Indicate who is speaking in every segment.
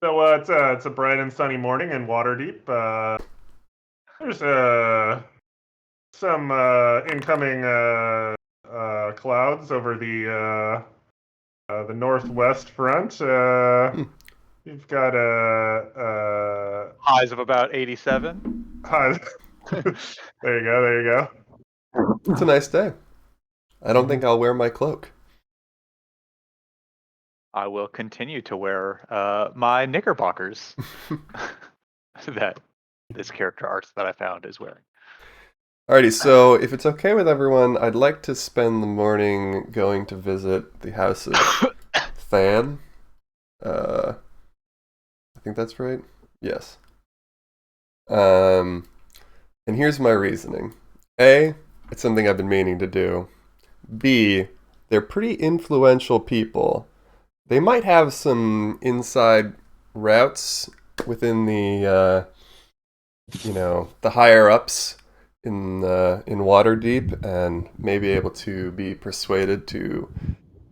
Speaker 1: It's a bright and sunny morning in Waterdeep. There's some incoming clouds over the northwest front.
Speaker 2: Hmm.
Speaker 1: You've got a
Speaker 3: Highs of about 87.
Speaker 1: hi. There you go. There you go.
Speaker 2: It's a nice day. I don't think I'll wear my cloak.
Speaker 3: I will continue to wear my knickerbockers that this character arts that I found is wearing.
Speaker 2: Alrighty, so if it's okay with everyone, I'd like to spend the morning going to visit the house of Than. I think that's right. Yes. And here's my reasoning. A, it's something I've been meaning to do. B, they're pretty influential people. They might have some inside routes within the higher ups in Waterdeep, and may be able to be persuaded to,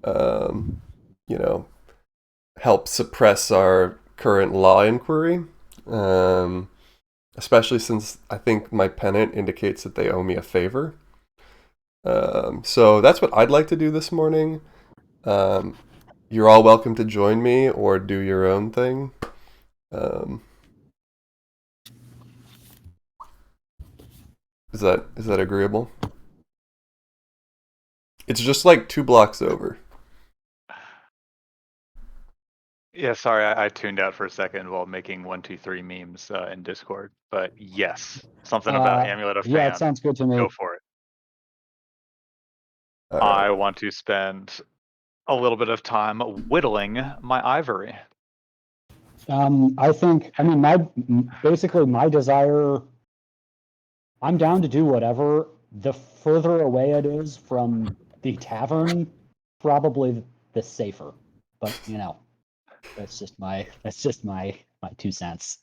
Speaker 2: um, you know, help suppress our current law inquiry. Um, Especially since I think my pennant indicates that they owe me a favor. So that's what I'd like to do this morning. Um, you're all welcome to join me or do your own thing. Um, is that agreeable? It's just like 2 blocks over.
Speaker 3: Yeah, sorry, I tuned out for a second while making 123 memes in Discord. But yes, something about Amulet of
Speaker 4: Yeah, it
Speaker 3: Fan.
Speaker 4: sounds good to me.
Speaker 3: Go for it.
Speaker 2: All right.
Speaker 3: I want to spend a little bit of time whittling my ivory.
Speaker 4: Basically my desire, I'm down to do whatever. The further away it is from the tavern, probably the safer. But that's just my 2 cents.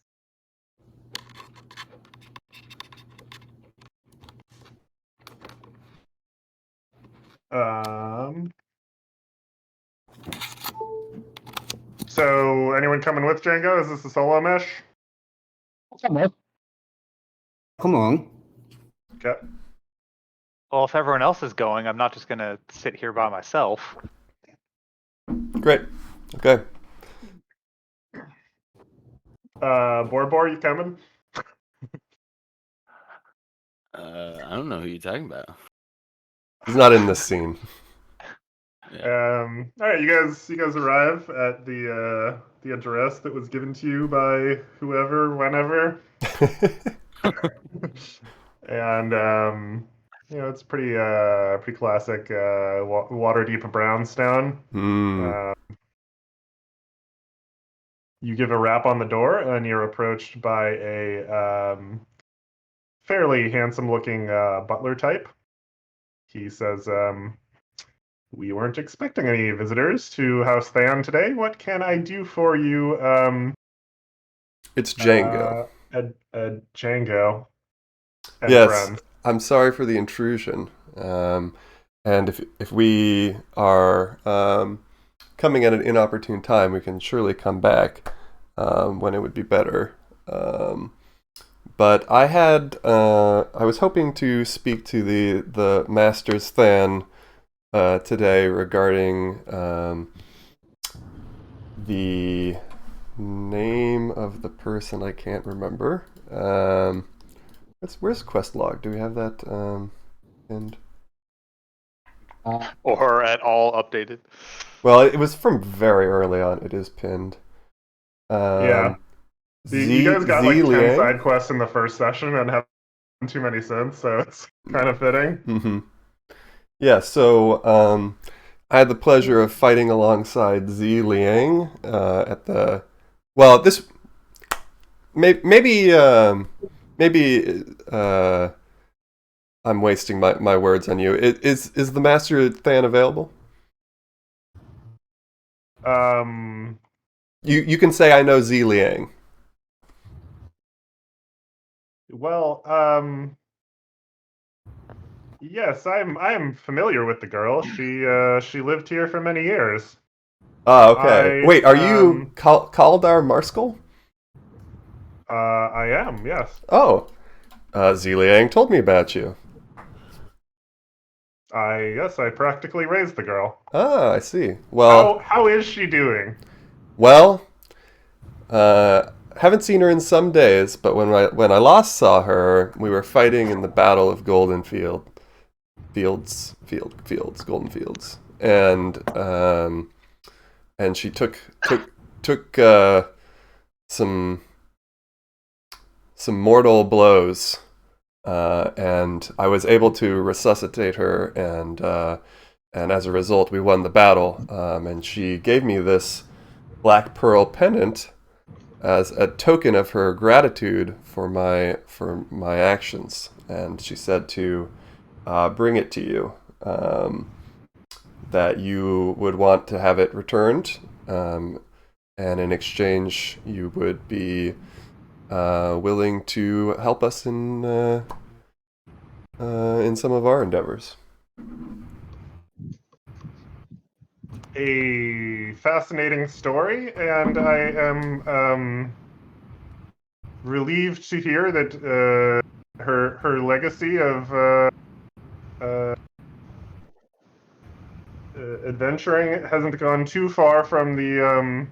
Speaker 1: Um, so anyone coming with Django? Is this a solo mesh?
Speaker 5: Come on.
Speaker 1: Okay.
Speaker 3: Well, if everyone else is going, I'm not just going to sit here by myself.
Speaker 2: Great. Okay.
Speaker 1: Borbor, you coming?
Speaker 5: I don't know who you're talking about.
Speaker 2: He's not in this scene.
Speaker 1: All right, you guys arrive at the address that was given to you by whoever, whenever, and it's pretty classic Waterdeep brownstone.
Speaker 2: Hmm.
Speaker 1: You give a rap on the door, and you're approached by a fairly handsome-looking butler type. He says, "We weren't expecting any visitors to House Than today. What can I do for you,
Speaker 2: It's Django.
Speaker 1: Django and
Speaker 2: Yes.
Speaker 1: friends?"
Speaker 2: I'm sorry for the intrusion. And if we are coming at an inopportune time, we can surely come back when it would be better. But I was hoping to speak to the Masters Than today regarding the name of the person I can't remember. Where's quest log? Do we have that pinned?
Speaker 3: Or at all updated.
Speaker 2: Well, it was from very early on. It is pinned.
Speaker 1: Yeah. You guys got like 10 side quests in the first session and have too many since, so it's kind of fitting.
Speaker 2: Mm-hmm. Yeah, so I had the pleasure of fighting alongside Zi Liang at the. Well, this maybe I'm wasting my words on you. Is the Master Than available? You can say I know Zi Liang.
Speaker 1: Well, yes, I am familiar with the girl. She lived here for many years.
Speaker 2: Okay.
Speaker 1: I,
Speaker 2: Wait, are you Kaldar Marskal?
Speaker 1: I am, yes.
Speaker 2: Oh, Ziliang told me about you.
Speaker 1: I practically raised the girl.
Speaker 2: Ah, I see. Well,
Speaker 1: How is she doing?
Speaker 2: well, haven't seen her in some days, but when I last saw her, we were fighting in the Battle of Golden Golden Fields, and she took some mortal blows, and I was able to resuscitate her, and as a result, we won the battle. And she gave me this black pearl pendant as a token of her gratitude for my actions, and she said to bring it to you. That you would want to have it returned, and in exchange, you would be willing to help us in some of our endeavors.
Speaker 1: A fascinating story, and I am relieved to hear that her legacy of adventuring hasn't gone too far from the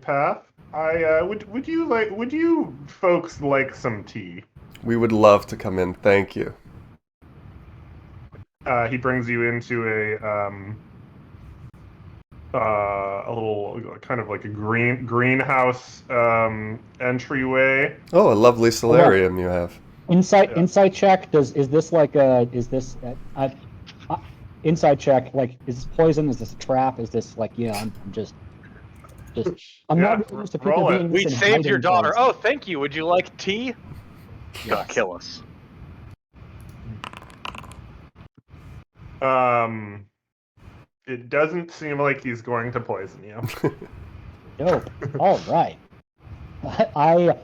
Speaker 1: path. I would you folks like some tea?
Speaker 2: We would love to come in. Thank you.
Speaker 1: He brings you into a little kind of like a greenhouse entryway.
Speaker 2: Oh, a lovely solarium you have.
Speaker 4: Insight check. Is this like a insight check? Like, is this poison? Is this a trap? Is this like, I'm just I'm
Speaker 1: Yeah,
Speaker 4: not really used to people
Speaker 1: roll it.
Speaker 4: doing
Speaker 3: We
Speaker 4: this in
Speaker 3: saved your
Speaker 4: hiding
Speaker 3: daughter.
Speaker 4: places.
Speaker 3: Oh, thank you. Would you like tea? Gonna
Speaker 4: Yes.
Speaker 3: kill us.
Speaker 1: It doesn't seem like he's going to poison you.
Speaker 4: Dope. All right. I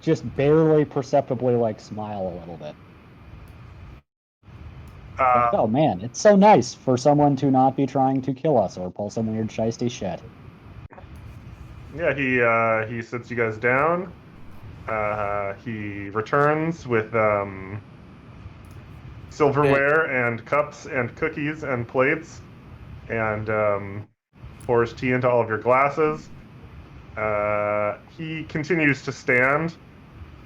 Speaker 4: just barely perceptibly like smile a little bit. Like, oh man, it's so nice for someone to not be trying to kill us or pull some weird shiesty shit.
Speaker 1: Yeah, he sits you guys down. He returns with silverware and cups and cookies and plates, and pours tea into all of your glasses. He continues to stand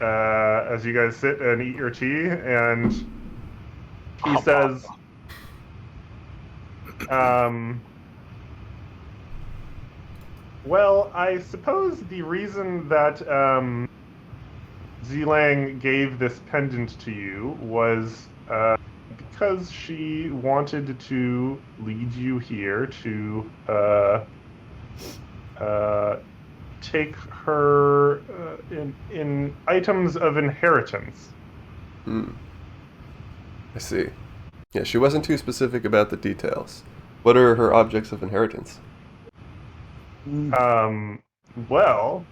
Speaker 1: as you guys sit and eat your tea, and he says, well, I suppose the reason that Zilang gave this pendant to you was because she wanted to lead you here to take her in items of inheritance.
Speaker 2: I see. Yeah, she wasn't too specific about the details. What are her objects of inheritance?
Speaker 1: Well...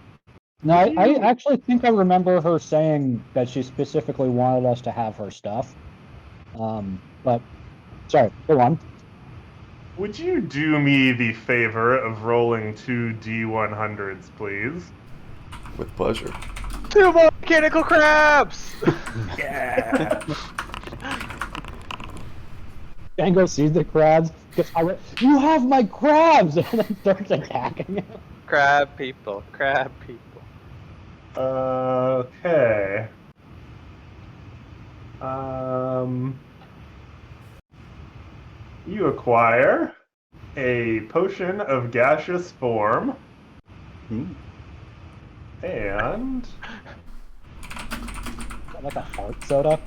Speaker 4: No, I actually think I remember her saying that she specifically wanted us to have her stuff. But, sorry, go on.
Speaker 1: Would you do me the favor of rolling 2 D100s, please?
Speaker 2: With pleasure.
Speaker 3: 2 more mechanical crabs!
Speaker 1: Yeah!
Speaker 4: Django sees the crabs, gets you have my crabs! And then starts attacking him.
Speaker 3: Crab people, crab people.
Speaker 1: Okay. You acquire a potion of gaseous form. And
Speaker 4: Like a heart soda.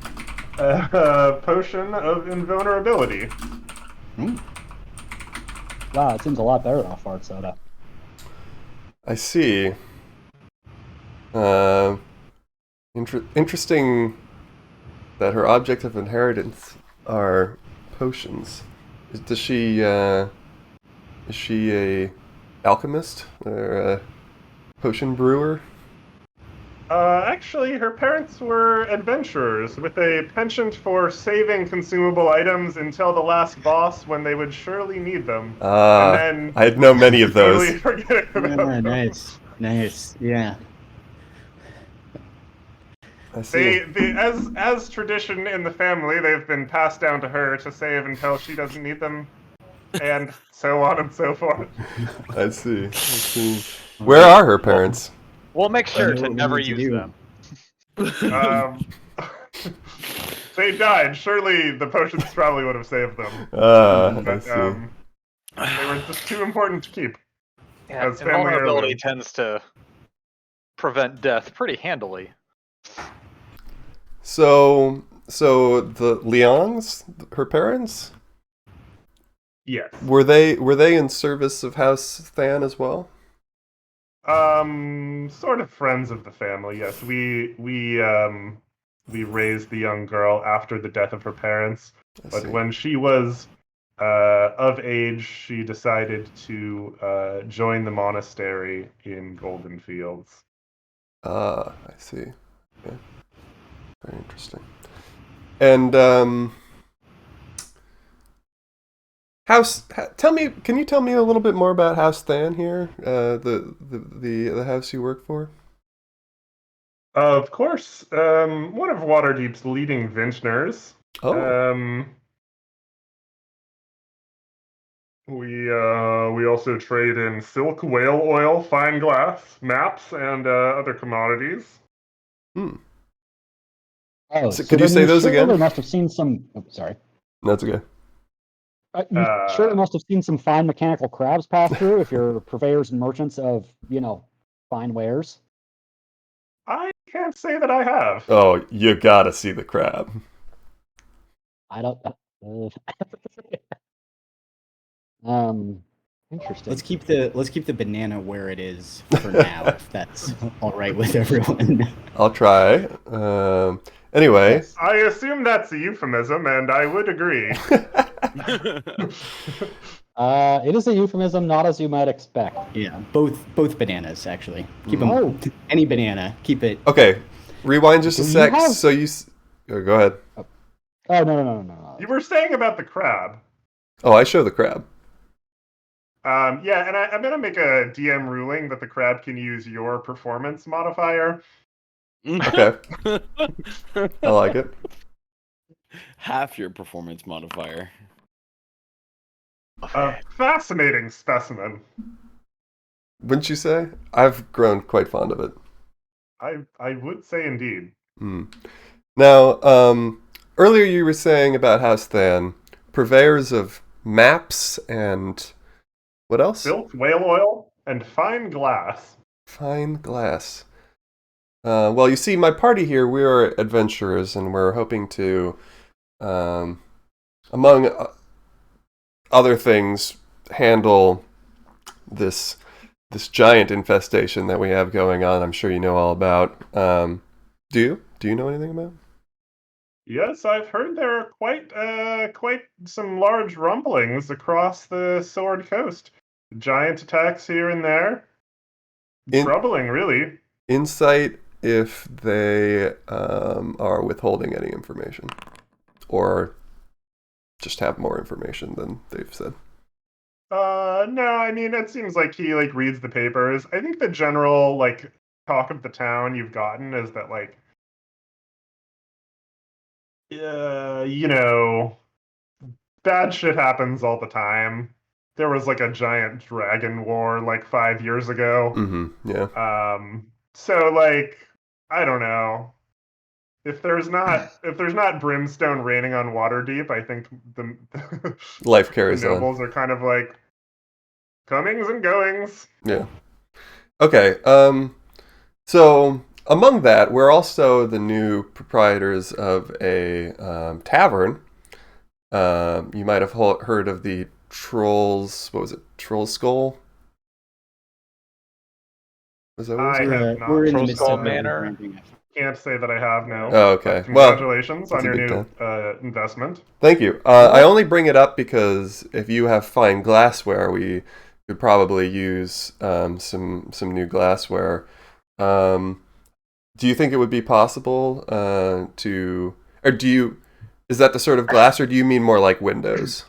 Speaker 1: a potion of invulnerability.
Speaker 4: Wow, it seems a lot better than a fart soda.
Speaker 2: I see. Interesting that her object of inheritance are potions. Is she a alchemist or a potion brewer?
Speaker 1: Actually, her parents were adventurers with a penchant for saving consumable items until the last boss when they would surely need them, and then
Speaker 2: I know many of those.
Speaker 1: totally forgetting about
Speaker 5: Yeah,
Speaker 1: them.
Speaker 5: nice. Yeah.
Speaker 2: I see.
Speaker 1: As tradition in the family, they've been passed down to her to save until she doesn't need them, and so on and so forth.
Speaker 2: I see. Where are her parents?
Speaker 3: We'll make
Speaker 5: I
Speaker 3: sure
Speaker 5: know
Speaker 3: to
Speaker 5: what we
Speaker 3: never
Speaker 5: need to
Speaker 3: use
Speaker 5: do.
Speaker 3: them.
Speaker 1: Um, they died. Surely the potions probably would have saved them,
Speaker 2: I
Speaker 1: but
Speaker 2: see.
Speaker 1: they were just too important to keep.
Speaker 3: Yeah,
Speaker 1: As family
Speaker 3: invulnerability
Speaker 1: heirloom.
Speaker 3: tends to prevent death pretty handily.
Speaker 2: So the Liangs, her parents,
Speaker 1: Yes.
Speaker 2: were they in service of House Than as well?
Speaker 1: Sort of friends of the family. Yes, we raised the young girl after the death of her parents,
Speaker 2: I
Speaker 1: but
Speaker 2: see.
Speaker 1: when she was of age, she decided to join the monastery in Golden Fields.
Speaker 2: I see. Okay. Very interesting. And can you tell me a little bit more about House Than here? The house you work for?
Speaker 1: Of course, one of Waterdeep's leading vintners.
Speaker 2: Oh,
Speaker 1: We also trade in silk, whale oil, fine glass, maps, and other commodities.
Speaker 2: hmm.
Speaker 4: Oh,
Speaker 2: So
Speaker 4: so
Speaker 2: could you
Speaker 4: then
Speaker 2: say
Speaker 4: you
Speaker 2: those
Speaker 4: surely
Speaker 2: again?
Speaker 4: must have seen some. Oh, sorry.
Speaker 2: That's okay.
Speaker 4: You surely must have seen some fine mechanical crabs pass through if you're purveyors and merchants of, fine wares.
Speaker 1: I can't say that I have.
Speaker 2: Oh, you gotta see the crab.
Speaker 4: I don't. Um, interesting.
Speaker 5: Let's keep the banana where it is for now, if that's all right with everyone.
Speaker 2: I'll try. Anyway.
Speaker 4: Yes.
Speaker 1: I assume that's a euphemism, and I would agree.
Speaker 4: It is a euphemism, not as you might expect.
Speaker 5: Yeah, both bananas actually. Keep them.
Speaker 4: Oh.
Speaker 5: Any banana, keep it.
Speaker 2: Okay, rewind just a
Speaker 4: Do you
Speaker 2: sec.
Speaker 4: have-
Speaker 2: So go ahead.
Speaker 4: Oh, no.
Speaker 1: You were saying about the crab.
Speaker 2: Oh, I show the crab.
Speaker 1: Yeah, and I'm gonna make a DM ruling that the crab can use your performance modifier.
Speaker 2: Okay, I like it.
Speaker 5: Half your performance modifier.
Speaker 1: A fascinating specimen.
Speaker 2: Wouldn't you say? I've grown quite fond of it.
Speaker 1: I would say indeed.
Speaker 2: Now, earlier you were saying about House Than, purveyors of maps and what else?
Speaker 1: Silk, whale oil, and fine glass.
Speaker 2: Fine glass. Well, you see, my party here, we are adventurers, and we're hoping to, among other things, handle this giant infestation that we have going on. I'm sure you know all about. Do you? Do you know anything about?
Speaker 1: Yes, I've heard there are quite some large rumblings across the Sword Coast. Giant attacks here and there. Troubling, really.
Speaker 2: Insight if they are withholding any information, or just have more information than they've said.
Speaker 1: No, I mean it seems like he reads the papers. I think the general talk of the town you've gotten is that bad shit happens all the time. There was a giant dragon war 5 years ago.
Speaker 2: Mm-hmm. Yeah.
Speaker 1: So I don't know. If there's not brimstone raining on Waterdeep, I think the
Speaker 2: life carries
Speaker 1: the nobles are kind of comings and goings.
Speaker 2: Yeah. Okay. So among that, we're also the new proprietors of a tavern. You might have heard of the Trolls. What was it? Troll Skull. Was that what it was?
Speaker 1: I have not.
Speaker 5: We're in the
Speaker 3: Troll
Speaker 5: midst
Speaker 3: Skull
Speaker 5: of
Speaker 3: Manor.
Speaker 5: ramping up.
Speaker 1: Can't say that I have no.
Speaker 2: Oh, okay.
Speaker 1: But congratulations on your
Speaker 2: that's a
Speaker 1: new
Speaker 2: big
Speaker 1: investment.
Speaker 2: Thank you. I only bring it up because if you have fine glassware, we could probably use some new glassware. Do you think it would be possible to, or do you, is that the sort of glass, or do you mean more like windows?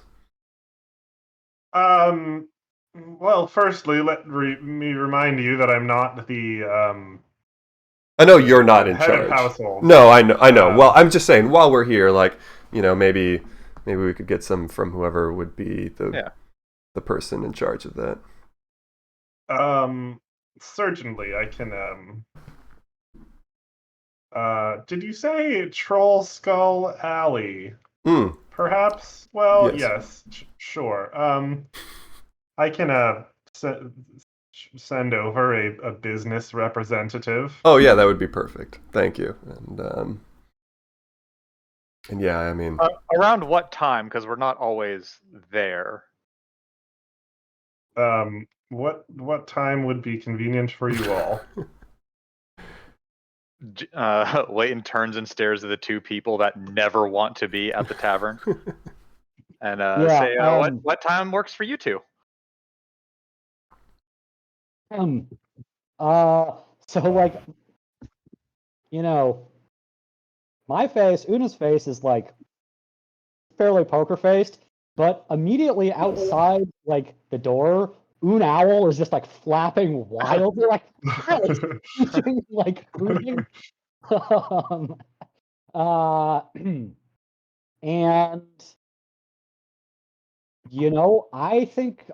Speaker 1: Well, firstly, me remind you that I'm not the
Speaker 2: I know you're not in
Speaker 1: head of
Speaker 2: charge.
Speaker 1: household.
Speaker 2: No, I know. I know. Well,
Speaker 1: Um,
Speaker 2: I'm just saying, while we're here, like, maybe we could get some from whoever would be the person in charge of that.
Speaker 1: Certainly, I can. Did you say Troll Skull Alley?
Speaker 2: Hmm.
Speaker 1: Perhaps. Well,
Speaker 2: Yes.
Speaker 1: yes, sure. I can send over a business representative.
Speaker 2: Oh yeah, that would be perfect. Thank you. And yeah, I mean,
Speaker 3: Around what time? Because we're not always there.
Speaker 1: What time would be convenient for you all?
Speaker 3: Leighton turns and stares at the two people that never want to be at the tavern, and
Speaker 4: Yeah,
Speaker 3: say, "What time works for you two?"
Speaker 4: So like, Una's face is like fairly poker faced, but immediately outside like the door, Un Owl is just like flapping wildly, like screeching, like hooting. uh, and I think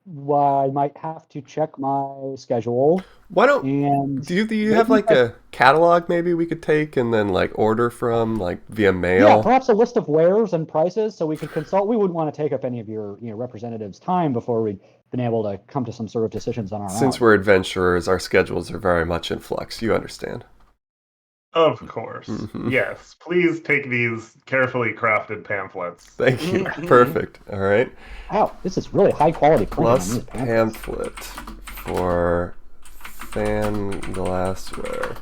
Speaker 4: I might have to check my schedule.
Speaker 2: why don't
Speaker 4: And
Speaker 2: do you have
Speaker 4: maybe
Speaker 2: like a catalog maybe we could take and then like order from like via
Speaker 4: yeah,
Speaker 2: mail?
Speaker 4: perhaps a list of wares and prices so we could consult. We wouldn't want to take up any of your representatives' time before we'd been able to come to some sort of decisions on our
Speaker 2: Since
Speaker 4: own.
Speaker 2: we're adventurers, our schedules are very much in flux. You understand?
Speaker 1: Of course.
Speaker 2: Mhm.
Speaker 1: Yes. Please take these carefully crafted pamphlets.
Speaker 2: Thank you. Perfect. All right.
Speaker 4: Wow, this is really high quality printing on
Speaker 2: Plus
Speaker 4: these pamphlets.
Speaker 2: pamphlet for fan glassware.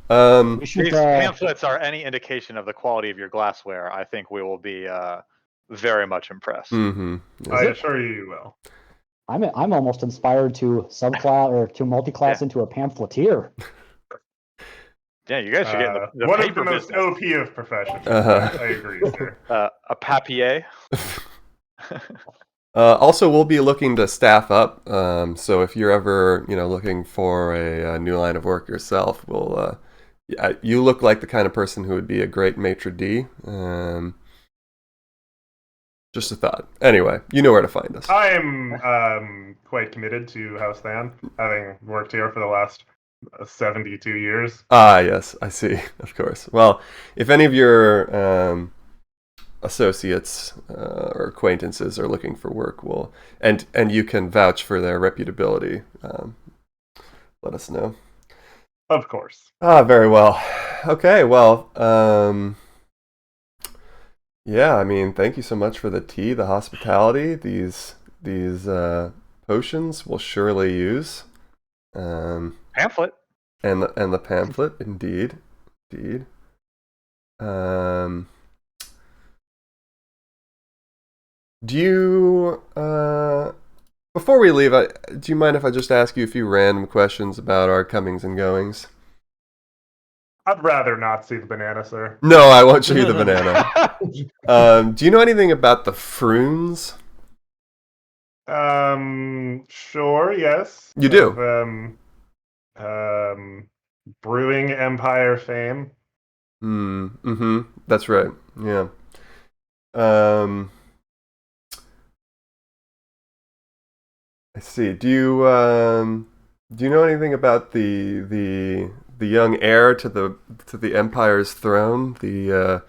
Speaker 4: We should,
Speaker 3: These pamphlets are any indication of the quality of your glassware. I think we will be very much impressed.
Speaker 2: Mm-hmm.
Speaker 1: I assure you will.
Speaker 4: I'm almost inspired to subclass or to multi-class into a pamphleteer.
Speaker 3: Yeah, you guys should get in the
Speaker 1: one of
Speaker 3: paper
Speaker 1: the most
Speaker 3: business.
Speaker 1: OP of professions.
Speaker 2: Uh-huh.
Speaker 1: I agree, sir.
Speaker 3: A papier.
Speaker 2: Also, we'll be looking to staff up. So if you're ever, looking for a new line of work yourself, we'll. Yeah, you look like the kind of person who would be a great maitre d'. Just a thought. Anyway, you know where to find us.
Speaker 1: I am quite committed to House Than, having worked here for the last 72 years.
Speaker 2: Ah, yes, I see. Of course. Well, if any of your associates or acquaintances are looking for work, and you can vouch for their reputability, let us know.
Speaker 1: Of course.
Speaker 2: Ah, very well. Okay, well, yeah, I mean, thank you so much for the tea, the hospitality. These potions we'll surely use.
Speaker 3: Pamphlet.
Speaker 2: And the pamphlet, indeed. Do you before we leave, do you mind if I just ask you a few random questions about our comings and goings?
Speaker 1: I'd rather not see the banana, sir.
Speaker 2: No, I won't show you the banana. Do you know anything about the Froons?
Speaker 1: Sure, yes.
Speaker 2: You do?
Speaker 1: Brewing Empire fame.
Speaker 2: Mm-hmm. That's right. Yeah. I see. Do you know anything about the young heir to the Empire's throne, the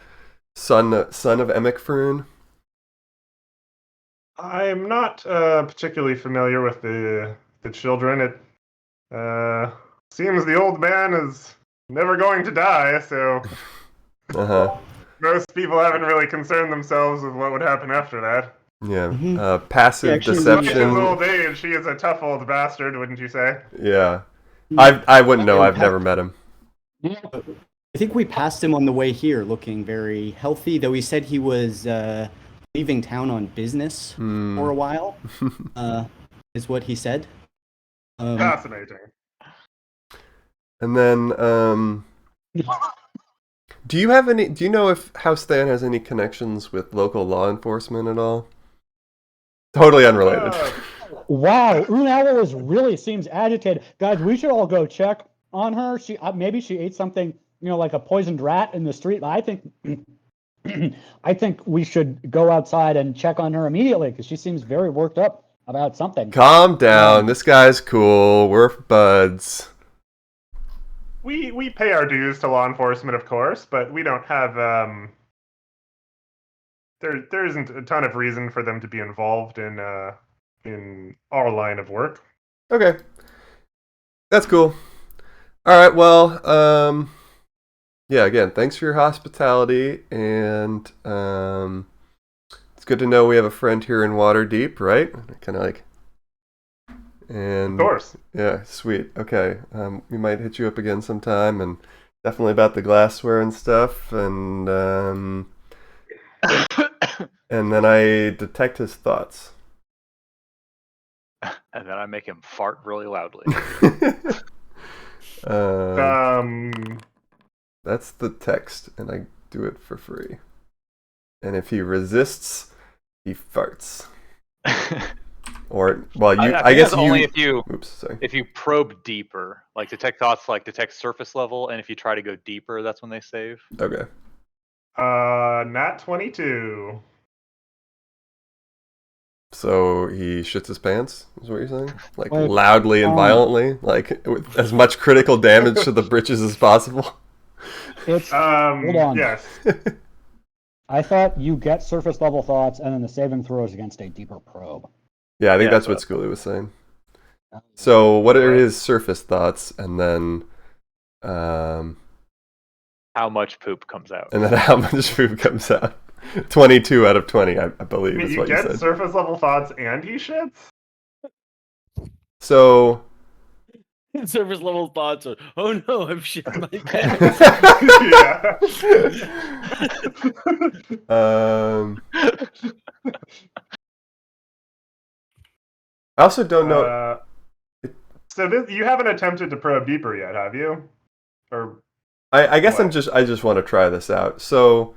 Speaker 2: son of Emic Froon?
Speaker 1: I'm not particularly familiar with the children. It seems the old man is never going to die, so most people haven't really concerned themselves with what would happen after that.
Speaker 2: Yeah.
Speaker 5: Mhm.
Speaker 2: Passive
Speaker 5: Yeah, actually,
Speaker 1: Despite
Speaker 2: deception.
Speaker 1: his old age, he is a tough old bastard, wouldn't you say?
Speaker 2: Yeah. I wouldn't know.
Speaker 5: Yeah,
Speaker 2: I've never met him.
Speaker 5: I think we passed him on the way here, looking very healthy. Though he said he was leaving town on business for a while, is what he said.
Speaker 1: Fascinating.
Speaker 2: And then, do you know if House Stan has any connections with local law enforcement at all? Totally unrelated.
Speaker 4: Wow, Unala really seems agitated. Guys, we should all go check on her. She maybe she ate something, like a poisoned rat in the street. I think I think we should go outside and check on her immediately because she seems very worked up about something.
Speaker 2: Calm down. This guy's cool. We're buds.
Speaker 1: We pay our dues to law enforcement, of course, but we don't have there isn't a ton of reason for them to be involved in our line of work.
Speaker 2: Okay. That's cool. All right, well, yeah, again, thanks for your hospitality, and it's good to know we have a friend here in Waterdeep, right? Kind of like, and
Speaker 1: Of course.
Speaker 2: yeah, sweet. Okay, we might hit you up again sometime, and definitely about the glassware and stuff, and and then I detect his thoughts.
Speaker 3: And then I make him fart really loudly.
Speaker 2: That's the text, and I do it for free. And if he resists, he farts. Or, well, I guess
Speaker 3: only if you
Speaker 2: Oops, sorry.
Speaker 3: if you probe deeper, like detect thoughts, like detect surface level, and if you try to go deeper, that's when they save.
Speaker 2: Okay.
Speaker 1: Nat 22.
Speaker 2: So he shits his pants, is what you're saying? Like,
Speaker 4: Wait,
Speaker 2: loudly and violently? Like, with as much critical damage to the britches as possible?
Speaker 4: It's hold on.
Speaker 1: Yes.
Speaker 4: I thought you get surface level thoughts and then the saving throws against a deeper probe.
Speaker 2: Yeah, I think that's what Schoolie was saying. So, what are his surface thoughts, and then
Speaker 3: how much poop comes out?
Speaker 2: And then how much poop comes out? 22 out of 20, I believe, is what you said.
Speaker 1: You get surface level thoughts and he shits?
Speaker 2: So...
Speaker 6: surface level thoughts are, oh no, I've shit my pants.
Speaker 2: I also don't know...
Speaker 1: So you haven't attempted to probe deeper yet, have you? Or
Speaker 2: I guess what? I just want to try this out. So,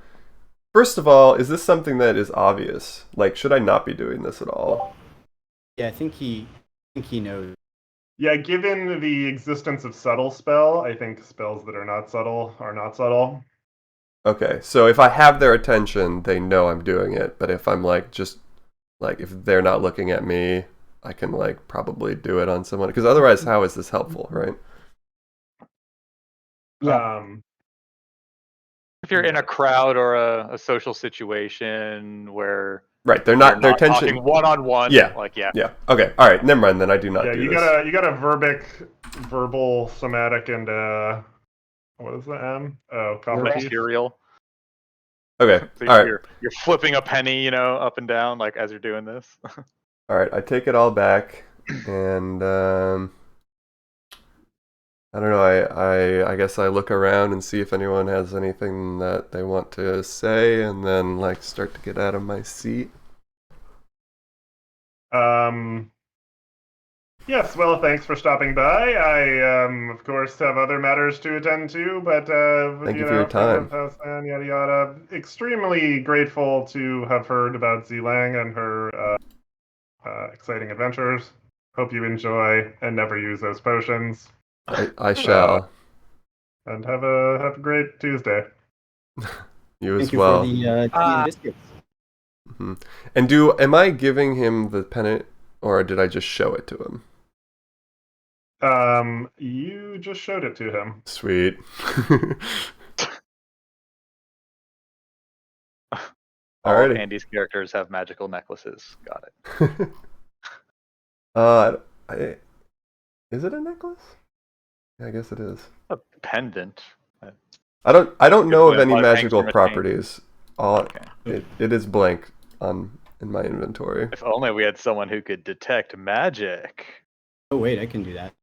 Speaker 2: first of all, is this something that is obvious? Like, should I not be doing this at all?
Speaker 5: Yeah, I think he knows.
Speaker 1: Yeah, given the existence of subtle spell, I think spells that are not subtle are not subtle.
Speaker 2: Okay, so if I have their attention, they know I'm doing it. But if I'm if they're not looking at me, I can probably do it on someone. Because otherwise, how is this helpful, right?
Speaker 4: Yeah.
Speaker 3: If you're in a crowd or a social situation where
Speaker 2: they're not their attention
Speaker 3: talking one-on-one.
Speaker 2: Yeah.
Speaker 3: Yeah.
Speaker 2: Okay. All right. Never mind. Then I do not do
Speaker 1: you
Speaker 2: this.
Speaker 1: You got a verbal, somatic, and what is the M? Oh,
Speaker 3: material.
Speaker 2: Okay.
Speaker 3: So
Speaker 2: all right.
Speaker 3: You're flipping a penny, up and down, as you're doing this.
Speaker 2: All right. I take it all back, and I don't know. I guess I look around and see if anyone has anything that they want to say, and then start to get out of my seat.
Speaker 1: Yes, well, thanks for stopping by. I, of course, have other matters to attend to, but,
Speaker 2: Thank you for your time.
Speaker 1: And yada yada. Extremely grateful to have heard about Zilang and her exciting adventures. Hope you enjoy and never use those potions.
Speaker 2: I shall.
Speaker 1: And have a great Tuesday.
Speaker 2: You as
Speaker 5: Thank
Speaker 2: well.
Speaker 5: You for the tea and biscuits.
Speaker 2: Mm-hmm. And am I giving him the pennant, or did I just show it to him?
Speaker 1: You just showed it to him.
Speaker 2: Sweet.
Speaker 3: All of Andy's characters have magical necklaces. Got
Speaker 2: it. Is it a necklace? Yeah, I guess it is.
Speaker 3: A pendant.
Speaker 2: I don't know of any magical properties. It is blank in my inventory.
Speaker 3: If only we had someone who could detect magic.
Speaker 5: Oh wait, I can do that.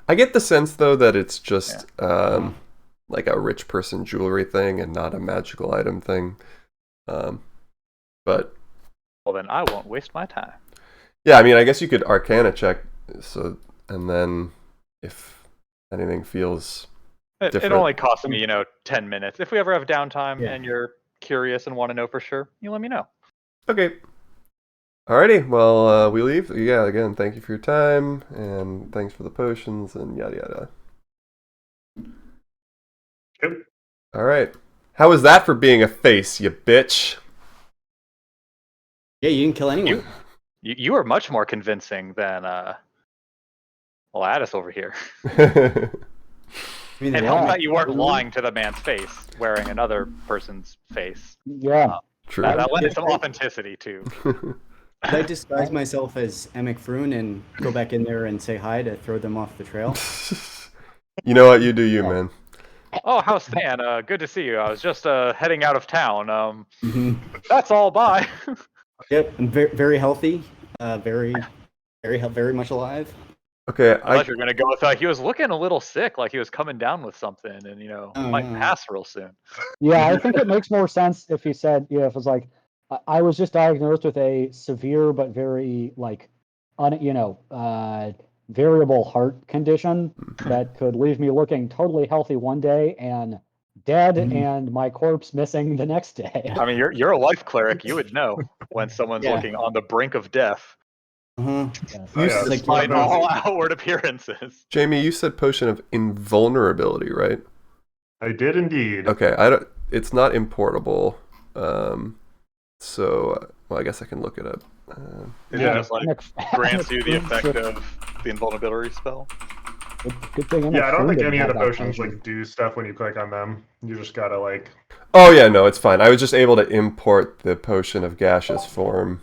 Speaker 2: I get the sense though that it's just like a rich person jewelry thing and not a magical item thing. But
Speaker 3: well, then I won't waste my time.
Speaker 2: Yeah, I mean, I guess you could Arcana check. So, and then if anything feels
Speaker 3: It
Speaker 2: different.
Speaker 3: only costs me, 10 minutes. If we ever have downtime
Speaker 5: Yeah.
Speaker 3: and you're curious and want to know for sure, you let me know.
Speaker 2: Okay. Alrighty, well, we leave. Yeah, again, thank you for your time, and thanks for the potions, and yada yada.
Speaker 1: Yep.
Speaker 2: Alright. How was that for being a face, you bitch?
Speaker 5: Yeah, you didn't kill anyone.
Speaker 3: You are much more convincing than Addis over here.
Speaker 5: I mean,
Speaker 3: And
Speaker 4: Yeah.
Speaker 3: help that you weren't lying to the man's face, wearing another person's face.
Speaker 4: Yeah.
Speaker 2: True.
Speaker 3: That lended some authenticity too.
Speaker 5: Did I disguise myself as Emic Froon and go back in there and say hi to throw them off the trail?
Speaker 2: You know what? You do you, man.
Speaker 3: Oh, how's Stan? Good to see you. I was just heading out of town.
Speaker 5: Mhm.
Speaker 3: That's all. Bye.
Speaker 5: Yep, I'm very, very healthy. Very much alive.
Speaker 2: Okay,
Speaker 3: I thought you were gonna go with he was looking a little sick, like he was coming down with something, and might
Speaker 5: no.
Speaker 3: pass real soon.
Speaker 4: Yeah, I think it makes more sense if he said, if it was like, I was just diagnosed with a severe but very variable heart condition that could leave me looking totally healthy one day and dead and my corpse missing the next day.
Speaker 3: I mean, you're a life cleric. You would know when someone's
Speaker 5: Yeah.
Speaker 3: looking on the brink of death,
Speaker 5: Uh-huh.
Speaker 4: Yes.
Speaker 1: Oh, yeah,
Speaker 2: You
Speaker 5: like
Speaker 3: despite
Speaker 5: you're-
Speaker 3: all outward appearances.
Speaker 2: Jamie, you said potion of invulnerability, right?
Speaker 1: I did indeed.
Speaker 2: Okay, it's not importable. So, well, I guess I can look it up.
Speaker 3: Is
Speaker 1: Yeah.
Speaker 3: it just like grants you the effect of the invulnerability spell?
Speaker 4: Good thing
Speaker 1: Yeah, I don't think
Speaker 4: didn't
Speaker 1: any of the
Speaker 4: have that
Speaker 1: potions
Speaker 4: potion.
Speaker 1: like do stuff when you click on them. You just gotta like.
Speaker 2: Oh yeah, no, it's fine. I was just able to import the potion of gaseous form.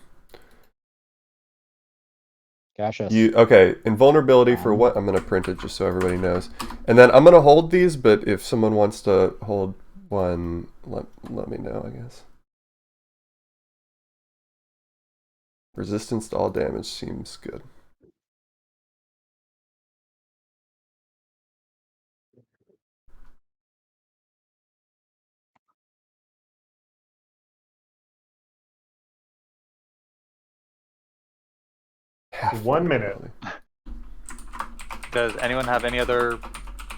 Speaker 4: Gaseous.
Speaker 2: Okay, invulnerability for what? I'm gonna print it just so everybody knows. And then I'm gonna hold these, but if someone wants to hold one, let me know, I guess. Resistance to all damage seems good. Half
Speaker 1: 1 minute.
Speaker 2: vulnerability.
Speaker 3: Does anyone have any other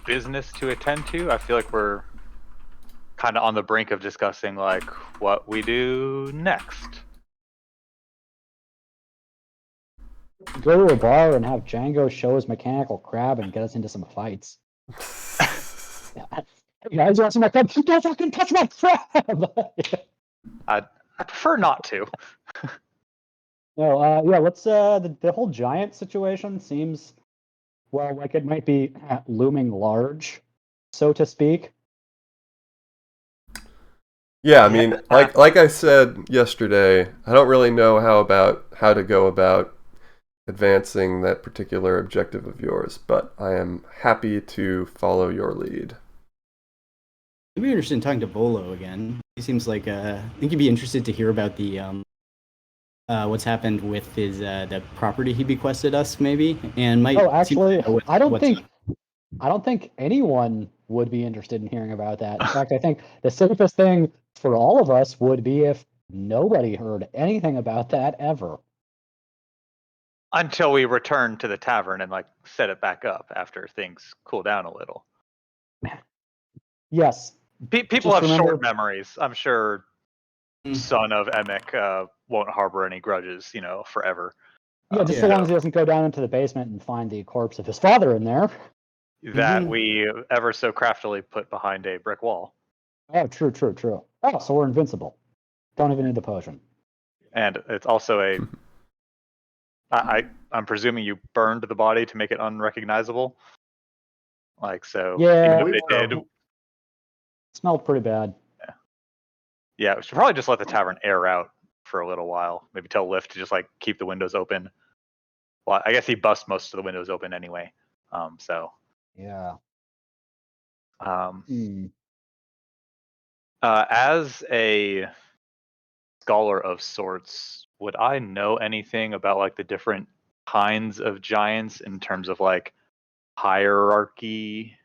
Speaker 3: business to attend to? I feel like we're kind of on the brink of discussing like what we do next.
Speaker 4: Go to a bar and have Django show his mechanical crab and get us into some fights. You guys want some of my crab? Don't fucking touch my crab!
Speaker 3: I prefer not to.
Speaker 4: No, yeah, let's the whole giant situation seems like it might be looming large, so to speak.
Speaker 2: Yeah, I mean, like I said yesterday, I don't really know how to go about advancing that particular objective of yours, but I am happy to follow your lead.
Speaker 5: I'd be interested in talking to Volo again. He seems like I think he'd be interested to hear about the what's happened with his the property he bequested us, maybe, and might.
Speaker 4: Oh, actually, I don't
Speaker 5: what's
Speaker 4: think anyone would be interested in hearing about that. In fact, I think the safest thing for all of us would be if nobody heard anything about that ever.
Speaker 3: Until we return to the tavern and like set it back up after things cool down a little.
Speaker 4: Yes.
Speaker 3: People
Speaker 4: Just
Speaker 3: have
Speaker 4: remember-
Speaker 3: short memories. I'm sure son of Emic won't harbor any grudges, forever.
Speaker 4: Yeah, just so
Speaker 5: Yeah.
Speaker 4: long as he doesn't go down into the basement and find the corpse of his father in there.
Speaker 3: That
Speaker 5: Mhm.
Speaker 3: we ever so craftily put behind a brick wall.
Speaker 4: Oh, true. Oh, so we're invincible. Don't even need the potion.
Speaker 3: And it's also I'm presuming you burned the body to make it unrecognizable. Like, so
Speaker 4: Yeah,
Speaker 3: even if it did,
Speaker 4: it smelled pretty bad.
Speaker 3: yeah, we should probably just let the tavern air out for a little while. Maybe tell Lift to just like keep the windows open. Well, I guess he busts most of the windows open anyway.
Speaker 4: Yeah.
Speaker 3: As a scholar of sorts, would I know anything about like the different kinds of giants in terms of like hierarchy?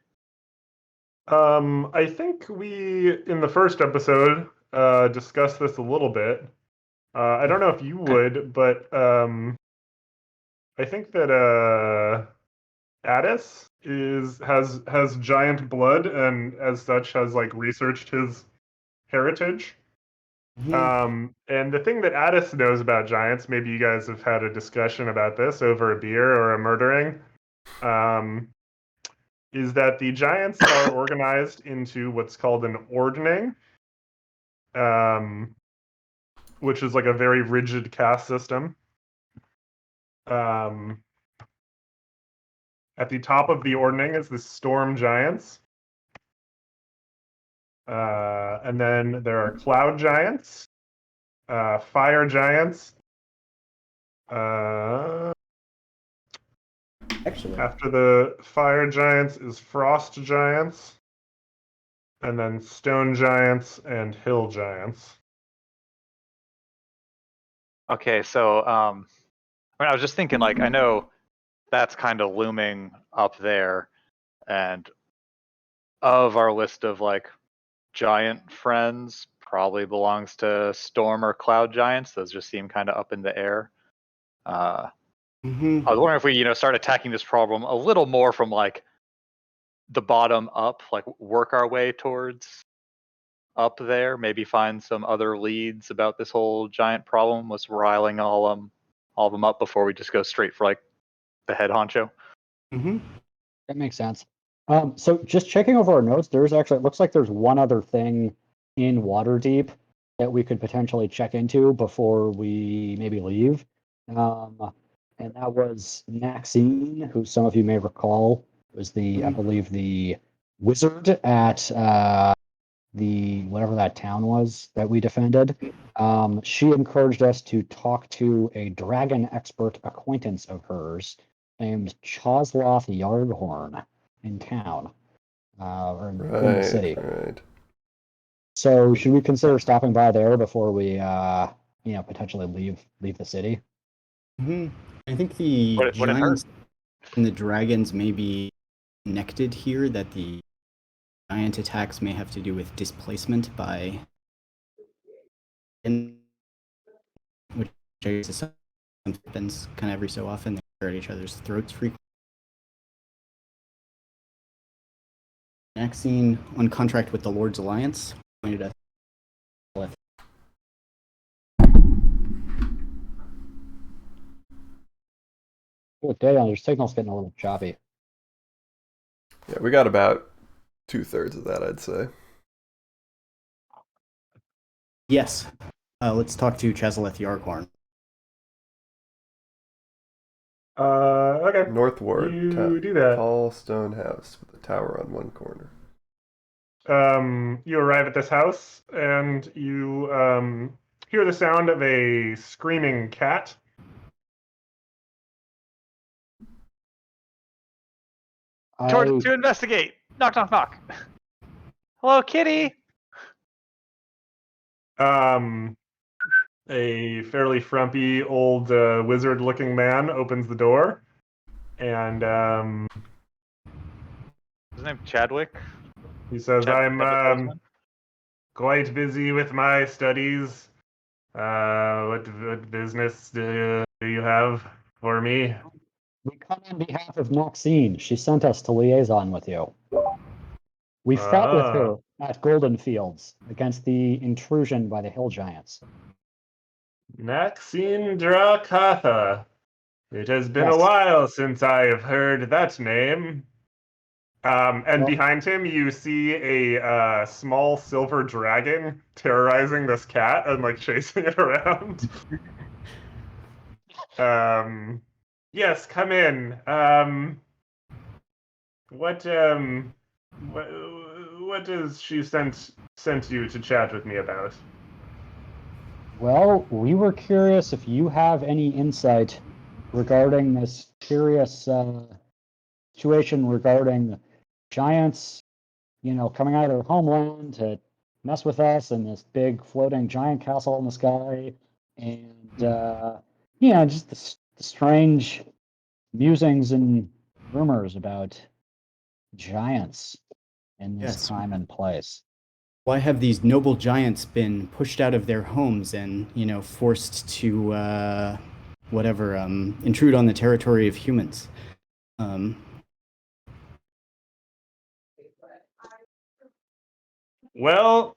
Speaker 1: I think we in the first episode discussed this a little bit. I don't know if you would, but I think that Addis has giant blood and as such has like researched his heritage. And the thing that Addis knows about giants, maybe you guys have had a discussion about this over a beer or a murdering, is that the giants are organized into what's called an ordning, which is like a very rigid caste system. At the top of the ordning is the storm giants. And then there are cloud giants, fire giants.
Speaker 5: Actually,
Speaker 1: After the fire giants is frost giants, and then stone giants and hill giants.
Speaker 3: Okay, so I mean, I was just thinking, like, I know that's kind of looming up there, and of our list of like giant friends, probably belongs to storm or cloud giants. Those just seem kind of up in the air. I was wondering if we, start attacking this problem a little more from like the bottom up, like work our way towards up there. Maybe find some other leads about this whole giant problem. Was riling all of them up before we just go straight for like the head honcho.
Speaker 4: That makes sense. So just checking over our notes, it looks like there's one other thing in Waterdeep that we could potentially check into before we maybe leave. And that was Maxine, who some of you may recall was I believe, the wizard at the whatever that town was that we defended. She encouraged us to talk to a dragon expert acquaintance of hers named Chosloth Yardhorn in town, or in the city.
Speaker 2: Right.
Speaker 4: So should we consider stopping by there before we, potentially leave the city?
Speaker 5: I think the
Speaker 3: Would it hurt?
Speaker 5: giants and the dragons may be connected here, that the giant attacks may have to do with displacement by which I guess is happens kind of every so often. They are at each other's throats frequently. Maxine, on contract with the Lord's Alliance, pointed us.
Speaker 4: Oh, Dayon, your signal's getting a little choppy.
Speaker 2: Yeah, we got about 2/3 of that, I'd say.
Speaker 5: Yes. Let's talk to Chazaleth Yarghorn.
Speaker 1: Okay.
Speaker 2: North Ward,
Speaker 1: You do that.
Speaker 2: tall stone house with a tower on one corner.
Speaker 1: You arrive at this house and you hear the sound of a screaming cat.
Speaker 3: To investigate. Knock, knock, knock. Hello, kitty.
Speaker 1: A fairly frumpy old wizard-looking man opens the door, and
Speaker 3: His name Chadwick.
Speaker 1: he says,
Speaker 3: Chadwick
Speaker 1: "I'm quite busy with my studies. What business do you have for me?"
Speaker 4: We come on behalf of Maxine. She sent us to liaison with you. We fought with her at Golden Fields against the intrusion by the Hill Giants.
Speaker 1: Maxine Drakatha. It has been a
Speaker 4: Yes.
Speaker 1: while since I have heard that name. And
Speaker 4: Well-
Speaker 1: behind him, you see a small silver dragon terrorizing this cat and like chasing it around. Yes, come in. What has she sent you to chat with me about?
Speaker 4: Well, we were curious if you have any insight regarding this curious situation regarding giants, coming out of their homeland to mess with us and this big floating giant castle in the sky, and just the strange musings and rumors about giants in this
Speaker 5: Yes.
Speaker 4: time and place.
Speaker 5: Why have these noble giants been pushed out of their homes and, forced to, intrude on the territory of humans?
Speaker 1: Well,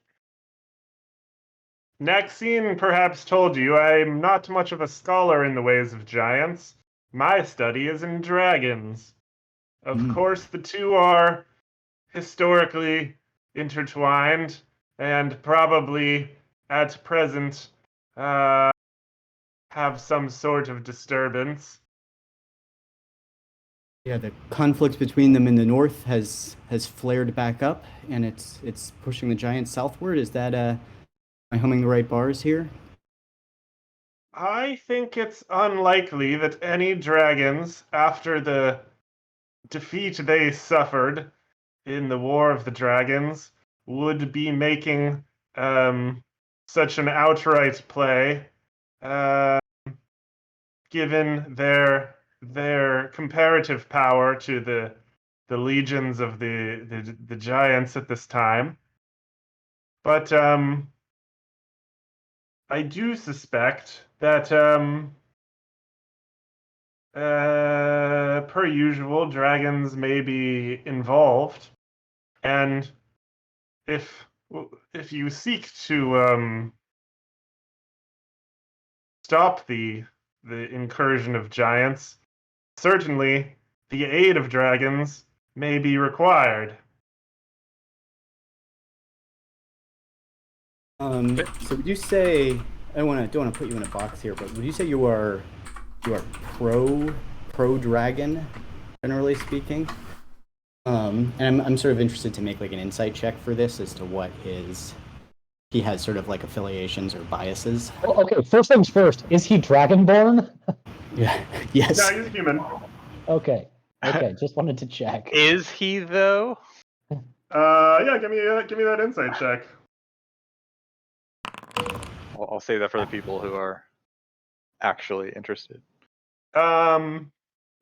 Speaker 1: Maxine perhaps told you I'm not much of a scholar in the ways of giants. My study is in dragons. Of course, the two are historically intertwined and probably at present have some sort of disturbance.
Speaker 5: Yeah, the conflict between them in the north has flared back up, and it's pushing the giants southward. Is that am I humming the right bars here?
Speaker 1: I think it's unlikely that any dragons, after the defeat they suffered in the War of the Dragons, would be making such an outright play, uh, given their comparative power to the legions of the giants at this time. But I do suspect that per usual, dragons may be involved, and if if you seek to stop the incursion of giants, certainly the aid of dragons may be required.
Speaker 5: So would you say I don't want to put you in a box here, but would you say you are pro dragon, generally speaking? And I'm sort of interested to make like an insight check for this as to what he has sort of like affiliations or biases.
Speaker 4: Well, okay, first things first. Is he dragonborn?
Speaker 5: Yeah. Yes.
Speaker 1: No, he's human.
Speaker 4: Okay. Okay, just wanted to check.
Speaker 3: Is he though?
Speaker 1: Yeah, give me that insight check.
Speaker 3: I'll save that for the people who are actually interested.
Speaker 1: Yeah,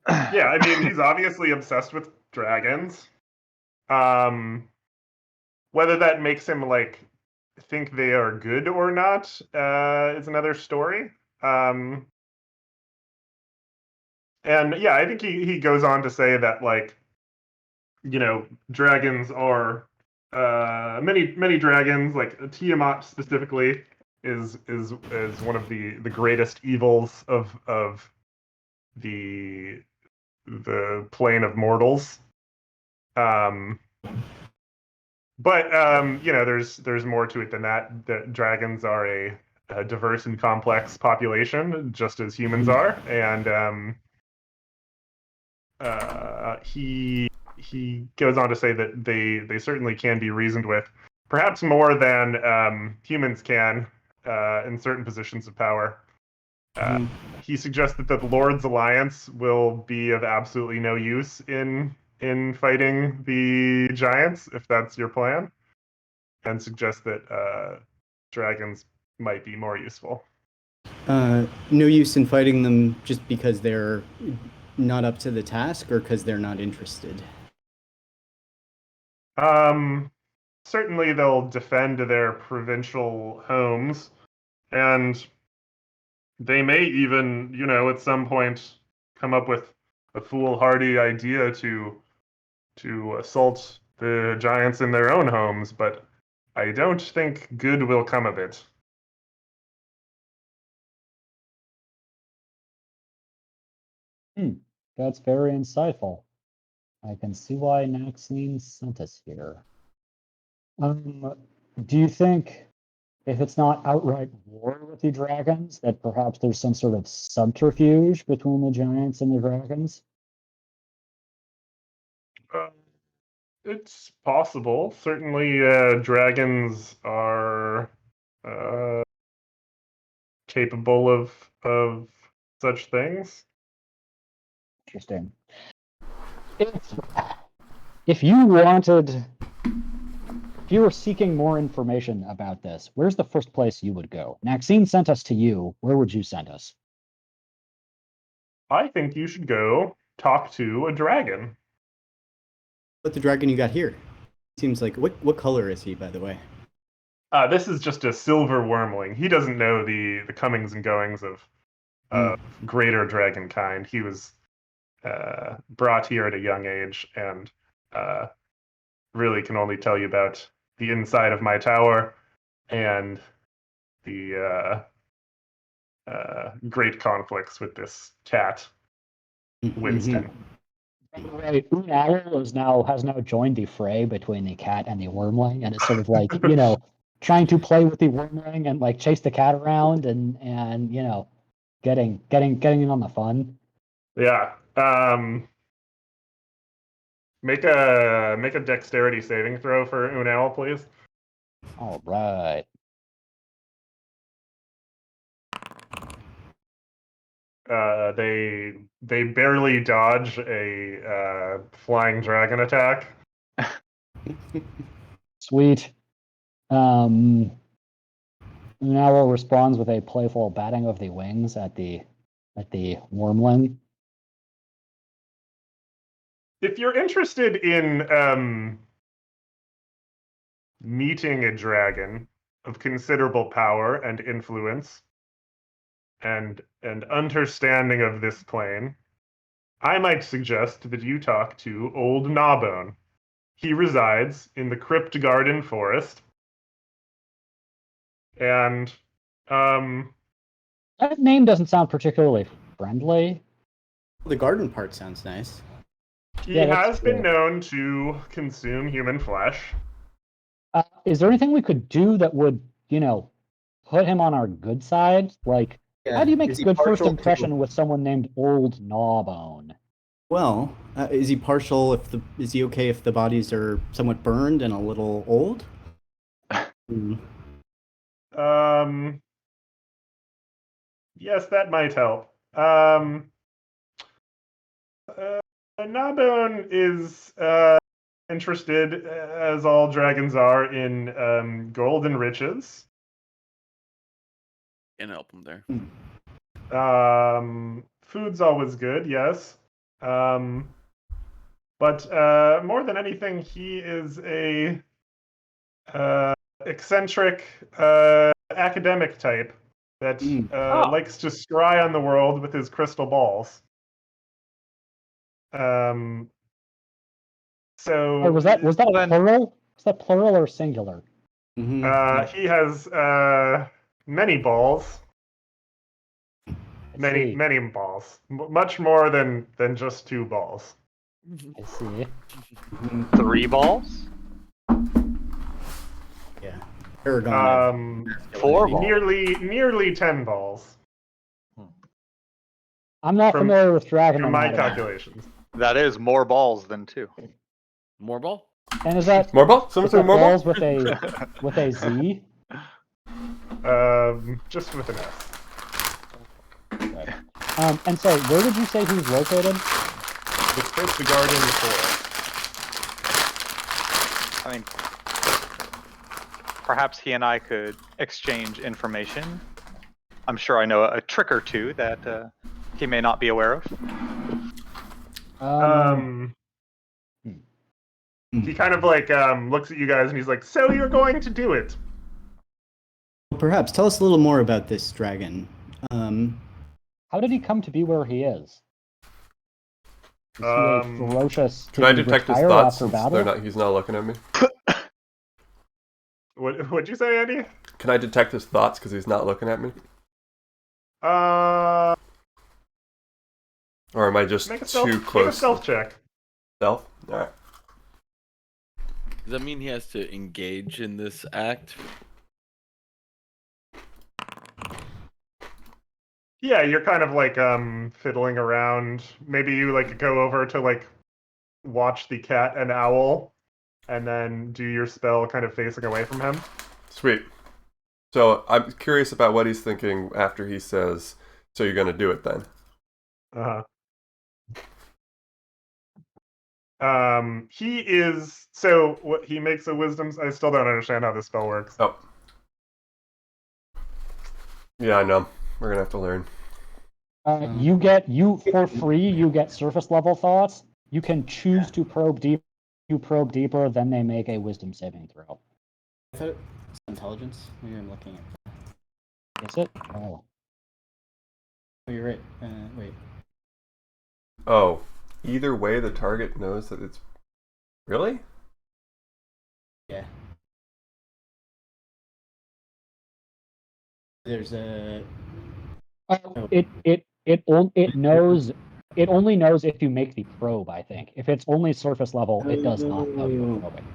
Speaker 1: I mean, he's obviously obsessed with dragons. Whether that makes him like think they are good or not is another story. And yeah, I think he goes on to say that like, you know, dragons are many dragons, like Tiamat specifically is one of the greatest evils of the plane of mortals. But you know, there's more to it than that. That dragons are a diverse and complex population, just as humans are, and he goes on to say that they certainly can be reasoned with, perhaps more than humans can in certain positions of power. He suggests that the Lord's Alliance will be of absolutely no use in fighting the giants, if that's your plan, and suggests that dragons might be more useful.
Speaker 5: No use in fighting them just because they're not up to the task, or because they're not interested.
Speaker 1: Certainly they'll defend their provincial homes, and they may even, you know, at some point come up with a foolhardy idea to assault the giants in their own homes, but I don't think good will come of it.
Speaker 4: That's very insightful. I can see why Maxine sent us here. Do you think if it's not outright war with the dragons, that perhaps there's some sort of subterfuge between the giants and the dragons?
Speaker 1: Uh, it's possible. Certainly, dragons are capable of such things.
Speaker 4: Interesting. If you wanted, if you were seeking more information about this, where's the first place you would go? Maxine sent us to you. Where would you send us?
Speaker 1: I think you should go talk to a dragon.
Speaker 5: What the dragon you got here? Seems like what color is he, by the way?
Speaker 1: This is just a silver wormling. He doesn't know the comings and goings of greater dragon kind. He was brought here at a young age and really can only tell you about the inside of my tower and the great conflicts with this cat, Winston.
Speaker 4: Right, Owl has now joined the fray between the cat and the wormling, and is sort of like trying to play with the wormling and like chase the cat around and getting in on the fun.
Speaker 1: Yeah. Make a dexterity saving throw for Unal, please.
Speaker 4: All right.
Speaker 1: They barely dodge a flying dragon attack.
Speaker 4: Sweet. Owl responds with a playful batting of the wings at the wormling.
Speaker 1: If you're interested in meeting a dragon of considerable power and influence and understanding of this plane, I might suggest that you talk to Old Gnawbone. He resides in the Crypt Garden Forest, and
Speaker 4: That name doesn't sound particularly friendly.
Speaker 5: The garden part sounds nice.
Speaker 1: he
Speaker 4: Yeah, that's
Speaker 1: has been
Speaker 4: true.
Speaker 1: known to consume human flesh.
Speaker 4: Is there anything we could do that would, put him on our good side? Like, how do you make
Speaker 5: Is
Speaker 4: a
Speaker 5: he
Speaker 4: good first
Speaker 5: partial
Speaker 4: impression
Speaker 5: to-
Speaker 4: with someone named Old Gnawbone?
Speaker 5: Well, is he partial? Is he okay if the bodies are somewhat burned and a little old?
Speaker 1: Yes, that might help. Gnawbone is interested, as all dragons are, in gold and riches.
Speaker 6: Can't help him there.
Speaker 1: Food's always good, yes. But more than anything, he is a eccentric academic type that likes to scry on the world with his crystal balls. So
Speaker 4: Or was that
Speaker 3: then-
Speaker 4: plural? Was that plural or singular?
Speaker 1: he has many balls.
Speaker 4: I
Speaker 1: Many
Speaker 4: see.
Speaker 1: many balls. Much more than just two balls.
Speaker 4: I see.
Speaker 3: 3 balls?
Speaker 5: Yeah. Aragon.
Speaker 3: 4 balls?
Speaker 1: Nearly 10 balls
Speaker 4: I'm not
Speaker 1: From-
Speaker 4: familiar with dragon
Speaker 1: from my
Speaker 4: anatomy.
Speaker 1: calculations.
Speaker 3: That is more balls than 2.
Speaker 6: More ball?
Speaker 4: And is that
Speaker 2: More ball? Someone
Speaker 4: is
Speaker 2: say
Speaker 4: that
Speaker 2: more ball?
Speaker 4: balls with a Z?
Speaker 1: Just with an S.
Speaker 4: Okay. And so where did you say he's located?
Speaker 1: The Crypt Garden Forest.
Speaker 3: I mean, perhaps he and I could exchange information. I'm sure I know a trick or two that he may not be aware of.
Speaker 1: He kind of like looks at you guys and he's like, "So you're going to do it?"
Speaker 5: Perhaps tell us a little more about this dragon.
Speaker 4: How did he come to be where he is? Is he a ferocious?
Speaker 2: Can I
Speaker 4: did he
Speaker 2: detect his
Speaker 4: retire
Speaker 2: thoughts
Speaker 4: after
Speaker 2: since
Speaker 4: battle?
Speaker 2: he's not looking at me?
Speaker 1: What'd you say, Andy?
Speaker 2: Can I detect his thoughts because he's not looking at me?
Speaker 1: Uh,
Speaker 2: Or am I just
Speaker 1: make a
Speaker 2: too
Speaker 1: stealth,
Speaker 2: close?
Speaker 1: Make a stealth check.
Speaker 2: Stealth? Alright.
Speaker 6: Does that mean he has to engage in this act?
Speaker 1: Yeah, you're kind of like fiddling around. Maybe you like go over to like watch the cat and owl, and then do your spell kind of facing away from him.
Speaker 2: Sweet. So I'm curious about what he's thinking after he says, "So you're gonna do it then?"
Speaker 1: He is so what he makes a wisdom. I still don't understand how this spell works.
Speaker 2: Oh. Yeah, I know. We're gonna have to learn.
Speaker 4: You for free. You get surface level thoughts. You can choose to probe deep. You probe deeper, then they make a wisdom saving throw.
Speaker 5: I thought it was intelligence. Maybe I'm looking at.
Speaker 4: Is it? Oh.
Speaker 5: Oh, you're right. Wait.
Speaker 2: Oh, either way, the target knows that it's really.
Speaker 5: Yeah. There's a.
Speaker 4: It knows. It only knows if you make the probe. I think if it's only surface level, it does not know you're probing.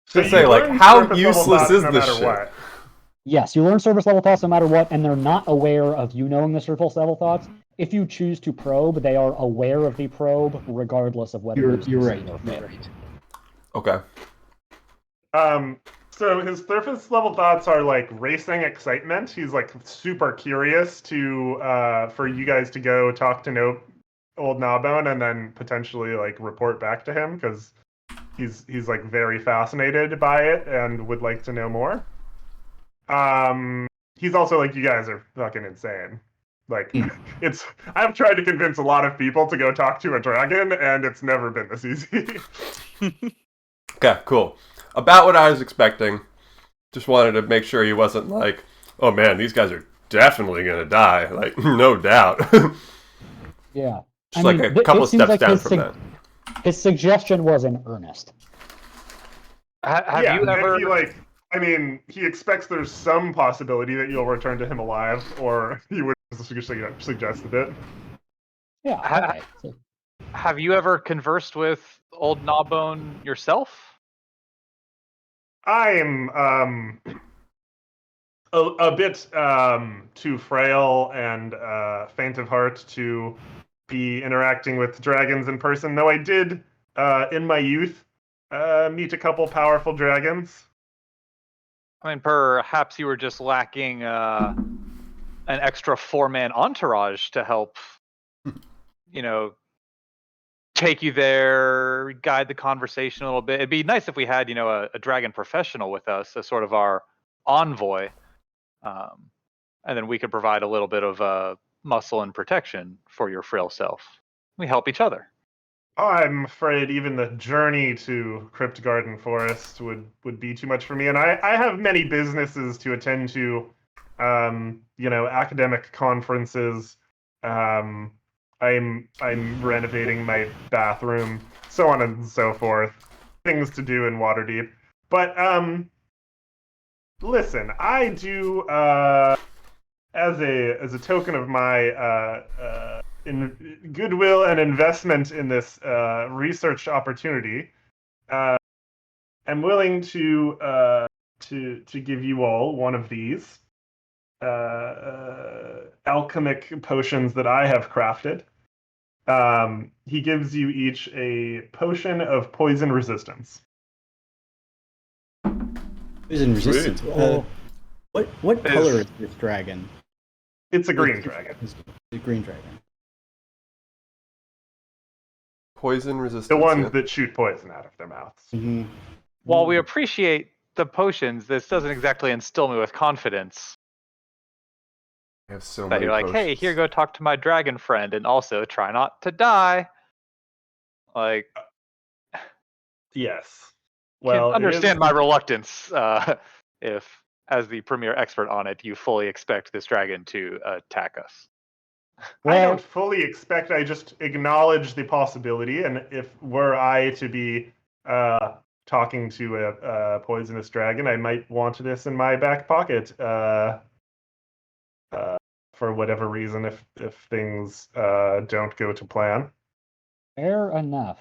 Speaker 1: So
Speaker 2: Just say,
Speaker 1: you
Speaker 2: like,
Speaker 1: learn
Speaker 2: how
Speaker 1: surface level
Speaker 2: useless
Speaker 1: thoughts
Speaker 2: is
Speaker 1: no
Speaker 2: this
Speaker 1: matter
Speaker 2: shit?
Speaker 1: what.
Speaker 4: Yes, you learn surface level thoughts no matter what, and they're not aware of you knowing the surface level thoughts. If you choose to probe, they are aware of the probe, regardless of whether
Speaker 5: You're
Speaker 4: you
Speaker 5: right.
Speaker 4: succeed or
Speaker 5: You're
Speaker 4: fail.
Speaker 5: right.
Speaker 2: Okay.
Speaker 1: So his surface level thoughts are like racing excitement. He's like super curious to for you guys to go talk to old Gnawbone and then potentially like report back to him because he's like very fascinated by it and would like to know more. He's also like, you guys are fucking insane. Like I've tried to convince a lot of people to go talk to a dragon and it's never been this easy.
Speaker 2: Okay, cool. About what I was expecting. Just wanted to make sure he wasn't like, oh man, these guys are definitely gonna die. Like, no doubt.
Speaker 4: Yeah.
Speaker 2: Just like a couple steps down from that.
Speaker 4: His suggestion was in earnest.
Speaker 3: Have
Speaker 1: yeah,
Speaker 3: you ever?
Speaker 1: and he expects there's some possibility that you'll return to him alive, or he would have suggested it.
Speaker 4: Yeah. Okay. So,
Speaker 3: Have you ever conversed with old Gnawbone yourself?
Speaker 1: I am a bit too frail and faint of heart to be interacting with dragons in person, though I did in my youth meet a couple powerful dragons.
Speaker 3: I mean, perhaps you were just lacking an extra 4-man entourage to help, take you there, guide the conversation a little bit. It'd be nice if we had, a dragon professional with us as sort of our envoy, and then we could provide a little bit of muscle and protection for your frail self. We help each other.
Speaker 1: I'm afraid even the journey to Crypt Garden Forest would be too much for me, and I have many businesses to attend to, academic conferences. I'm renovating my bathroom, so on and so forth. Things to do in Waterdeep. But listen, I do as a token of my in goodwill and investment in this research opportunity, I'm willing to give you all one of these alchemic potions that I have crafted. He gives you each a potion of poison resistance.
Speaker 5: Poison resistance. What
Speaker 3: Is-
Speaker 5: color is this dragon?
Speaker 1: It's a green dragon.
Speaker 5: It's a green dragon.
Speaker 2: Poison resistance.
Speaker 1: The ones
Speaker 2: yeah.
Speaker 1: that shoot poison out of their mouths.
Speaker 5: Mm-hmm.
Speaker 3: While we appreciate the potions, this doesn't exactly instill me with confidence.
Speaker 2: I have so
Speaker 3: That
Speaker 2: many
Speaker 3: you're like, hey,
Speaker 2: potions.
Speaker 3: here, go talk to my dragon friend, and also try not to die. Like,
Speaker 1: Yes.
Speaker 3: can
Speaker 1: Well,
Speaker 3: understand my reluctance if, as the premier expert on it, you fully expect this dragon to attack us.
Speaker 1: I don't fully expect. I just acknowledge the possibility, and if were I to be talking to a poisonous dragon, I might want this in my back pocket for whatever reason if things don't go to plan.
Speaker 4: fair enough.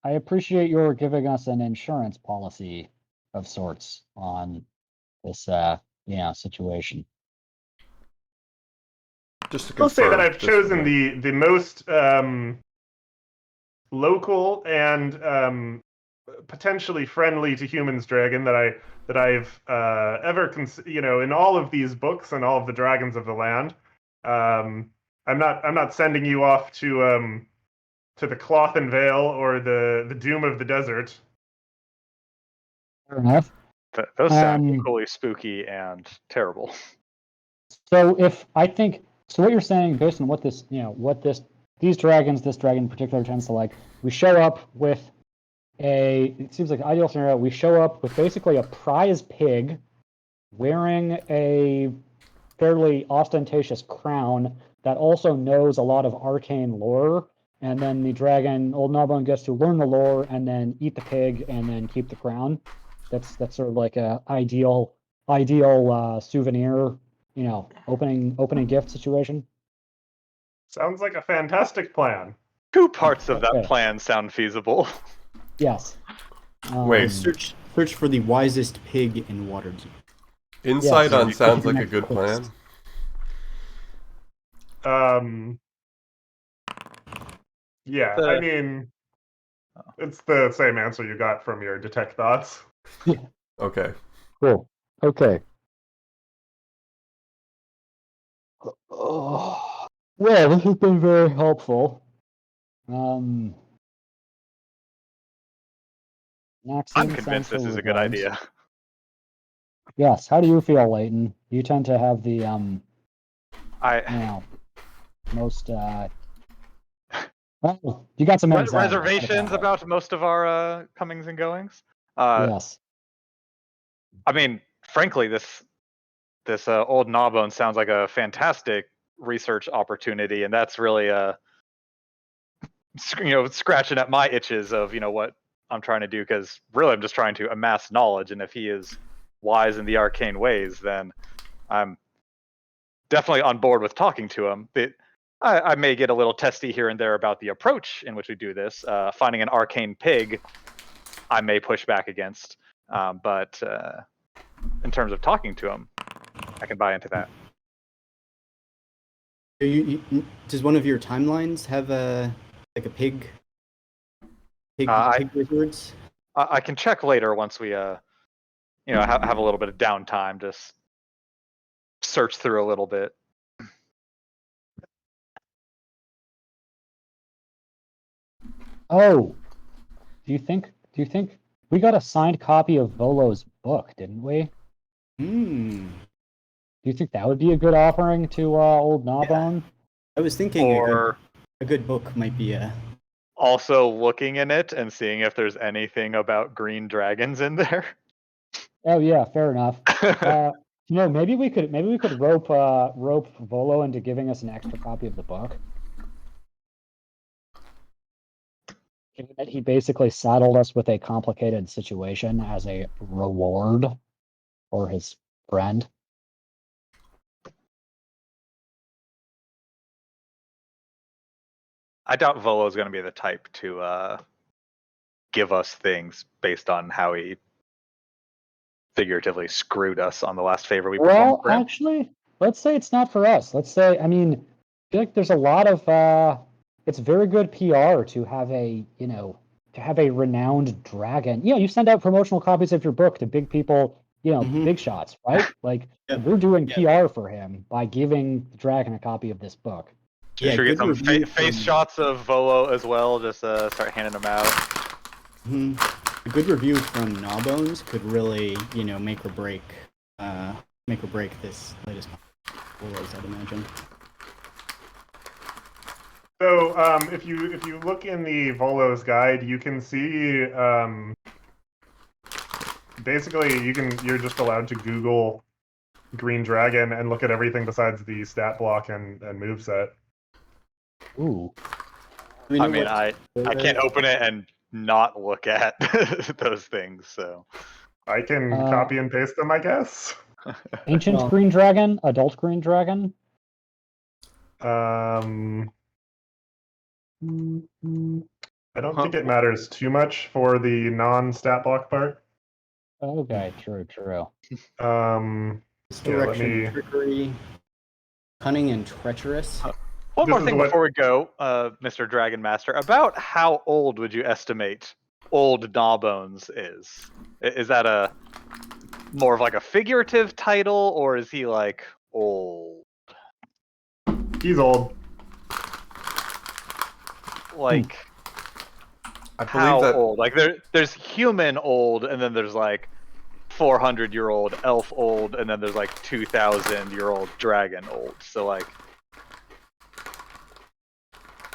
Speaker 4: I appreciate your giving us an insurance policy of sorts on this, situation.
Speaker 2: Just to
Speaker 1: I'll say that
Speaker 2: confirm,
Speaker 1: I've
Speaker 2: just for
Speaker 1: chosen
Speaker 2: the-
Speaker 1: the most local and potentially friendly to humans dragon that I've ever in all of these books and all of the dragons of the land. I'm not sending you off to the Cloth and Veil or the Doom of the Desert.
Speaker 4: Fair enough.
Speaker 3: Those sound
Speaker 4: Um,
Speaker 3: equally spooky and terrible.
Speaker 4: So what you're saying, based on what this dragon in particular tends to like, we show up with it seems like an ideal scenario. We show up with basically a prize pig wearing a fairly ostentatious crown that also knows a lot of arcane lore. And then the dragon, Old Gnawbone, gets to learn the lore and then eat the pig and then keep the crown. That's sort of like a ideal ideal souvenir, opening gift situation?
Speaker 1: Sounds like a fantastic plan.
Speaker 3: 2 parts of that
Speaker 4: Okay.
Speaker 3: plan sound feasible.
Speaker 4: Yes.
Speaker 2: Wait.
Speaker 5: Search for the wisest pig in Waterdeep.
Speaker 2: Insight
Speaker 4: Yeah,
Speaker 2: on
Speaker 4: so
Speaker 2: sounds
Speaker 4: your
Speaker 2: like a
Speaker 4: next
Speaker 2: good
Speaker 4: quest.
Speaker 2: plan.
Speaker 1: Yeah, I mean, it's the same answer you got from your detect thoughts.
Speaker 2: Okay.
Speaker 4: Cool. Okay. Oh, well, this has been very helpful.
Speaker 3: I'm
Speaker 4: Maxine
Speaker 3: convinced this
Speaker 4: Central
Speaker 3: is a good
Speaker 4: regards.
Speaker 3: idea.
Speaker 4: Yes. How do you feel, Leighton? You tend to have the most well, you got some anxiety. I'll put it that
Speaker 3: reservations
Speaker 4: way.
Speaker 3: about most of our comings and goings.
Speaker 4: Yes.
Speaker 3: I mean, frankly, this old Gnawbone sounds like a fantastic research opportunity, and that's really scratching at my itches of what I'm trying to do, because really I'm just trying to amass knowledge, and if he is wise in the arcane ways, then I'm definitely on board with talking to him. But I may get a little testy here and there about the approach in which we do this. Finding an arcane pig, I may push back against, but in terms of talking to him, I can buy into that.
Speaker 5: Does one of your timelines have a pig wizards?
Speaker 3: I can check later once we have a little bit of downtime, just search through a little bit.
Speaker 4: Oh, do you think we got a signed copy of Volo's book, didn't we?
Speaker 5: Hmm.
Speaker 4: Do you think that would be a good offering to old Gnawbone?
Speaker 5: I was thinking
Speaker 3: Or
Speaker 5: a good book might be a.
Speaker 3: also looking in it and seeing if there's anything about green dragons in there.
Speaker 4: Oh yeah, fair enough. Maybe we could rope Volo into giving us an extra copy of the book. Given that he basically saddled us with a complicated situation as a reward for his friend.
Speaker 3: I doubt Volo's going to be the type to give us things based on how he figuratively screwed us on the last favor we performed for him.
Speaker 4: Actually, let's say it's not for us. Let's say, I feel like there's a lot of it's very good PR to have a renowned dragon. You send out promotional copies of your book to big people, big shots, right? Like we're doing PR for him by giving the dragon a copy of this book.
Speaker 3: Should we get some face shots of Volo as well? Just start handing them out.
Speaker 5: A good review from Gnawbones could really, make or break this latest Volo's, I'd imagine.
Speaker 1: So, if you look in the Volo's guide, you can see basically you're just allowed to Google Green Dragon and look at everything besides the stat block and moveset.
Speaker 4: Ooh.
Speaker 3: I can't open it and not look at those things, so
Speaker 1: I can copy and paste them, I guess.
Speaker 4: Ancient Green Dragon, Adult Green Dragon.
Speaker 1: I don't think it matters too much for the non-stat block part.
Speaker 4: Okay, true.
Speaker 5: Misdirection, trickery, cunning, and treacherous.
Speaker 3: One more thing before we go, Mr. Dragon Master. About how old would you estimate old Gnawbones is? Is that a more of like a figurative title, or is he like old?
Speaker 1: He's old.
Speaker 3: Like
Speaker 2: I believe
Speaker 3: how
Speaker 2: that
Speaker 3: old? Like there's human old, and then there's like 400-year-old elf old, and then there's like 2,000-year-old dragon old. So like.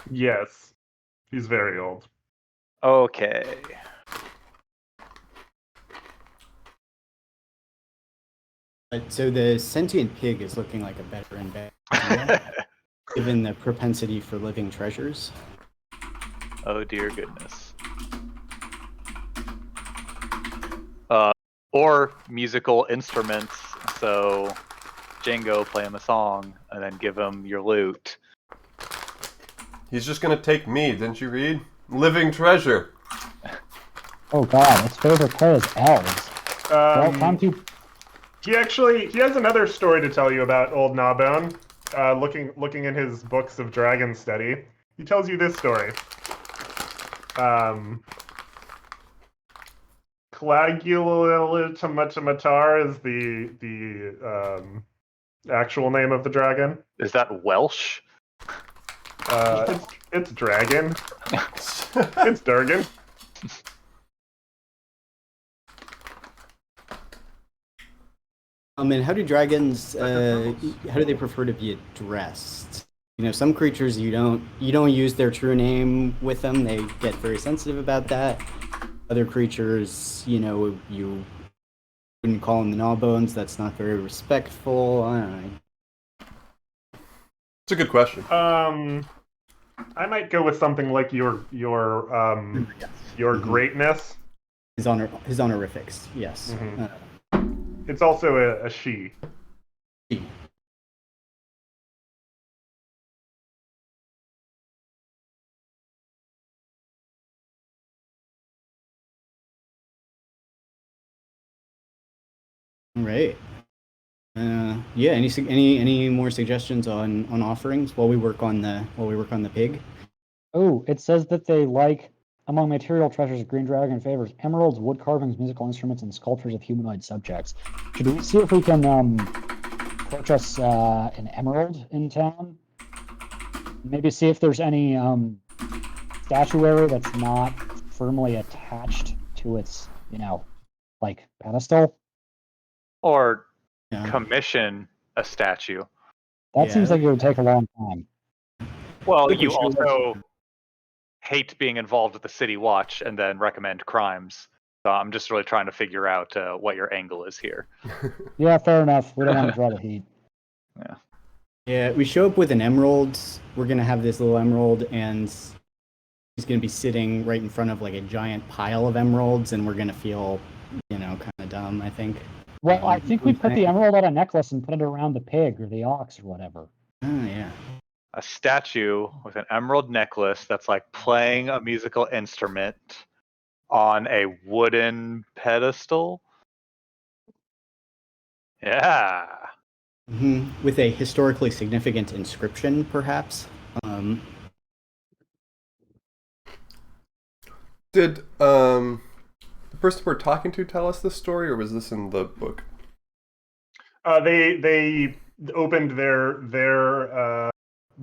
Speaker 1: Yes, he's very old.
Speaker 3: Okay.
Speaker 5: So the sentient pig is looking like a better and better idea, given the propensity for living treasures.
Speaker 3: Oh dear goodness. Or musical instruments. So Django, play him a song, and then give him your loot.
Speaker 2: He's just gonna take me, didn't you read? Living treasure.
Speaker 4: Oh god, its favorite play is elves. Well, time to.
Speaker 1: He has another story to tell you about Old Gnawbone. Looking in his books of dragon study, he tells you this story. Clagulitamatar is the actual name of the dragon.
Speaker 3: Is that Welsh?
Speaker 1: It's dragon. It's Durgan.
Speaker 5: And how do dragons? How do they prefer to be addressed? You know, some creatures you don't use their true name with them. They get very sensitive about that. Other creatures, you know, you wouldn't call them the Gnawbones. That's not very respectful. I don't know.
Speaker 2: It's a good question.
Speaker 1: I might go with something like your greatness.
Speaker 5: His honorifics, yes.
Speaker 1: It's also a she.
Speaker 5: Right. Yeah. Any more suggestions on offerings while we work on the pig?
Speaker 4: Oh, it says that they like, among material treasures, Green Dragon favors emeralds, wood carvings, musical instruments, and sculptures of humanoid subjects. Should we see if we can purchase an emerald in town? Maybe see if there's any statuary that's not firmly attached to its, like pedestal.
Speaker 3: Or
Speaker 5: Yeah.
Speaker 3: commission a statue.
Speaker 4: That seems like it would take a long time.
Speaker 3: Well,
Speaker 5: think we
Speaker 3: you
Speaker 5: should-
Speaker 3: also hate being involved with the city watch and then recommend crimes. So I'm just really trying to figure out what your angle is here.
Speaker 4: Yeah, fair enough. We don't want to draw the heat.
Speaker 5: Yeah, we show up with an emerald. We're gonna have this little emerald, and he's gonna be sitting right in front of like a giant pile of emeralds, and we're gonna feel, kind of dumb. I think.
Speaker 4: Well, I think we put the emerald on a necklace and put it around the pig or the ox or whatever.
Speaker 5: Oh yeah.
Speaker 3: A statue with an emerald necklace that's like playing a musical instrument on a wooden pedestal. Yeah.
Speaker 5: With a historically significant inscription, perhaps.
Speaker 2: Did the person we're talking to tell us this story, or was this in the book?
Speaker 1: They opened their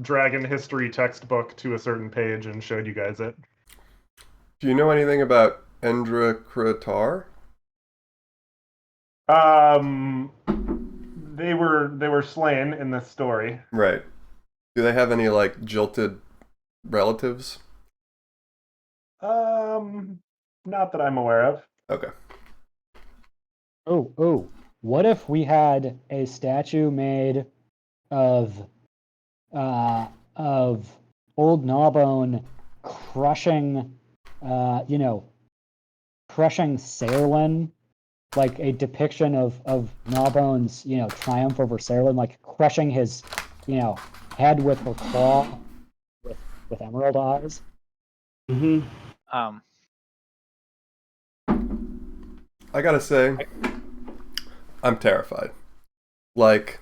Speaker 1: dragon history textbook to a certain page and showed you guys it.
Speaker 2: Do you know anything about Endra Kratar?
Speaker 1: They were slain in this story.
Speaker 2: Right. Do they have any like jilted relatives?
Speaker 1: Not that I'm aware of.
Speaker 2: Okay.
Speaker 4: Oh, what if we had a statue made of old Gnawbone crushing Saerlin, like a depiction of Gnawbone's, triumph over Saerlin, like crushing his, head with her claw with emerald eyes.
Speaker 2: I gotta say, I'm terrified. Like,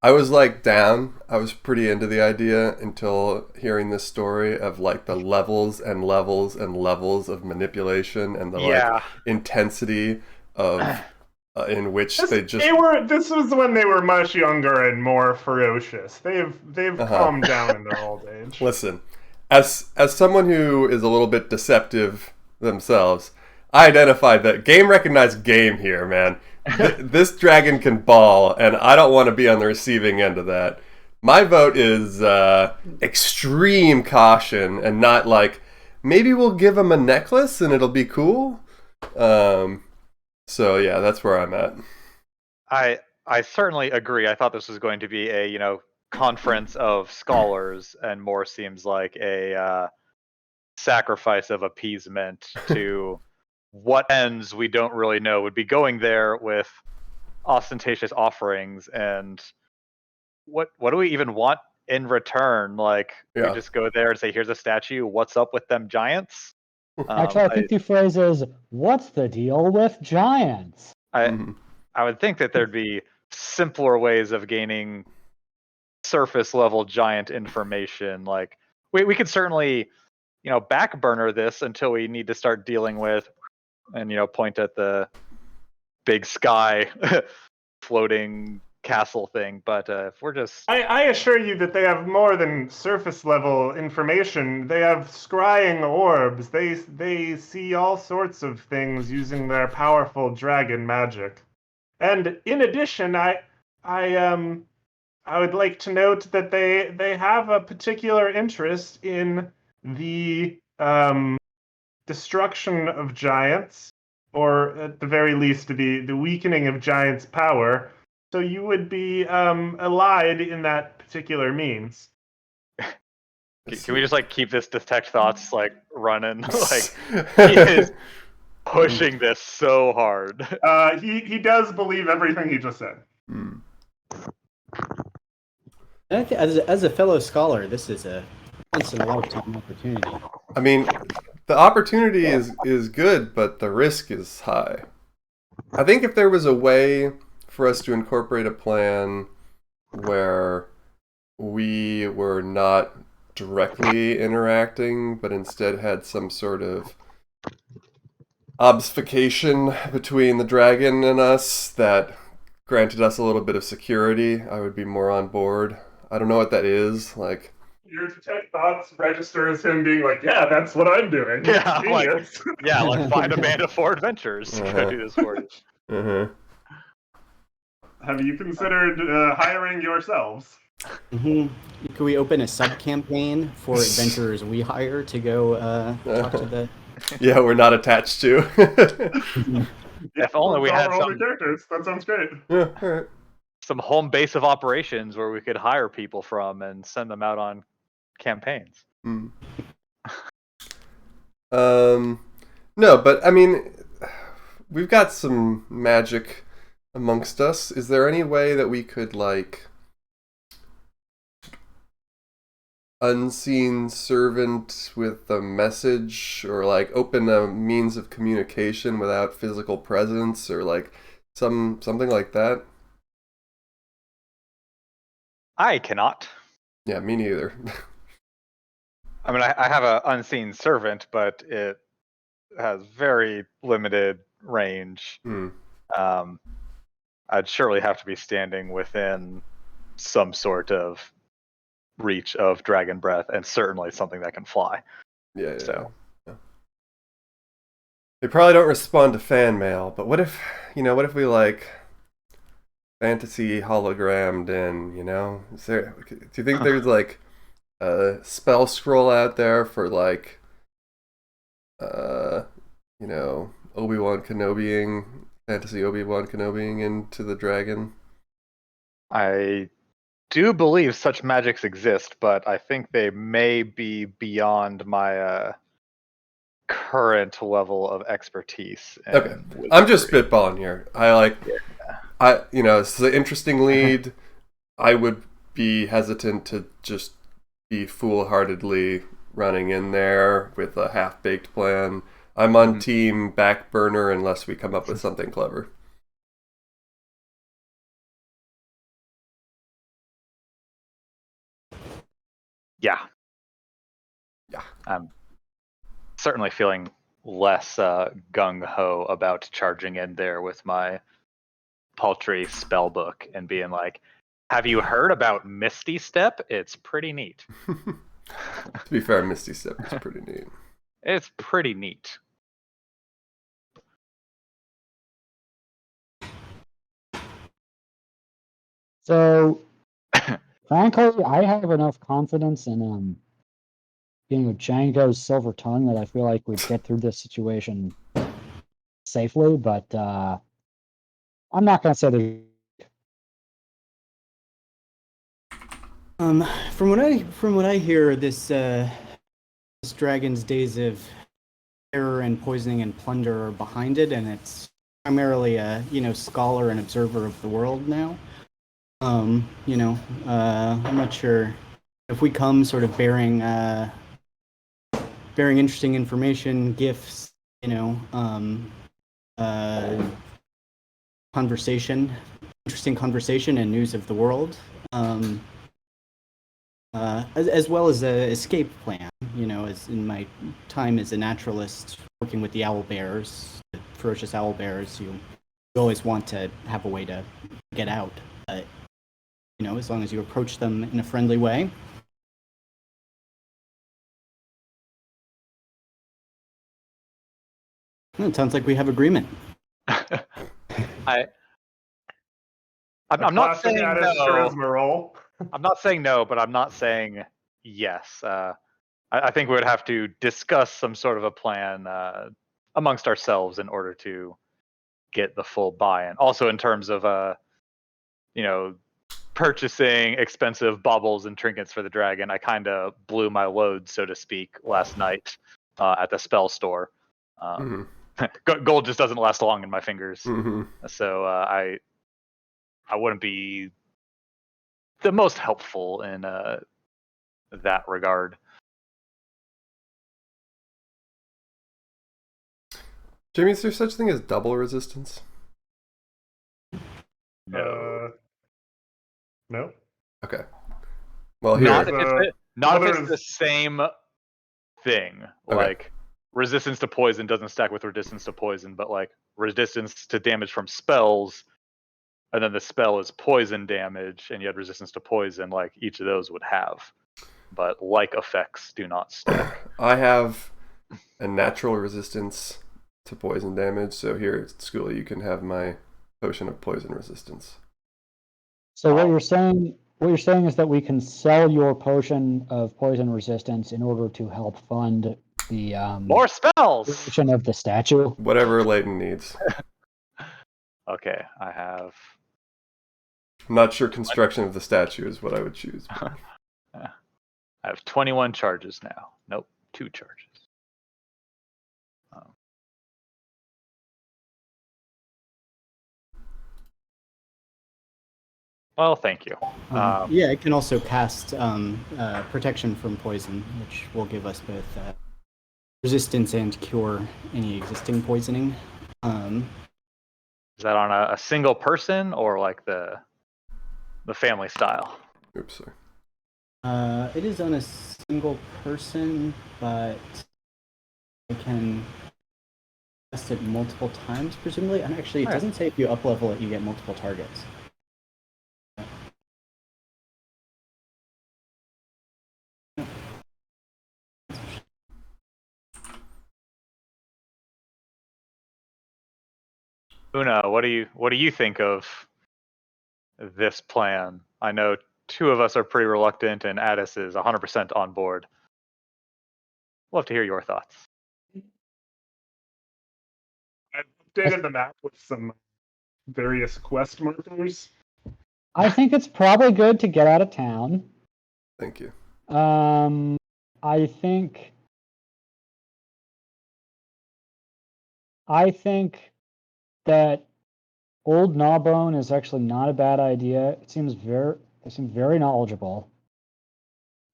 Speaker 2: I was like down. I was pretty into the idea until hearing this story of like the levels and levels and levels of manipulation and the like intensity of in which
Speaker 1: This was when they were much younger and more ferocious. They've calmed down in their old age.
Speaker 2: Listen, as someone who is a little bit deceptive themselves, I identified that game recognized game here, man. This dragon can ball, and I don't want to be on the receiving end of that. My vote is extreme caution, and not like, maybe we'll give him a necklace and it'll be cool. So yeah, that's where I'm at.
Speaker 3: I certainly agree. I thought this was going to be a conference of scholars, and more seems like a sacrifice of appeasement to what ends we don't really know. Would be going there with ostentatious offerings, and what do we even want in return? Like, we
Speaker 2: Yeah.
Speaker 3: just go there and say, "Here's a statue. What's up with them giants?"
Speaker 4: Actually, I think the phrase is, "What's the deal with giants?"
Speaker 2: Mhm.
Speaker 3: I would think that there'd be simpler ways of gaining surface level giant information. Like, we could certainly, back burner this until we need to start dealing with, and point at the big sky floating castle thing. But if we're just
Speaker 1: I assure you that they have more than surface level information. They have scrying orbs. They see all sorts of things using their powerful dragon magic. And in addition, I would like to note that they have a particular interest in the destruction of giants, or at the very least, the weakening of giants' power. So you would be allied in that particular means.
Speaker 3: can we just like keep this detect thoughts like running? Like, he is pushing this so hard.
Speaker 1: He does believe everything he just said.
Speaker 2: Hmm.
Speaker 5: And I think as a fellow scholar, this is a once in a lifetime opportunity.
Speaker 2: I mean, the opportunity is good, but the risk is high. I think if there was a way for us to incorporate a plan where we were not directly interacting, but instead had some sort of obfuscation between the dragon and us that granted us a little bit of security, I would be more on board. I don't know what that is. Like,
Speaker 1: Your detect thoughts registers him being like, "Yeah, that's what I'm doing."
Speaker 3: Yeah, like,
Speaker 1: Genius.
Speaker 3: like find a band of 4 adventurers to go do this for you.
Speaker 2: uh-huh.
Speaker 1: Have you considered hiring yourselves?
Speaker 5: Can we open a sub campaign for adventurers we hire to go talk to the?
Speaker 2: Yeah, we're not attached to.
Speaker 3: If only we had
Speaker 1: all the
Speaker 3: some
Speaker 1: characters. That sounds great.
Speaker 2: Yeah, all right.
Speaker 3: some home base of operations where we could hire people from and send them out on campaigns.
Speaker 2: Mm. No, but I mean, we've got some magic amongst us. Is there any way that we could, like, unseen servant with a message, or like open a means of communication without physical presence, or like something like that?
Speaker 3: I cannot.
Speaker 2: Yeah, me neither.
Speaker 3: I mean, I have an unseen servant, but it has very limited range.
Speaker 2: Hmm.
Speaker 3: I'd surely have to be standing within some sort of reach of dragon breath, and certainly something that can fly.
Speaker 2: Yeah.
Speaker 3: So.
Speaker 2: Yeah. They probably don't respond to fan mail, but what if we like fantasy hologrammed in, do you think there's like a spell scroll out there for like Obi-Wan Kenobiing, fantasy Obi-Wan Kenobiing into the dragon?
Speaker 3: I do believe such magics exist, but I think they may be beyond my current level of expertise.
Speaker 2: Okay, I'm just spitballing here. It's an interesting lead. I would be hesitant to just be foolhardily running in there with a half-baked plan. I'm on team back burner unless we come up with something clever.
Speaker 3: Yeah.
Speaker 2: Yeah.
Speaker 3: I'm certainly feeling less gung-ho about charging in there with my paltry spell book and being like, have you heard about Misty Step? It's pretty neat.
Speaker 2: To be fair, Misty Step is pretty neat.
Speaker 3: It's pretty neat.
Speaker 4: So, frankly, I have enough confidence in Django's silver tongue that I feel like we'd get through this situation safely. But I'm not gonna say there's.
Speaker 5: From what I hear, this dragon's days of terror and poisoning and plunder are behind it, and it's primarily a scholar and observer of the world now. I'm not sure if we come sort of bearing interesting information, gifts, interesting conversation and news of the world, as well as a escape plan. As in my time as a naturalist working with the owl bears, the ferocious owl bears, you always want to have a way to get out. But, as long as you approach them in a friendly way. Well, it sounds like we have agreement.
Speaker 3: I'm not
Speaker 1: Classic
Speaker 3: saying
Speaker 1: Addis
Speaker 3: no.
Speaker 1: charisma roll.
Speaker 3: I'm not saying no, but I'm not saying yes. I think we would have to discuss some sort of a plan amongst ourselves in order to get the full buy-in. Also, in terms of purchasing expensive baubles and trinkets for the dragon, I kind of blew my load, so to speak, last night at the spell store. Gold just doesn't last long in my fingers, so I wouldn't be the most helpful in that regard.
Speaker 2: Jamie, is there such thing as double resistance?
Speaker 3: No.
Speaker 1: No.
Speaker 2: Okay. Well, here.
Speaker 3: Not if it's
Speaker 1: there's-
Speaker 3: the same thing.
Speaker 2: Okay.
Speaker 3: Like resistance to poison doesn't stack with resistance to poison, but like resistance to damage from spells, and then the spell is poison damage, and you had resistance to poison. Like each of those would have, but like effects do not stack.
Speaker 2: I have a natural resistance to poison damage, so here at school you can have my potion of poison resistance.
Speaker 4: So what you're saying is that we can sell your potion of poison resistance in order to help fund the
Speaker 3: More spells.
Speaker 4: creation of the statue.
Speaker 2: Whatever Leighton needs.
Speaker 3: Okay, I have.
Speaker 2: I'm not sure construction of the statue is what I would choose.
Speaker 3: I have 21 charges now. Nope, 2 charges. Well, thank you.
Speaker 5: Yeah, it can also cast protection from poison, which will give us both resistance and cure any existing poisoning.
Speaker 3: Is that on a single person or like the family style?
Speaker 2: Oops, sorry.
Speaker 5: It is on a single person, but I can cast it multiple times, presumably. And actually, it doesn't say if you up level it, you get multiple targets.
Speaker 3: Una, what do you think of this plan? I know 2 of us are pretty reluctant, and Addis is 100% on board. Love to hear your thoughts.
Speaker 1: I've updated the map with some various quest markers.
Speaker 4: I think it's probably good to get out of town.
Speaker 2: Thank you.
Speaker 4: I think that Old Gnawbone is actually not a bad idea. It seems very knowledgeable.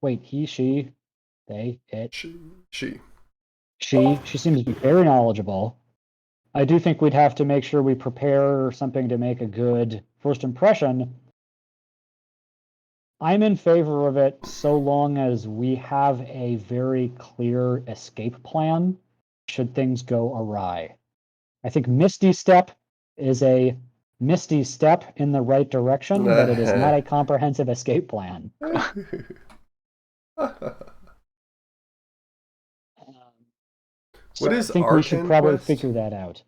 Speaker 4: Wait, he, she, they, it.
Speaker 2: She.
Speaker 4: She seems very knowledgeable. I do think we'd have to make sure we prepare something to make a good first impression. I'm in favor of it so long as we have a very clear escape plan should things go awry. I think Misty Step is a misty step in the right direction, but it is not a comprehensive escape plan.
Speaker 2: What is
Speaker 4: I think we should
Speaker 2: Arcane
Speaker 4: probably
Speaker 2: Quest?
Speaker 4: figure that out.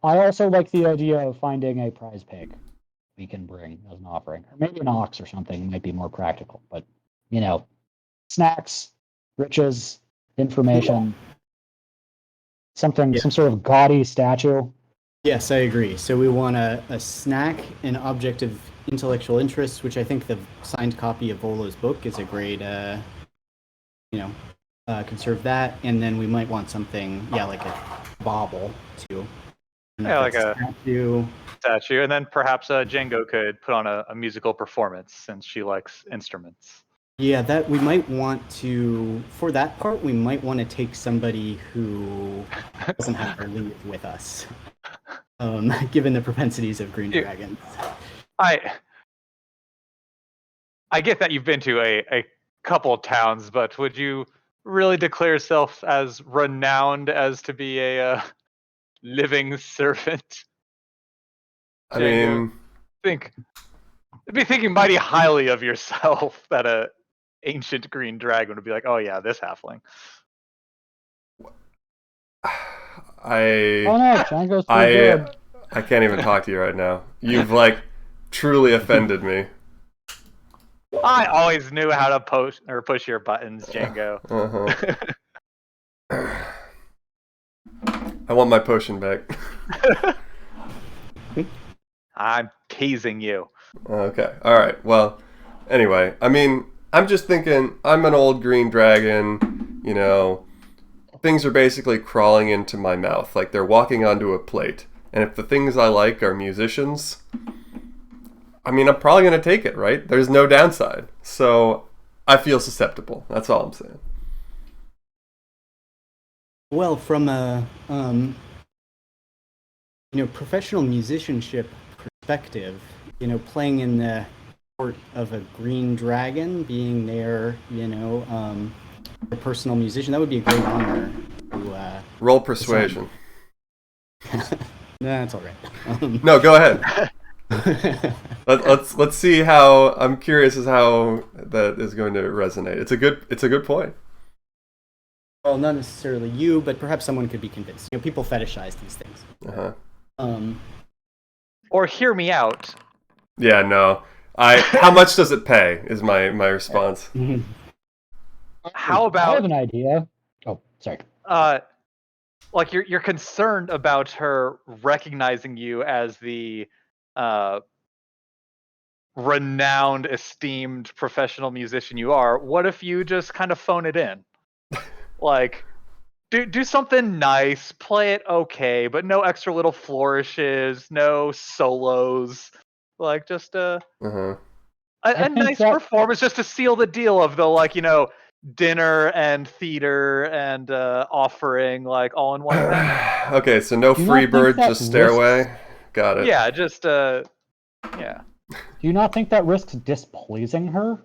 Speaker 4: I also like the idea of finding a prize pig we can bring as an offering. Or maybe an ox or something might be more practical. But, snacks, riches, information, some sort of gaudy statue.
Speaker 5: Yes, I agree. So we want a snack, an object of intellectual interest, which I think the signed copy of Volo's book is a great, conserve that, and then we might want something, like a bauble too.
Speaker 3: Yeah, like a
Speaker 5: statue.
Speaker 3: And then perhaps Django could put on a musical performance since she likes instruments.
Speaker 5: Yeah, that we might want to, for that part, we might want to take somebody who doesn't have to leave with us, given the propensities of green dragons.
Speaker 3: I get that you've been to a couple towns, but would you really declare yourself as renowned as to be a living servant?
Speaker 2: I
Speaker 3: Django?
Speaker 2: mean,
Speaker 3: Be thinking mighty highly of yourself that a ancient green dragon would be like, oh yeah, this halfling.
Speaker 4: Oh no, Django's pretty good.
Speaker 2: I can't even talk to you right now. You've like truly offended me.
Speaker 3: I always knew how to push your buttons, Django.
Speaker 2: I want my potion back.
Speaker 3: I'm teasing you.
Speaker 2: Okay. All right. Well, anyway, I mean, I'm just thinking I'm an old green dragon, you know, things are basically crawling into my mouth like they're walking onto a plate. And if the things I like are musicians, I mean, I'm probably going to take it, right? There's no downside. So I feel susceptible. That's all I'm saying.
Speaker 5: Well, from a professional musicianship perspective, playing in the court of a green dragon, being their a personal musician, that would be a great honor.
Speaker 2: Roll persuasion.
Speaker 5: That's all right.
Speaker 2: No, go ahead. Let's see how. I'm curious as how that is going to resonate. It's a good point.
Speaker 5: Well, not necessarily you, but perhaps someone could be convinced. People fetishize these things.
Speaker 3: Or hear me out.
Speaker 2: Yeah, no. How much does it pay? Is my response.
Speaker 3: How about?
Speaker 4: I have an idea. Oh, sorry.
Speaker 3: Like you're concerned about her recognizing you as the renowned, esteemed professional musician you are. What if you just kind of phone it in? Like, do something nice, play it okay, but no extra little flourishes, no solos. Like just a nice performance just to seal the deal of the dinner and theater and offering all in one thing.
Speaker 2: Okay, so no free bird, just stairway. Got it.
Speaker 3: Yeah, just yeah.
Speaker 4: Do you not think that risks displeasing her?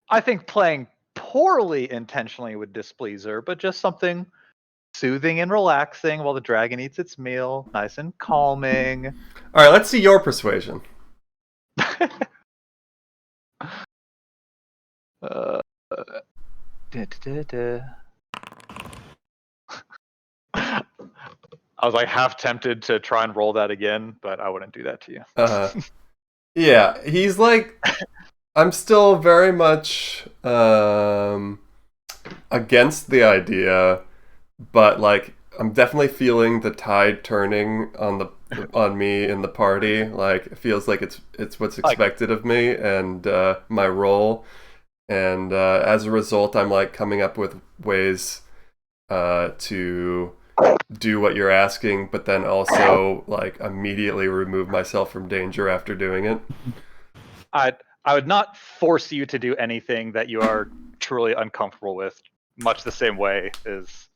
Speaker 3: I think playing poorly intentionally would displease her, but just something soothing and relaxing while the dragon eats its meal, nice and calming.
Speaker 2: All right, let's see your persuasion. I was like half tempted to try and roll that again, but I wouldn't do that to you. Yeah, he's like, I'm still very much against the idea, but like I'm definitely feeling the tide turning on me in the party. Like it feels like it's what's expected of me and my role, and as a result, I'm like coming up with ways to do what you're asking, but then also like immediately remove myself from danger after doing it.
Speaker 3: I would not force you to do anything that you are truly uncomfortable with, much the same way as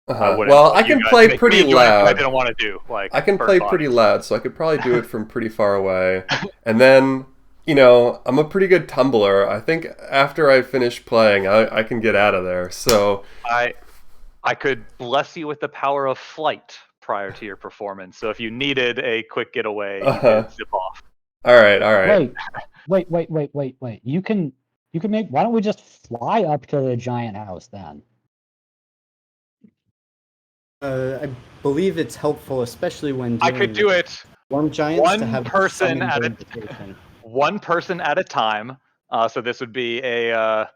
Speaker 3: I wouldn't.
Speaker 2: Well, I can play pretty loud.
Speaker 3: I didn't want to do
Speaker 2: I can play pretty loud, so I could probably do it from pretty far away. And then, I'm a pretty good tumbler. I think after I finish playing, I can get out of there. So
Speaker 3: I could bless you with the power of flight prior to your performance. So if you needed a quick getaway, you could zip off.
Speaker 2: All right.
Speaker 4: Wait. You can make. Why don't we just fly up to the giant house then?
Speaker 5: I believe it's helpful, especially when
Speaker 3: I could do it.
Speaker 5: Storm giants to have
Speaker 3: one person at a time. So this would be a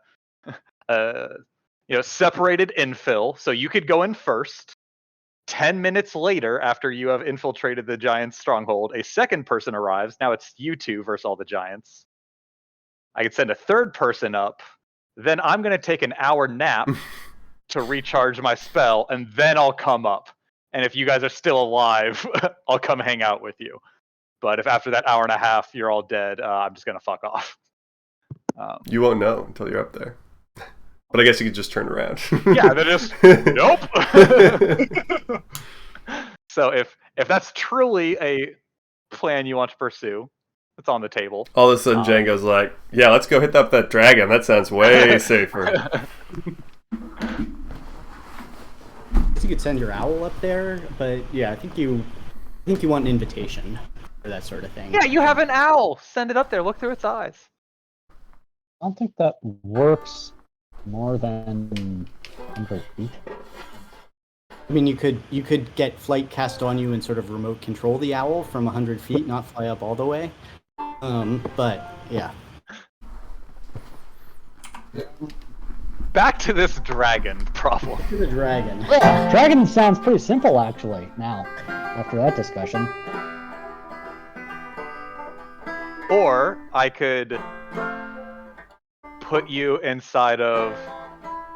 Speaker 3: separated infill. So you could go in first. 10 minutes later, after you have infiltrated the giant's stronghold, a second person arrives. Now it's you two versus all the giants. I could send a third person up, then I'm going to take an hour nap to recharge my spell, and then I'll come up. And if you guys are still alive, I'll come hang out with you. But if after that hour and a half you're all dead, I'm just going to fuck off.
Speaker 2: You won't know until you're up there. But I guess you could just turn around.
Speaker 3: Yeah, they're just, nope. So if that's truly a plan you want to pursue, it's on the table.
Speaker 2: All of a sudden, Django's like, yeah, let's go hit up that dragon. That sounds way safer.
Speaker 5: You could send your owl up there, but yeah, I think you want an invitation for that sort of thing.
Speaker 3: Yeah, you have an owl. Send it up there. Look through its eyes.
Speaker 4: I don't think that works more than 100 feet.
Speaker 5: I mean, you could get flight cast on you and sort of remote control the owl from 100 feet, not fly up all the way. But yeah.
Speaker 3: Back to this dragon problem.
Speaker 5: To the dragon.
Speaker 4: Yeah, dragon sounds pretty simple, actually, now, after that discussion.
Speaker 3: Or I could put you inside of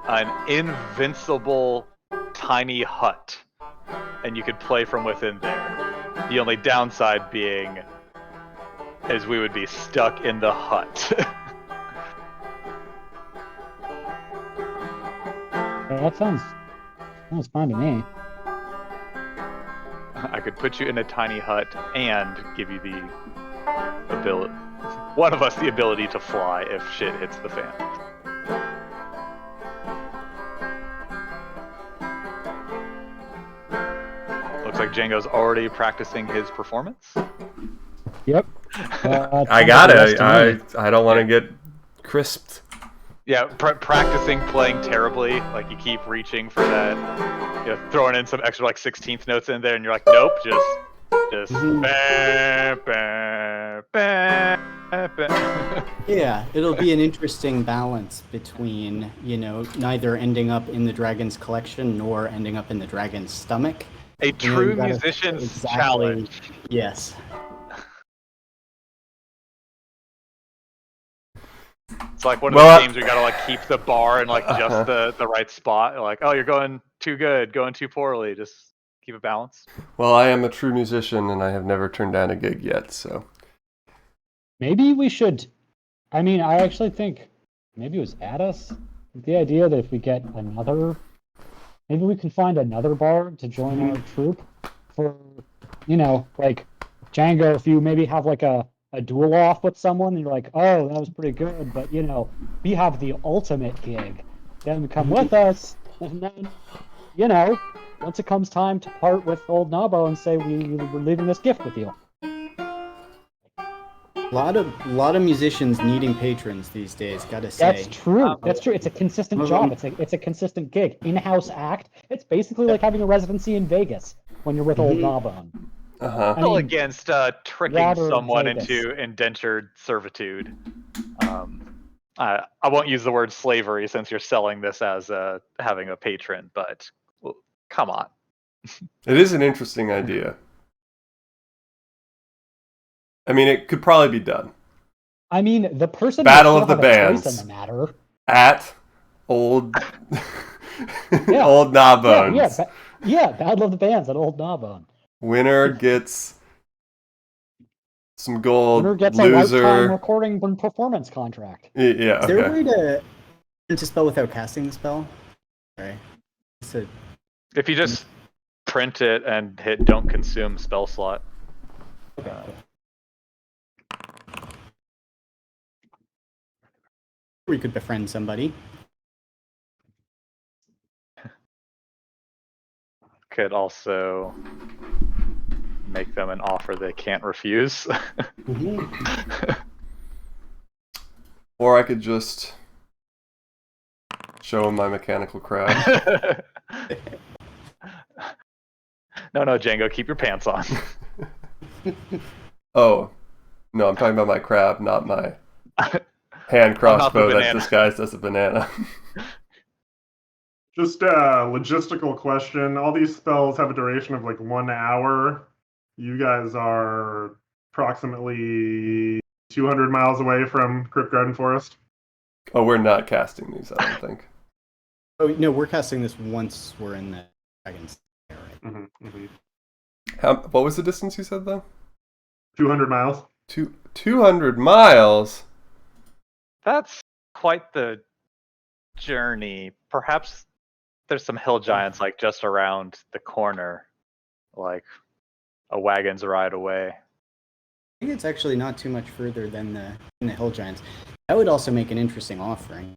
Speaker 3: an invincible tiny hut, and you could play from within there. The only downside being is we would be stuck in the hut.
Speaker 4: That sounds fine to me.
Speaker 3: I could put you in a tiny hut and give you the ability, one of us the ability to fly if shit hits the fan. Looks like Django's already practicing his performance.
Speaker 4: Yep.
Speaker 2: I gotta. I don't want to get crisped.
Speaker 3: Yeah, practicing playing terribly. Like you keep reaching for that, throwing in some extra like 16th notes in there, and you're like, nope, just. Bah, bah, bah, bah.
Speaker 5: Yeah, it'll be an interesting balance between, neither ending up in the dragon's collection nor ending up in the dragon's stomach.
Speaker 3: A true musician's challenge.
Speaker 5: Yes.
Speaker 3: It's like one of those games where you gotta like keep the bar in like just the right spot. Like, oh, you're going too good, going too poorly. Just keep it balanced.
Speaker 2: Well, I am a true musician, and I have never turned down a gig yet, so.
Speaker 4: Maybe we should. I mean, I actually think maybe it was Addis. The idea that if we get another, maybe we can find another bard to join our troupe for, like Django. If you maybe have like a duel off with someone, and you're like, oh, that was pretty good, but we have the ultimate gig. Then come with us, and then, once it comes time to part with old Nabo and say we're leaving this gift with you.
Speaker 5: A lot of musicians needing patrons these days, gotta say.
Speaker 4: That's true. That's true. It's a consistent job. It's a consistent gig. In-house act. It's basically like having a residency in Vegas when you're with old Nabon.
Speaker 3: Still against tricking someone into indentured servitude. I won't use the word slavery since you're selling this as having a patron, but come on.
Speaker 2: It is an interesting idea. I mean, it could probably be done.
Speaker 4: I mean, the person
Speaker 2: Battle
Speaker 4: will
Speaker 2: of the
Speaker 4: still have a
Speaker 2: Bands.
Speaker 4: choice in the matter.
Speaker 2: At old old Gnawbones.
Speaker 4: Yeah, Battle of the Bands at old Gnawbone.
Speaker 2: Winner gets some gold.
Speaker 4: Winner gets
Speaker 2: loser.
Speaker 4: a lifetime recording and performance contract.
Speaker 2: Yeah.
Speaker 5: Is there a way to spell without casting the spell? Sorry.
Speaker 3: If you just print it and hit don't consume spell slot.
Speaker 5: Or you could befriend somebody.
Speaker 3: Could also make them an offer they can't refuse.
Speaker 2: Or I could just show them my mechanical crab.
Speaker 3: No, Django, keep your pants on.
Speaker 2: Oh, no, I'm talking about my crab, not my hand crossbow that's disguised as a banana.
Speaker 1: Just a logistical question. All these spells have a duration of like 1 hour. You guys are approximately 200 miles away from Crypt Garden Forest.
Speaker 2: Oh, we're not casting these, I don't think.
Speaker 5: Oh no, we're casting this once we're in the dragon's lair, right?
Speaker 1: Mm-hmm, mm-hmm.
Speaker 2: What was the distance you said, though?
Speaker 1: 200 miles.
Speaker 2: 200 miles?
Speaker 3: That's quite the journey. Perhaps there's some hill giants like just around the corner, like a wagon's ride away.
Speaker 5: I think it's actually not too much further than the hill giants. That would also make an interesting offering.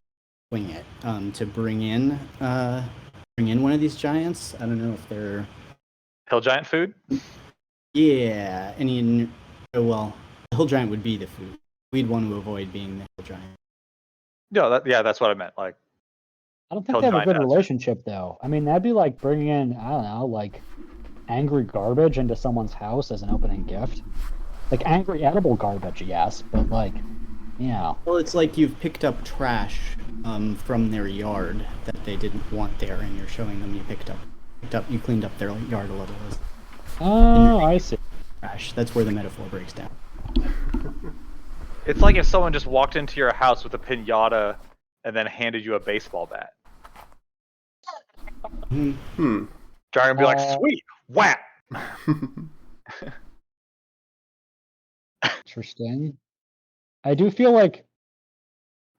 Speaker 5: Wing it to bring in one of these giants. I don't know if they're
Speaker 3: Hill giant food?
Speaker 5: yeah. Well, the hill giant would be the food. We'd want to avoid being the hill giant.
Speaker 3: No, that's what I meant. Like,
Speaker 4: I don't think
Speaker 3: Hill
Speaker 4: they have a
Speaker 3: giant
Speaker 4: good
Speaker 3: has-
Speaker 4: relationship though. I mean, that'd be like bringing in, I don't know, like angry garbage into someone's house as an opening gift. Like angry edible garbage, yes, but like, yeah.
Speaker 5: Well, it's like you've picked up trash from their yard that they didn't want there, and you're showing them you cleaned up their yard a little.
Speaker 4: Oh, I see.
Speaker 5: Trash. That's where the metaphor breaks down.
Speaker 3: it's like if someone just walked into your house with a pinata and then handed you a baseball bat.
Speaker 5: Mhm.
Speaker 3: Giant would be like, sweet, whap.
Speaker 4: Interesting. I do feel like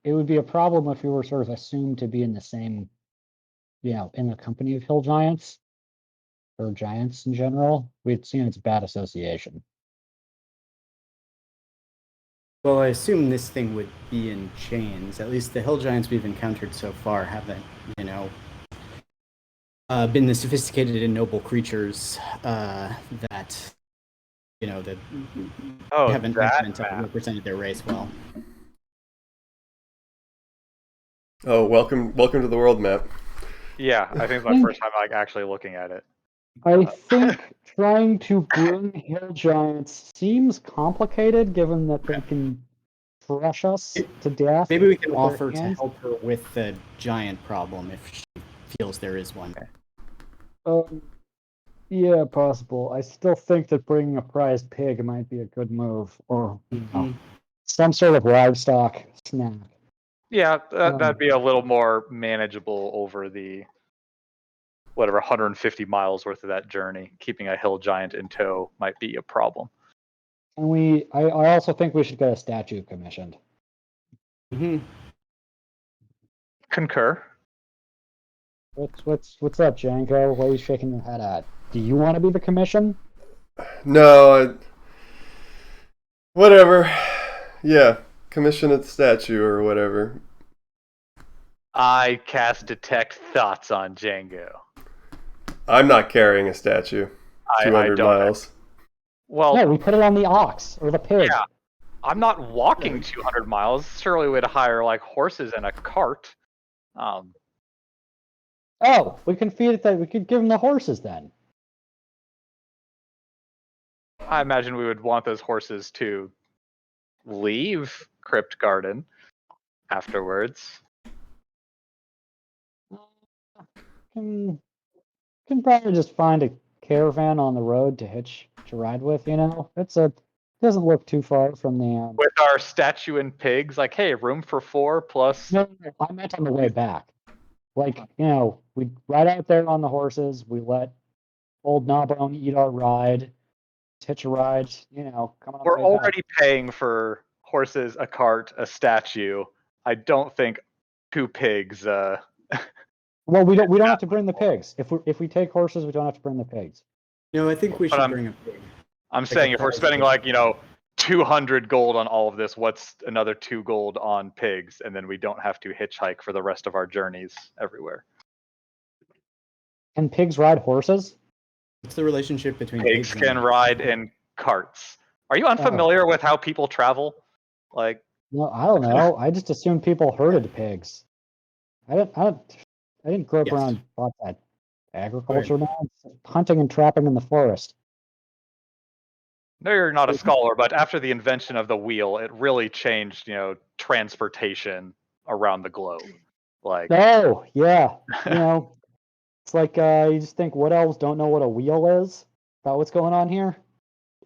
Speaker 4: it would be a problem if we were sort of assumed to be in the same, in the company of hill giants or giants in general. We'd seen it's a bad association.
Speaker 5: Well, I assume this thing would be in chains. At least the hill giants we've encountered so far haven't, been the sophisticated and noble creatures that, that haven't represented their race well.
Speaker 2: Oh, welcome to the world, Matt.
Speaker 3: Yeah, I think it's my first time like actually looking at it.
Speaker 4: I think trying to bring hill giants seems complicated given that they can crush us to death.
Speaker 5: Maybe we can
Speaker 4: with their
Speaker 5: offer to
Speaker 4: hands.
Speaker 5: help her with the giant problem if she feels there is one.
Speaker 4: Yeah, possible. I still think that bringing a prized pig might be a good move, or some sort of livestock snack.
Speaker 3: Yeah, that'd be a little more manageable over the whatever 150 miles worth of that journey. Keeping a hill giant in tow might be a problem.
Speaker 4: And I also think we should get a statue commissioned.
Speaker 3: Concur.
Speaker 4: What's up, Django? What are you shaking your head at? Do you want to be the commission?
Speaker 2: No, whatever. Yeah, commission a statue or whatever.
Speaker 3: I cast detect thoughts on Django.
Speaker 2: I'm not carrying a statue. 200 miles.
Speaker 3: Well,
Speaker 4: no, we put it on the ox or the pig.
Speaker 3: Yeah, I'm not walking 200 miles. Surely we'd hire like horses and a cart.
Speaker 4: Oh, we can feed it that. We could give them the horses then.
Speaker 3: I imagine we would want those horses to leave Crypt Garden afterwards.
Speaker 4: Can probably just find a caravan on the road to ride with. Doesn't look too far from the.
Speaker 3: With our statue and pigs, like, hey, room for 4 plus.
Speaker 4: No, I meant on the way back. Like, we ride out there on the horses. We let old Gnawbone eat our ride, hitch a ride. Coming on
Speaker 3: We're
Speaker 4: the way
Speaker 3: already paying for horses, a cart, a statue. I don't think 2 pigs.
Speaker 4: Well, we don't have to bring the pigs. If we take horses, we don't have to bring the pigs.
Speaker 5: No, I think we should bring a pig.
Speaker 3: I'm saying if we're spending 200 gold on all of this, what's another 2 gold on pigs, and then we don't have to hitchhike for the rest of our journeys everywhere.
Speaker 4: Can pigs ride horses?
Speaker 5: What's the relationship between
Speaker 3: pigs can ride in carts? Are you unfamiliar with how people travel? Like,
Speaker 4: no, I don't know. I just assumed people herded pigs. I didn't grow up around that agriculture. Man, it's hunting and trapping in the forest.
Speaker 3: No, you're not a scholar, but after the invention of the wheel, it really changed, transportation around the globe. Like,
Speaker 4: oh yeah, it's like you just think what elves don't know what a wheel is? About what's going on here?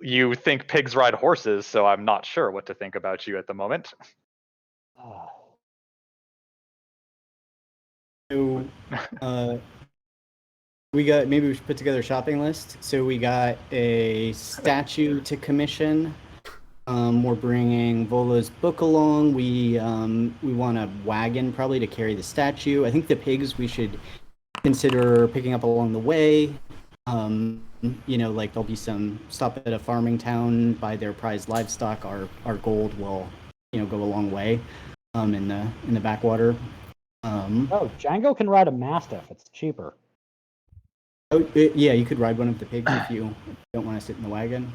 Speaker 3: You think pigs ride horses, so I'm not sure what to think about you at the moment.
Speaker 5: So, we should put together a shopping list. So we got a statue to commission. We're bringing Volo's book along. We want a wagon probably to carry the statue. I think the pigs we should consider picking up along the way. Like there'll be some stop at a farming town, buy their prized livestock. Our gold will, go a long way. In the backwater.
Speaker 4: Oh, Django can ride a mastiff. It's cheaper.
Speaker 5: Yeah, you could ride one of the pigs if you don't want to sit in the wagon.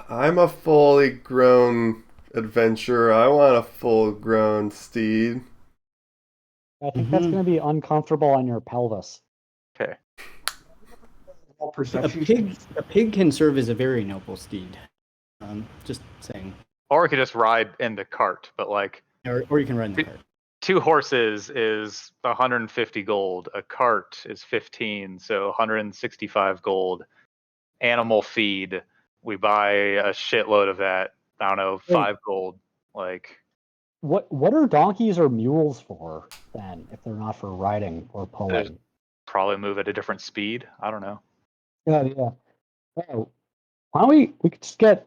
Speaker 2: I'm a fully grown adventurer. I want a full-grown steed.
Speaker 4: I think that's going to be uncomfortable on your pelvis.
Speaker 3: Okay.
Speaker 1: All
Speaker 5: A
Speaker 1: perception.
Speaker 5: pig can serve as a very noble steed. Just saying.
Speaker 3: Or we could just ride in the cart, but like
Speaker 5: Or you can ride in the cart.
Speaker 3: 2 horses is 150 gold. A cart is 15, so 165 gold. Animal feed, we buy a shitload of that. I don't know, 5 gold. Like,
Speaker 4: What are donkeys or mules for then, if they're not for riding or
Speaker 3: there's
Speaker 4: pulling?
Speaker 3: probably move at a different speed. I don't know.
Speaker 4: Yeah. Oh, why don't we could just get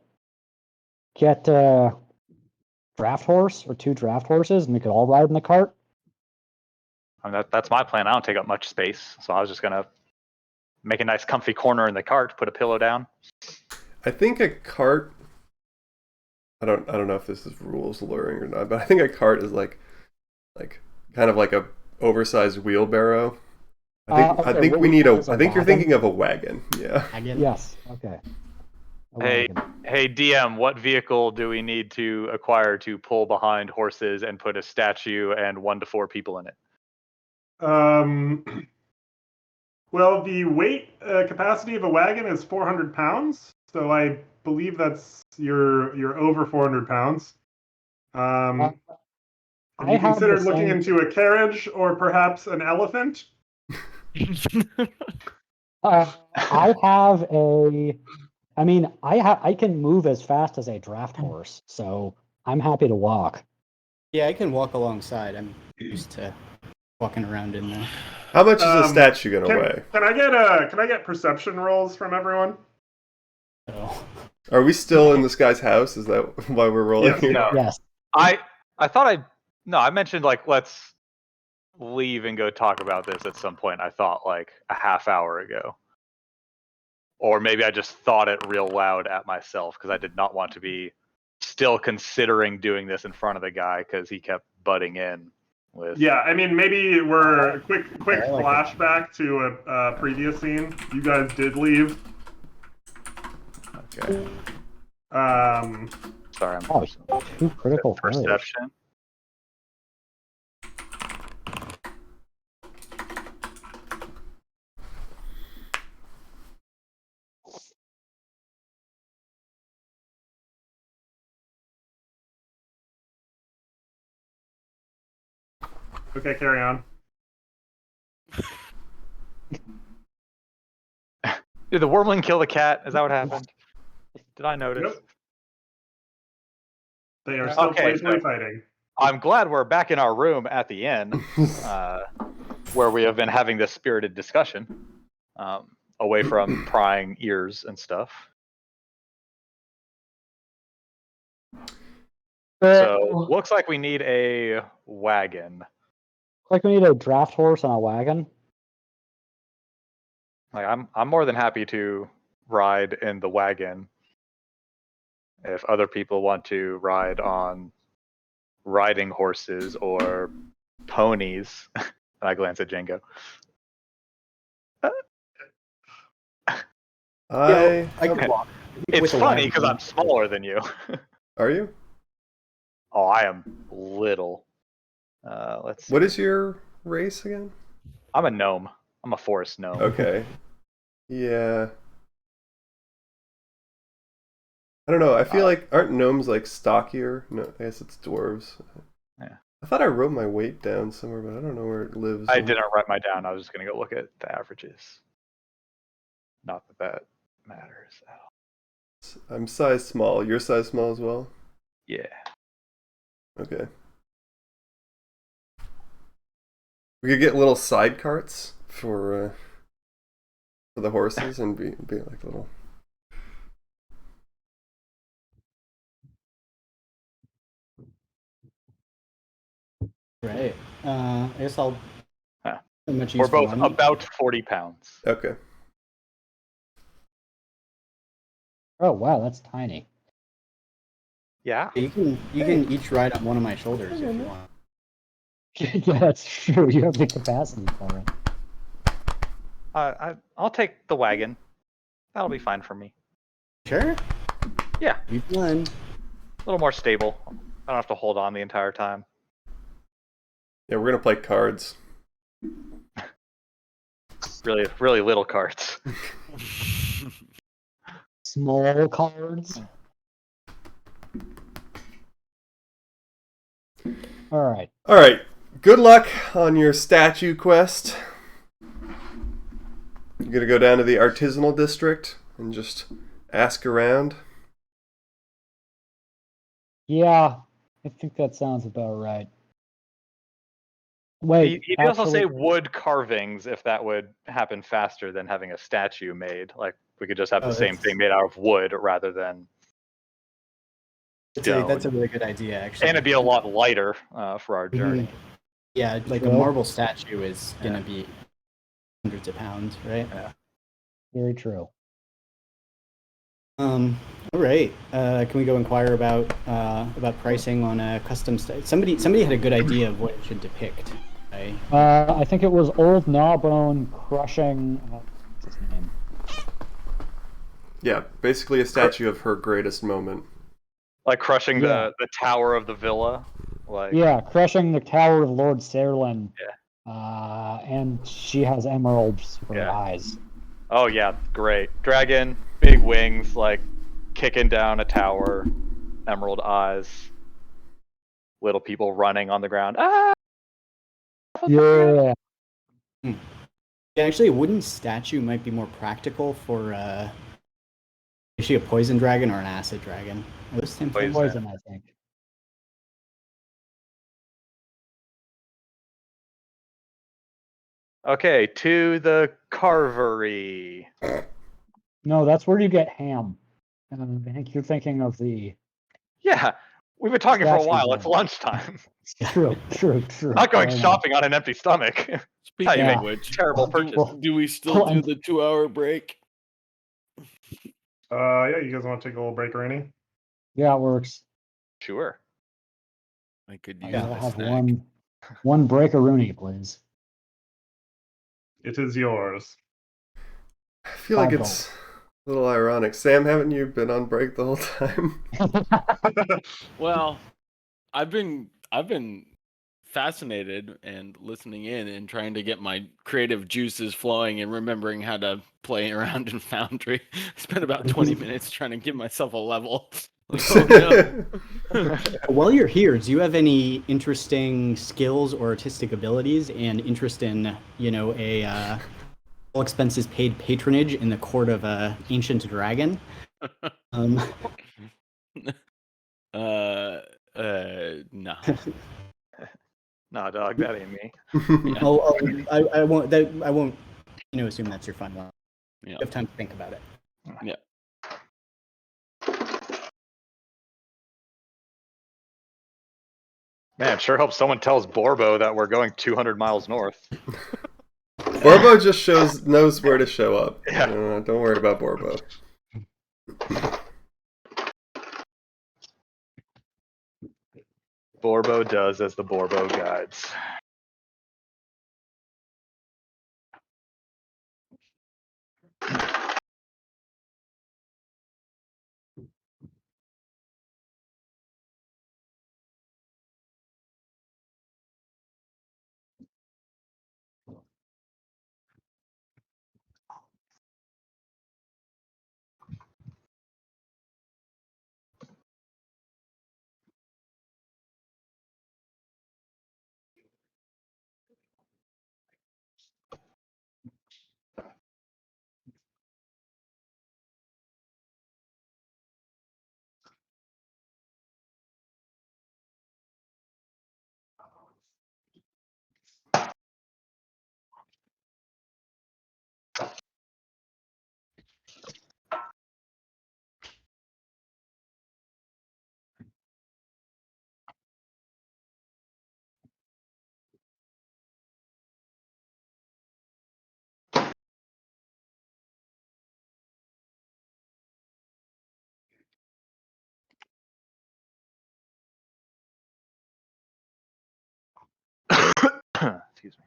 Speaker 4: draft horse or 2 draft horses, and we could all ride in the cart.
Speaker 3: I mean, that's my plan. I don't take up much space, so I was just gonna make a nice comfy corner in the cart, put a pillow down.
Speaker 2: I think a cart. I don't know if this is rules luring or not, but I think a cart is like kind of like a oversized wheelbarrow. I think we need
Speaker 4: is
Speaker 2: I think you're thinking of a wagon. Yeah.
Speaker 5: Wagon.
Speaker 4: Yes. Okay. A
Speaker 3: Hey,
Speaker 4: wagon.
Speaker 3: hey, DM, what vehicle do we need to acquire to pull behind horses and put a statue and 1 to 4 people in it?
Speaker 1: Well, the weight capacity of a wagon is 400 pounds, so I believe that's you're over 400 pounds. Have
Speaker 4: I
Speaker 1: you
Speaker 4: have the
Speaker 1: considered looking
Speaker 4: same-
Speaker 1: into a carriage or perhaps an elephant?
Speaker 4: I have a. I mean, I can move as fast as a draft horse, so I'm happy to walk.
Speaker 5: Yeah, I can walk alongside. I'm used to walking around in there.
Speaker 2: How much is a statue gonna
Speaker 1: Can,
Speaker 2: weigh?
Speaker 1: can I get perception rolls from everyone?
Speaker 5: So,
Speaker 2: Are we still in this guy's house? Is that why we're rolling
Speaker 1: Yes,
Speaker 2: here?
Speaker 3: No.
Speaker 4: Yes.
Speaker 3: I thought I mentioned like let's leave and go talk about this at some point. I thought like a half hour ago. Or maybe I just thought it real loud at myself because I did not want to be still considering doing this in front of the guy because he kept butting in with.
Speaker 1: Yeah, I mean maybe we're quick
Speaker 5: I like
Speaker 1: flashback to a previous scene. You guys did leave.
Speaker 3: Okay. Sorry, I'm
Speaker 4: Oh, 2 critical failures.
Speaker 3: perception.
Speaker 1: Okay, carry on.
Speaker 3: Did the wormling kill the cat? Is that what happened? Did I notice?
Speaker 1: Yep. They are still
Speaker 3: Okay,
Speaker 1: playfully
Speaker 3: so-
Speaker 1: fighting.
Speaker 3: I'm glad we're back in our room at the inn, where we have been having this spirited discussion, away from prying ears and stuff. So looks like we need a wagon.
Speaker 4: Like we need a draft horse and a wagon.
Speaker 3: Like I'm more than happy to ride in the wagon if other people want to ride on riding horses or ponies. And I glance at Django.
Speaker 5: I could
Speaker 3: Okay.
Speaker 5: walk.
Speaker 3: It's
Speaker 5: With a
Speaker 3: funny
Speaker 5: wagon.
Speaker 3: because I'm smaller than you.
Speaker 2: Are you?
Speaker 3: Oh, I am little. Let's see.
Speaker 2: What is your race again?
Speaker 3: I'm a gnome. I'm a forest gnome.
Speaker 2: Okay. Yeah. I don't know. I feel like aren't gnomes like stockier? No, I guess it's dwarves.
Speaker 3: Yeah.
Speaker 2: I thought I wrote my weight down somewhere, but I don't know where it lives.
Speaker 3: I didn't write mine down. I was just gonna go look at the averages. Not that that matters at all.
Speaker 2: I'm size small. You're size small as well?
Speaker 3: Yeah.
Speaker 2: Okay. We could get little side carts for the horses and be like little.
Speaker 5: Right. I guess I'll.
Speaker 3: Huh.
Speaker 5: How much
Speaker 3: We're
Speaker 5: useful
Speaker 3: both
Speaker 5: money?
Speaker 3: about 40 pounds.
Speaker 2: Okay.
Speaker 4: Oh wow, that's tiny.
Speaker 3: Yeah.
Speaker 5: You can each ride on one of my shoulders if you want.
Speaker 4: Yeah, that's true. You have the capacity for it.
Speaker 3: I'll take the wagon. That'll be fine for me.
Speaker 5: Sure.
Speaker 3: Yeah.
Speaker 5: Be fun.
Speaker 3: A little more stable. I don't have to hold on the entire time.
Speaker 2: Yeah, we're gonna play cards.
Speaker 3: Really, really little carts.
Speaker 4: Small cards. All right.
Speaker 2: All right. Good luck on your statue quest. You're gonna go down to the artisanal district and just ask around.
Speaker 4: Yeah, I think that sounds about right. Wait,
Speaker 3: He'd also say
Speaker 4: actually,
Speaker 3: wood carvings if that would happen faster than having a statue made. Like we could just have the same thing made out of wood rather than
Speaker 5: That's a
Speaker 3: stone.
Speaker 5: really good idea, actually.
Speaker 3: And it'd be a lot lighter for our journey.
Speaker 5: Yeah, like a
Speaker 4: True.
Speaker 5: marble statue is gonna be hundreds of pounds, right?
Speaker 3: Yeah.
Speaker 4: very true.
Speaker 5: All right. Can we go inquire about pricing on a custom? Somebody had a good idea of what it should depict. Right?
Speaker 4: I think it was Old Gnawbone crushing. What's his name?
Speaker 2: Yeah, basically a statue of her greatest moment.
Speaker 3: Like crushing
Speaker 4: Yeah.
Speaker 3: the tower of the villa. Like
Speaker 4: Yeah, crushing the tower of Lord Serlin.
Speaker 3: Yeah.
Speaker 4: And she has emeralds for her
Speaker 3: Yeah.
Speaker 4: eyes.
Speaker 3: Oh yeah, great. Dragon, big wings, like kicking down a tower, emerald eyes, little people running on the ground. Ah!
Speaker 4: Yeah.
Speaker 5: Yeah, actually, a wooden statue might be more practical for. Is she a poison dragon or an acid dragon? Are those same things?
Speaker 4: Poison, I think.
Speaker 3: Okay, to the carvery.
Speaker 4: No, that's where you get ham. I think you're thinking of the.
Speaker 3: Yeah, we've been talking for a
Speaker 4: Statue
Speaker 3: while. It's
Speaker 4: one.
Speaker 3: lunchtime.
Speaker 4: True.
Speaker 3: Not going
Speaker 4: Fair enough.
Speaker 3: shopping on an empty stomach.
Speaker 6: Speaking
Speaker 4: Yeah.
Speaker 6: of which,
Speaker 3: Terrible purchase.
Speaker 6: do we still do the 2-hour break?
Speaker 1: Yeah, you guys want to take a little break or any?
Speaker 4: Yeah, it works.
Speaker 3: Sure.
Speaker 6: I could use
Speaker 4: I'll
Speaker 6: a
Speaker 4: have
Speaker 6: snack.
Speaker 4: one break-a-rooney, please.
Speaker 1: It is yours.
Speaker 2: I feel like it's a little ironic. Sam, haven't you been on break the whole time?
Speaker 6: Well, I've been fascinated and listening in and trying to get my creative juices flowing and remembering how to play around in Foundry. I spent about 20 minutes trying to give myself a level. Oh, no.
Speaker 5: While you're here, do you have any interesting skills or artistic abilities and interest in, a all expenses paid patronage in the court of a ancient dragon?
Speaker 6: No.
Speaker 3: Nah, dog, that ain't me.
Speaker 5: I won't. I won't. Assume that's your fun one.
Speaker 6: Yeah.
Speaker 5: You have time to think about it.
Speaker 6: Yeah.
Speaker 3: Man, sure hope someone tells Borbo that we're going 200 miles north.
Speaker 2: Borbo just knows where to show up.
Speaker 3: Yeah.
Speaker 2: Don't worry about Borbo.
Speaker 3: Borbo does as the Borbo guides. Excuse me.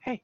Speaker 3: Hey.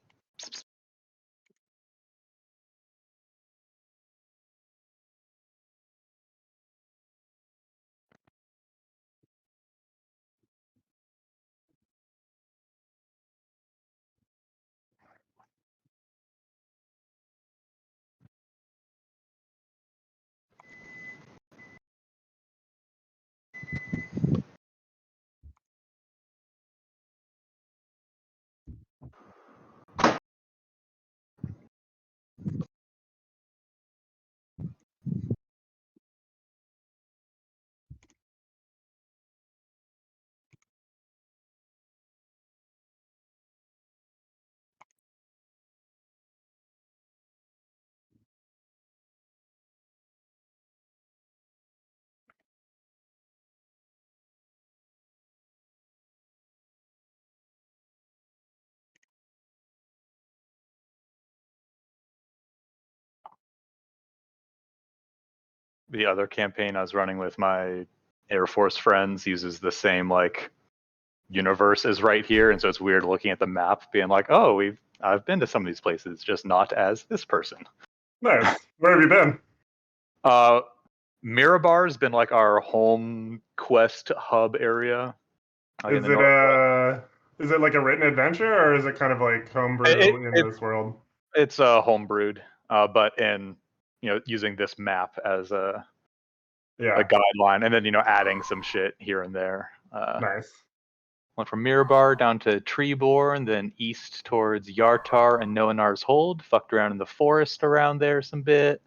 Speaker 3: The other campaign I was running with my Air Force friends uses the same like universe as right here, and so it's weird looking at the map, being like, "Oh, I've been to some of these places, just not as this person."
Speaker 1: Nice. Where have you been?
Speaker 3: Mirabar's been like our home quest hub area. Like in
Speaker 1: Is
Speaker 3: the
Speaker 1: it
Speaker 3: northwest.
Speaker 1: is it like a written adventure, or is it kind of like homebrew in this world?
Speaker 3: It's homebrewed, but in using this map as a
Speaker 1: Yeah,
Speaker 3: guideline, and then adding some shit here and there.
Speaker 1: nice.
Speaker 3: Went from Mirabar down to Treeborn, then east towards Yartar and Noanar's Hold. Fucked around in the forest around there some bit,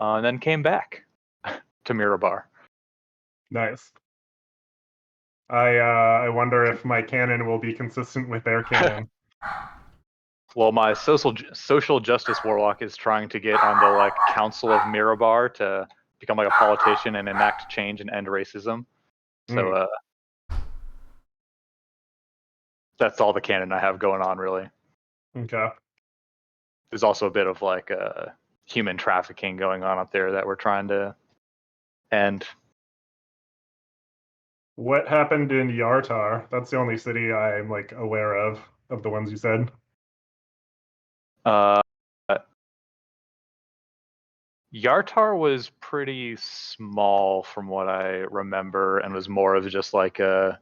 Speaker 3: and then came back to Mirabar.
Speaker 1: Nice. I wonder if my canon will be consistent with their canon.
Speaker 3: Well, my social justice warlock is trying to get on the like Council of Mirabar to become like a politician and enact change and end racism. So that's all the canon I have going on, really.
Speaker 1: Okay.
Speaker 3: There's also a bit of like human trafficking going on up there that we're trying to end.
Speaker 1: What happened in Yartar? That's the only city I'm like aware of the ones you said.
Speaker 3: Yartar was pretty small from what I remember, and was more of just like a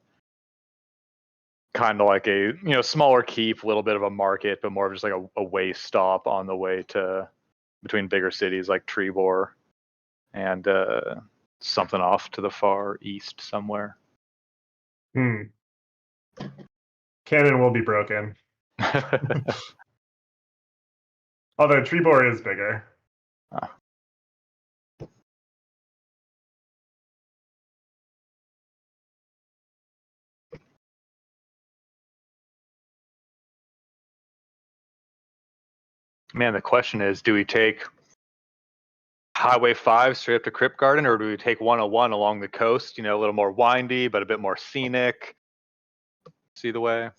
Speaker 3: kind of like a smaller keep, a little bit of a market, but more of just like a way stop on the way to between bigger cities like Trebor and something off to the far east somewhere.
Speaker 1: Cannon will be broken. Although Trebor is bigger.
Speaker 3: Man, the question is, do we take Highway 5 straight up to Crypt Garden, or do we take 101 along the coast, a little more windy, but a bit more scenic? See the way?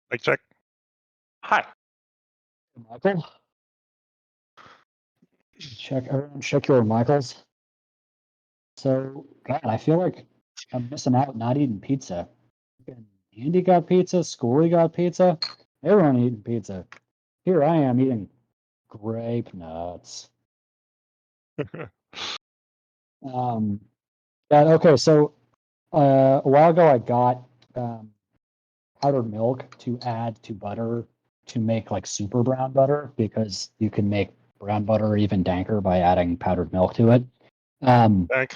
Speaker 1: Like check.
Speaker 3: Hi.
Speaker 4: Michael? Everyone check your Michaels. So, God, I feel like I'm missing out not eating pizza. Andy got pizza, Schoolie got pizza, everyone eating pizza. Here I am eating grape nuts. Okay, so a while ago I got powdered milk to add to butter to make like super brown butter, because you can make brown butter even danker by adding powdered milk to it.
Speaker 1: Back.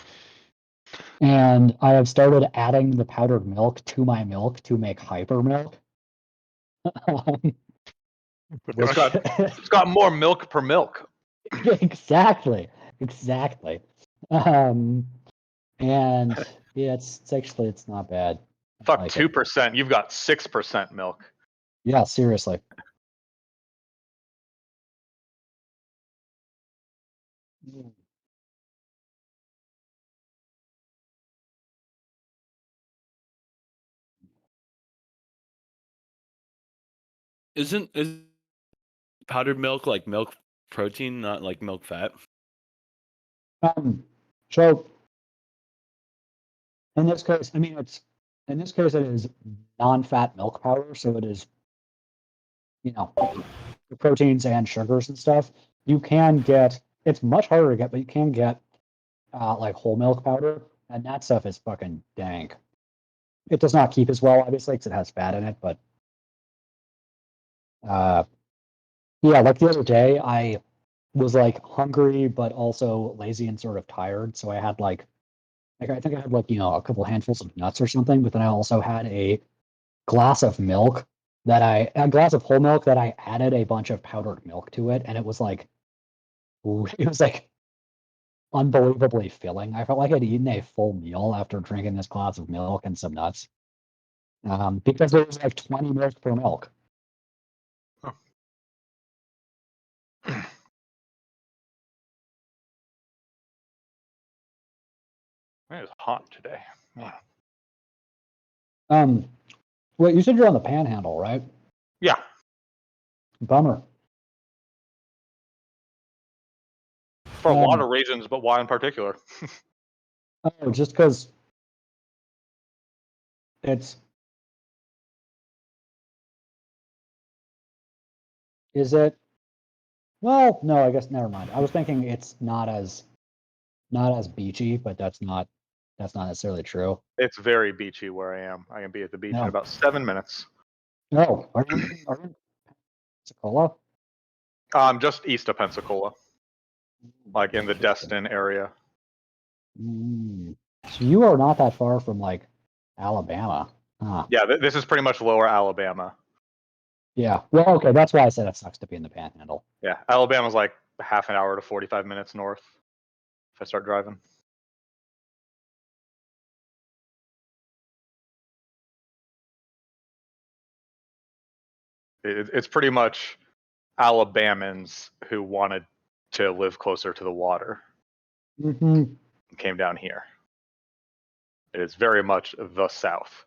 Speaker 4: And I have started adding the powdered milk to my milk to make hyper milk.
Speaker 3: It's got more milk per milk.
Speaker 4: Exactly. And yeah, it's not bad. I
Speaker 3: Fuck
Speaker 4: like it.
Speaker 3: 2%. You've got 6% milk.
Speaker 4: Yeah, seriously.
Speaker 6: Is powdered milk like milk protein, not like milk fat?
Speaker 4: So in this case, it is non-fat milk powder, so it is, the proteins and sugars and stuff. You can get, it's much harder to get, but you can get like whole milk powder, And that stuff is fucking dank. It does not keep as well, obviously, because it has fat in it, but yeah, like the other day, I was like hungry, but also lazy and sort of tired. So I had like I think I had like, a couple handfuls of nuts or something, but then I also had a glass of milk a glass of whole milk that I added a bunch of powdered milk to it. And it was like, it was like unbelievably filling. I felt like I'd eaten a full meal after drinking this glass of milk and some nuts. Because there was like 20 mils per milk.
Speaker 3: Man, it's hot today. Yeah.
Speaker 4: Wait, you said you're on the Panhandle, right?
Speaker 3: Yeah.
Speaker 4: Bummer.
Speaker 3: For a lot of reasons, but why in particular?
Speaker 4: Oh, just because it's. Is it? Well, no, I guess never mind. I was thinking it's not as beachy, but that's not necessarily true.
Speaker 3: It's very beachy where I am. I can be at the beach
Speaker 4: No.
Speaker 3: in about 7 minutes.
Speaker 4: No, are you in Pensacola?
Speaker 3: Just east of Pensacola, like in the Destin area.
Speaker 4: So you are not that far from like Alabama. Huh.
Speaker 3: Yeah, this is pretty much lower Alabama.
Speaker 4: Yeah. Well, okay, that's why I said it sucks to be in the Panhandle.
Speaker 3: Yeah, Alabama's like half an hour to 45 minutes north if I start driving. It's pretty much Alabamans who wanted to live closer to the water came down here. It is very much the South.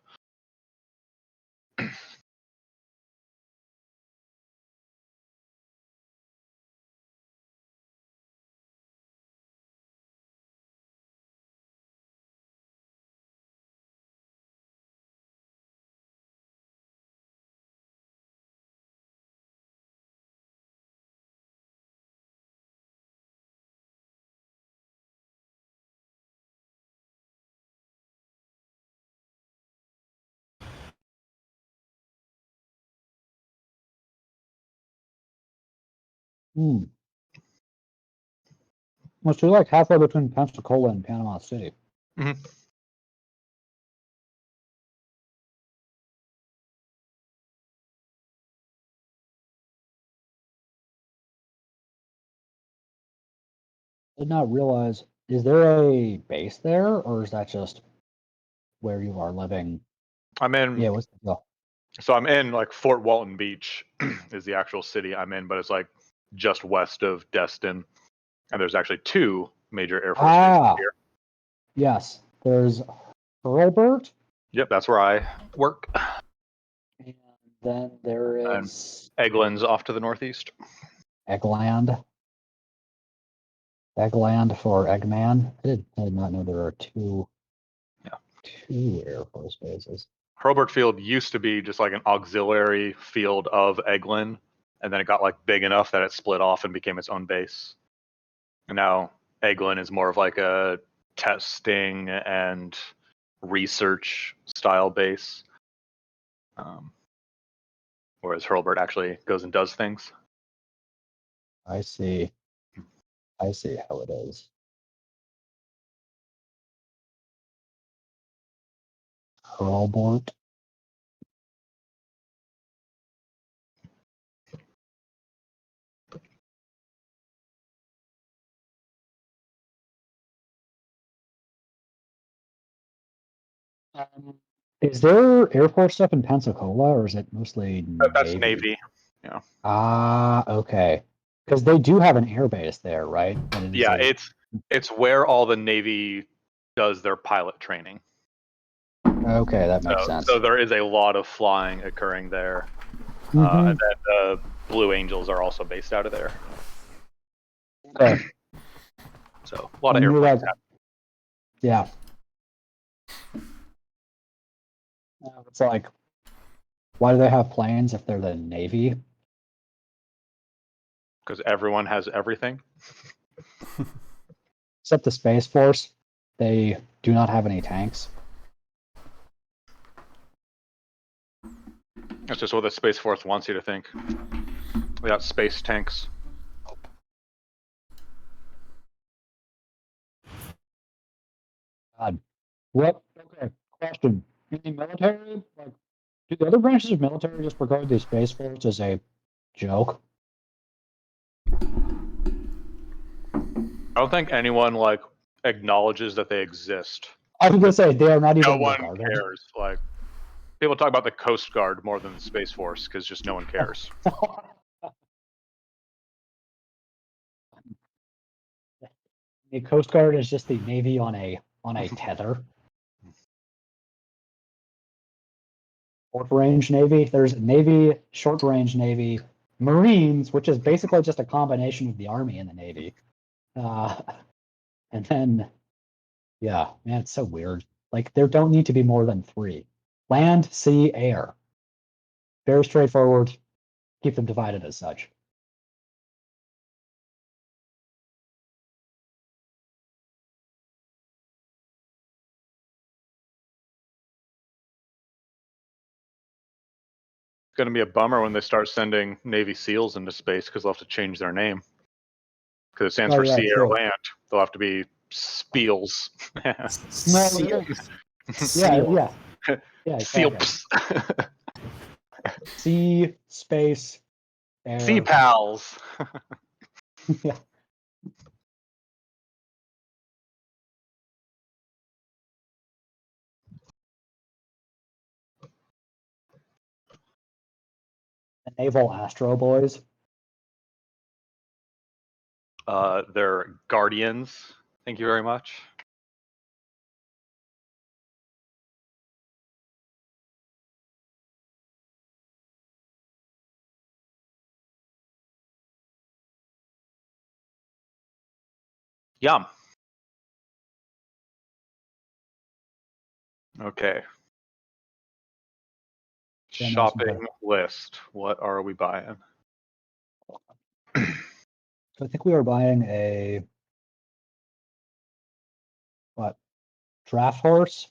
Speaker 4: Well, so you're like halfway between Pensacola and Panama City.
Speaker 3: Mm-hmm.
Speaker 4: Did not realize. Is there a base there, or is that just where you are living?
Speaker 3: I'm in.
Speaker 4: Yeah. What's the deal?
Speaker 3: So I'm in like Fort Walton Beach is the actual city I'm in, but it's like just west of Destin, and there's actually two major Air Force bases here.
Speaker 4: Yes. There's Hurlburt.
Speaker 3: Yep, that's where I work.
Speaker 4: And then there is
Speaker 3: Eggland's off to the northeast.
Speaker 4: Eggland. Eggland for Eggman. I did not know there are two Air Force bases.
Speaker 3: Hurlburt Field used to be just like an auxiliary field of Eggland, and then it got like big enough that it split off and became its own base. And now Eggland is more of like a testing and research style base, whereas Hurlburt actually goes and does things.
Speaker 4: I see. I see how it is. Hurlburt. Is there Air Force stuff in Pensacola, or is it mostly
Speaker 3: That's
Speaker 4: Navy?
Speaker 3: Navy. Yeah.
Speaker 4: Okay. Because they do have an air base there, right? But it is
Speaker 3: Yeah, it's where all the Navy does their pilot training.
Speaker 4: Okay, that makes sense.
Speaker 3: So there is a lot of flying occurring there.
Speaker 4: Mhm.
Speaker 3: And then the Blue Angels are also based out of there.
Speaker 4: Okay.
Speaker 3: So a lot of airplanes.
Speaker 4: Yeah. It's like, why do they have planes if they're the Navy?
Speaker 3: Because everyone has everything.
Speaker 4: Except the Space Force. They do not have any tanks.
Speaker 3: That's just what the Space Force wants you to think. We got space tanks.
Speaker 4: God. What? Okay. Question. In the military, like, do the other branches of military just regard the Space Force as a joke?
Speaker 3: I don't think anyone like acknowledges that they exist.
Speaker 4: I was gonna say they are not
Speaker 3: No
Speaker 4: even
Speaker 3: one
Speaker 4: regarded.
Speaker 3: cares. Like people talk about the Coast Guard more than the Space Force because just no one cares.
Speaker 4: The Coast Guard is just the Navy on a tether. Short range Navy. There's Navy, short range Navy, Marines, which is basically just a combination of the Army and the Navy. And then, yeah, man, it's so weird. Like, there don't need to be more than 3. Land, sea, air. Very straightforward. Keep them divided as such.
Speaker 3: It's gonna be a bummer when they start sending Navy SEALs into space because they'll have to change their name because it stands
Speaker 4: Oh,
Speaker 3: for
Speaker 4: yeah,
Speaker 3: Sea, Air,
Speaker 4: true.
Speaker 3: Land. They'll have to be Spiels.
Speaker 4: Yeah, yeah, exactly.
Speaker 3: Sealps.
Speaker 4: Sea, space, air.
Speaker 3: Sea Pals.
Speaker 4: Yeah. The Naval Astro Boys.
Speaker 3: They're Guardians. Thank you very much. Yum. Okay.
Speaker 4: Yeah, nice
Speaker 3: Shopping
Speaker 4: and
Speaker 3: list. What are we buying?
Speaker 4: So I think we are buying a what? Draft horse?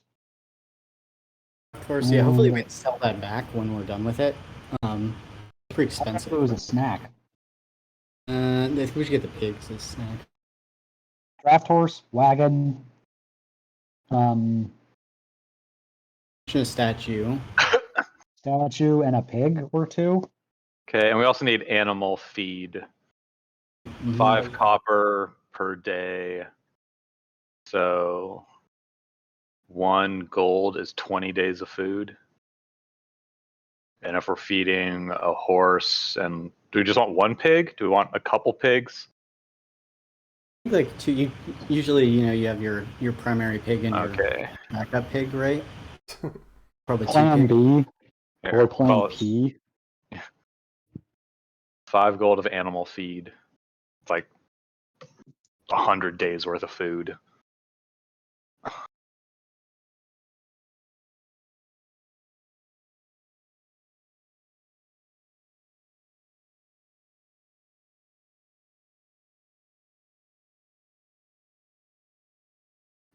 Speaker 5: Of course, yeah. Hopefully, we
Speaker 4: Ooh.
Speaker 5: can sell that back when we're done with it. Pretty
Speaker 4: I thought
Speaker 5: expensive.
Speaker 4: it was a snack.
Speaker 5: I think we should get the pigs as snack.
Speaker 4: Draft horse, wagon, um,
Speaker 5: A statue.
Speaker 4: statue, and a pig or 2.
Speaker 3: Okay, and we also need animal feed.
Speaker 5: Mhm.
Speaker 3: 5 copper per day. So 1 gold is 20 days of food. And if we're feeding a horse, and do we just want 1 pig? Do we want a couple pigs?
Speaker 5: Like two. Usually, you have your primary pig and your
Speaker 3: Okay.
Speaker 5: backup pig, right? Probably 2
Speaker 4: Plan
Speaker 5: pigs.
Speaker 4: B
Speaker 3: Here,
Speaker 4: or plan
Speaker 3: call it
Speaker 4: P.
Speaker 3: 5 gold of animal feed. It's like 100 days worth of food.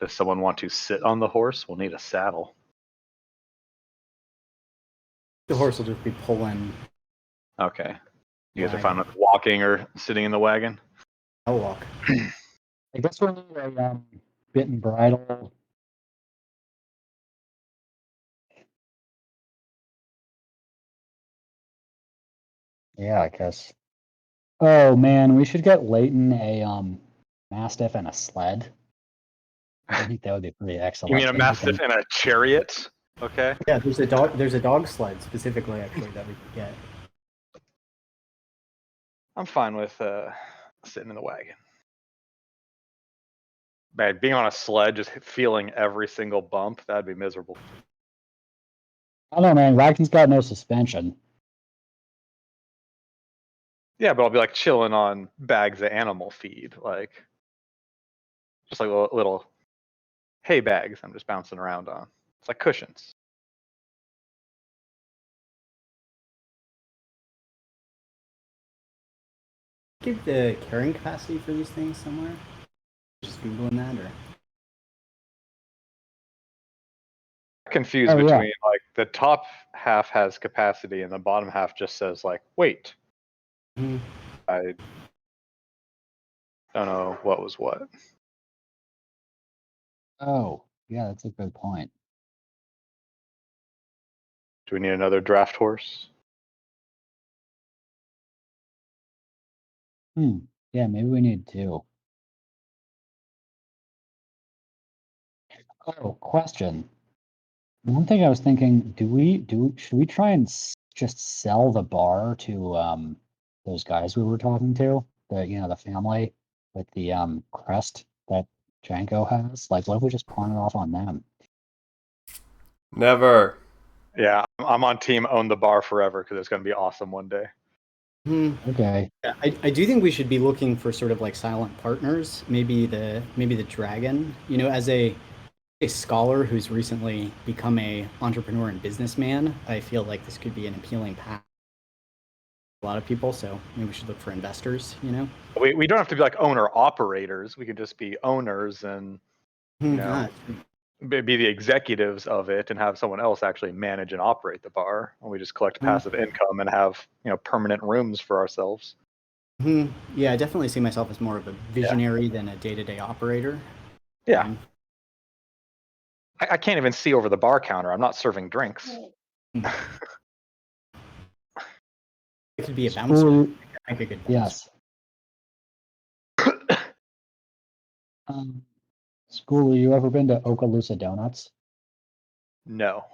Speaker 3: Does someone want to sit on the horse? We'll need a saddle.
Speaker 5: The horse will just be pulling.
Speaker 3: Okay. You guys are
Speaker 5: Wagon.
Speaker 3: fine with walking or sitting in the wagon?
Speaker 5: I'll walk.
Speaker 4: I guess we'll need a bit and bridle. Yeah, I guess. Oh man, we should get Leighton a mastiff and a sled. I think that would be pretty excellent.
Speaker 3: You mean a
Speaker 4: So he
Speaker 3: mastiff
Speaker 4: can-
Speaker 3: and a chariot? Okay.
Speaker 5: Yeah, there's a dog. There's a dog sled specifically, actually, that we could get.
Speaker 3: I'm fine with sitting in the wagon. Man, being on a sled, just feeling every single bump, that'd be miserable.
Speaker 4: I don't know, man. Wagon's got no suspension.
Speaker 3: Yeah, but I'll be like chilling on bags of animal feed, like just like little hay bags I'm just bouncing around on. It's like cushions.
Speaker 5: Give the carrying capacity for these things somewhere. Just googling that, or
Speaker 3: confused
Speaker 4: Oh, yeah.
Speaker 3: between like the top half has capacity and the bottom half just says like wait.
Speaker 5: Mhm.
Speaker 3: I don't know what was what.
Speaker 4: Oh, yeah, that's a good point.
Speaker 3: Do we need another draft horse?
Speaker 4: Yeah, maybe we need two. Oh, question. One thing I was thinking, should we try and just sell the bar to those guys we were talking to? The family with the crest that Janko has? Like, what if we just pawn it off on them?
Speaker 2: Never.
Speaker 3: Yeah, I'm on team own the bar forever because it's going to be awesome one day.
Speaker 4: Okay.
Speaker 5: Yeah, I do think we should be looking for sort of like silent partners. Maybe the dragon. As a scholar who's recently become a entrepreneur and businessman, I feel like this could be an appealing path to a lot of people. So maybe we should look for investors.
Speaker 3: We don't have to be like owner operators. We could just be owners and
Speaker 5: Ah,
Speaker 3: be the executives of it and have someone else actually manage and operate the bar. And we just collect passive income and have permanent rooms for ourselves.
Speaker 5: Yeah, I definitely see myself as more of a visionary than a day-to-day operator.
Speaker 3: Yeah. I can't even see over the bar counter. I'm not serving drinks.
Speaker 5: It could be a bouncer.
Speaker 4: Ooh,
Speaker 5: I think a good
Speaker 4: yes. School, you ever been to Okaloosa Donuts?
Speaker 3: No.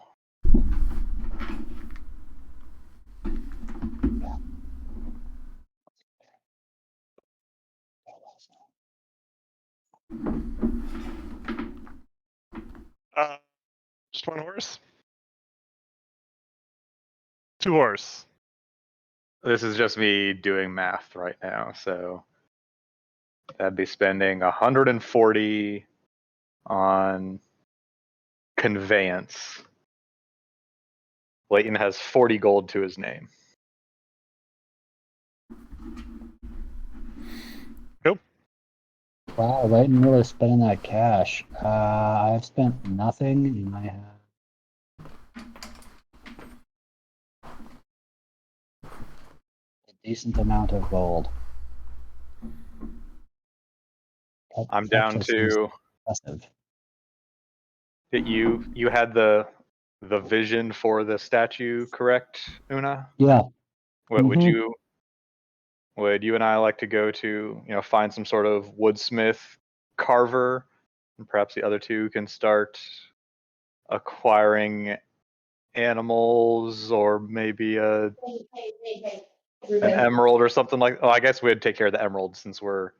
Speaker 1: Just one horse? Two horse.
Speaker 3: This is just me doing math right now. So that'd be spending 140 on conveyance. Leighton has 40 gold to his name.
Speaker 1: Nope.
Speaker 4: Wow, Leighton really spending that cash. I've spent nothing and I have a decent amount of gold.
Speaker 3: I'm down to
Speaker 4: impressive.
Speaker 3: that you had the vision for the statue, correct, Una?
Speaker 4: Yeah.
Speaker 3: What would
Speaker 4: Mhm.
Speaker 3: you and I like to go to, find some sort of woodsmith carver, and perhaps the other two can start acquiring animals or maybe an emerald or something like. Oh, I guess we'd take care of the emerald since we're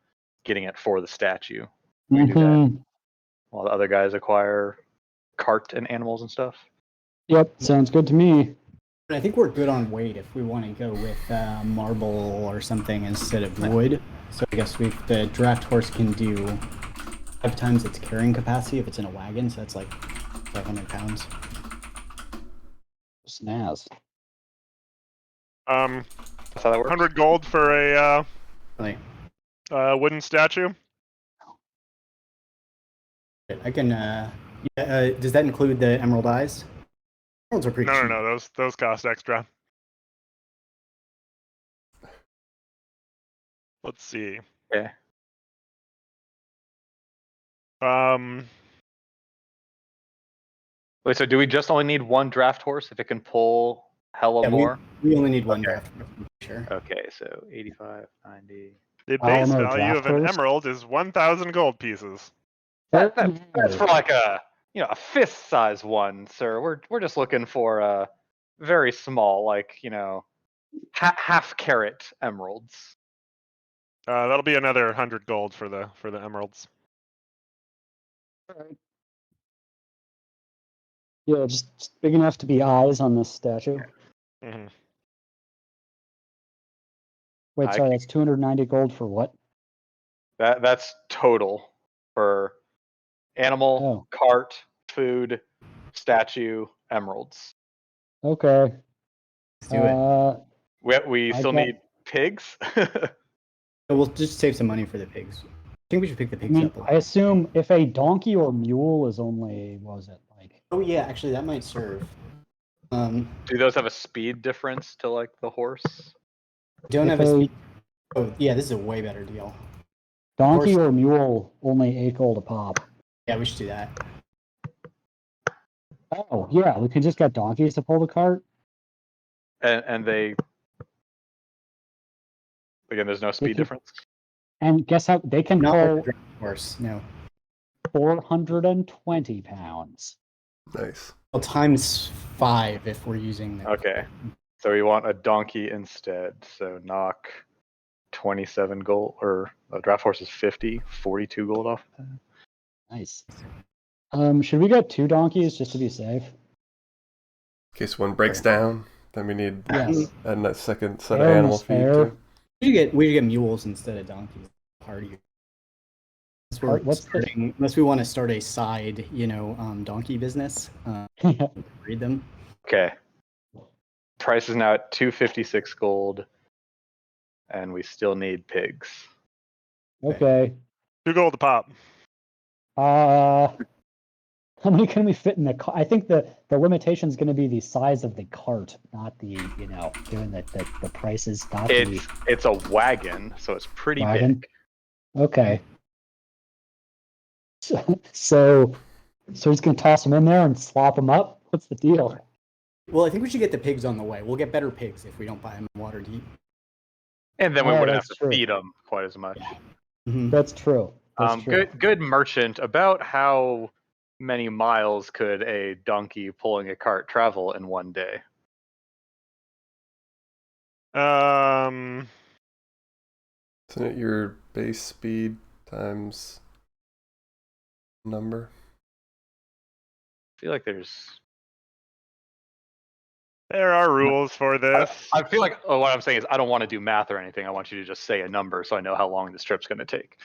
Speaker 3: getting it for the statue. We can do that
Speaker 4: Mhm.
Speaker 3: while the other guys acquire cart and animals and stuff.
Speaker 4: Yep, sounds good to me.
Speaker 5: I think we're good on weight if we want to go with marble or something instead of wood. So I guess the draft horse can do 5 times its carrying capacity if it's in a wagon. So that's like 500 pounds.
Speaker 4: Snaz.
Speaker 3: That's how that works.
Speaker 1: 100 gold for a
Speaker 5: Like,
Speaker 1: wooden statue.
Speaker 5: I can. Does that include the emerald eyes? Emeralds are pretty cheap.
Speaker 1: No. Those cost extra. Let's see.
Speaker 3: Okay. Wait, so do we just only need one draft horse if it can pull hella more?
Speaker 5: We only need one draft horse. Sure.
Speaker 3: Okay, so 85, 90.
Speaker 1: The
Speaker 4: I'll
Speaker 1: base
Speaker 4: know
Speaker 1: value of an
Speaker 4: drafters.
Speaker 1: emerald is 1,000 gold pieces.
Speaker 3: That's for like a fist size one, sir. We're just looking for a very small, like half carat emeralds.
Speaker 1: That'll be another 100 gold for the emeralds.
Speaker 4: Yeah, just big enough to be eyes on this statue.
Speaker 1: Mm-hmm.
Speaker 4: Wait, sorry, that's 290 gold for what?
Speaker 3: That's total for animal, cart, food, statue, emeralds.
Speaker 4: Okay.
Speaker 5: Let's do it.
Speaker 3: We still need pigs.
Speaker 5: We'll just save some money for the pigs. I think we should pick the pigs up.
Speaker 4: I assume if a donkey or mule is only, what was it, like
Speaker 5: Oh yeah, actually that might serve.
Speaker 3: Do those have a speed difference to like the horse?
Speaker 5: Don't
Speaker 4: If
Speaker 5: have a
Speaker 4: a
Speaker 5: speed. Oh yeah, this is a way better deal.
Speaker 4: donkey
Speaker 5: Horse-
Speaker 4: or mule, only 8 gold a pop.
Speaker 5: Yeah, we should do that.
Speaker 4: Oh, yeah, we can just get donkeys to pull the cart.
Speaker 3: And they again, there's no speed
Speaker 4: can-
Speaker 3: difference.
Speaker 4: And guess how they can
Speaker 5: Not
Speaker 4: pull
Speaker 5: like a draft horse. No.
Speaker 4: 420 pounds.
Speaker 2: Nice.
Speaker 5: Well, times 5 if we're using the.
Speaker 3: Okay. So we want a donkey instead. So knock 27 gold, or a draft horse is 50, 42 gold off.
Speaker 4: Nice. Should we get 2 donkeys just to be safe?
Speaker 2: In case one breaks down, then we need
Speaker 4: Yes.
Speaker 2: a second set
Speaker 4: Fair
Speaker 2: of
Speaker 4: and
Speaker 2: animal feed
Speaker 4: fair.
Speaker 2: too.
Speaker 5: We should get mules instead of donkeys. Hardy. Unless we want to start a side, donkey business. Breed them.
Speaker 3: Okay. Price is now at 256 gold, and we still need pigs.
Speaker 4: Okay.
Speaker 7: 2 gold a pop.
Speaker 4: How many can we fit in the cart? I think the limitation is going to be the size of the cart, not the, given that the price is not the
Speaker 3: It's a wagon, so it's pretty
Speaker 4: wagon.
Speaker 3: big.
Speaker 4: Okay. So he's going to toss them in there and slop them up? What's the deal?
Speaker 5: Well, I think we should get the pigs on the way. We'll get better pigs if we don't buy them in Waterdeep.
Speaker 3: And then we
Speaker 4: Oh,
Speaker 3: wouldn't have
Speaker 4: that's
Speaker 3: to
Speaker 4: true.
Speaker 3: feed them quite as much.
Speaker 5: Mhm.
Speaker 4: That's true. That's true.
Speaker 3: Good merchant. About how many miles could a donkey pulling a cart travel in one day?
Speaker 7: Um,
Speaker 2: Isn't it your base speed times number?
Speaker 3: I feel like there's.
Speaker 7: there are rules for this.
Speaker 3: I feel like what I'm saying is I don't want to do math or anything. I want you to just say a number so I know how long this trip's going to take.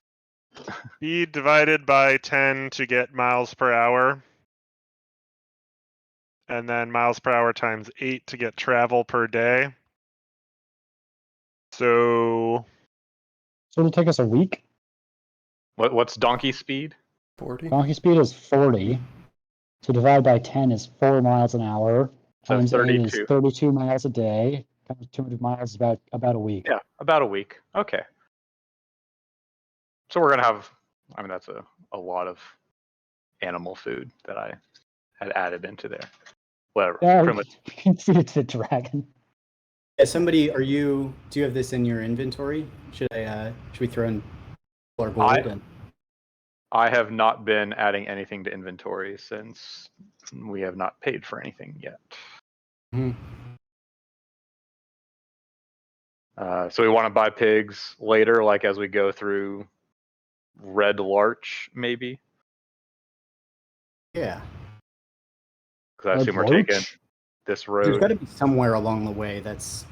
Speaker 7: Speed divided by 10 to get miles per hour. And then miles per hour times 8 to get travel per day. So
Speaker 4: So it'll take us a week.
Speaker 3: What's donkey speed?
Speaker 2: 40?
Speaker 4: Donkey speed is 40. So divide by 10 is 4 miles an hour.
Speaker 3: So
Speaker 4: Times 8
Speaker 3: 32.
Speaker 4: is 32 miles a day. Times 200 miles is about a week.
Speaker 3: Yeah, about a week. Okay. So we're going to have, I mean, that's a lot of animal food that I had added into there. Whatever.
Speaker 4: Yeah,
Speaker 3: Pretty much.
Speaker 4: we can feed it to the dragon.
Speaker 5: Yeah, do you have this in your inventory? Should we throw in our gold?
Speaker 3: I have not been adding anything to inventory since we have not paid for anything yet.
Speaker 5: Mhm.
Speaker 3: So we want to buy pigs later, like as we go through Red Larch, maybe?
Speaker 5: Yeah.
Speaker 3: Because I assume we're taking
Speaker 4: Larch?
Speaker 3: this
Speaker 5: There's got
Speaker 3: road.
Speaker 5: to be somewhere along the way that's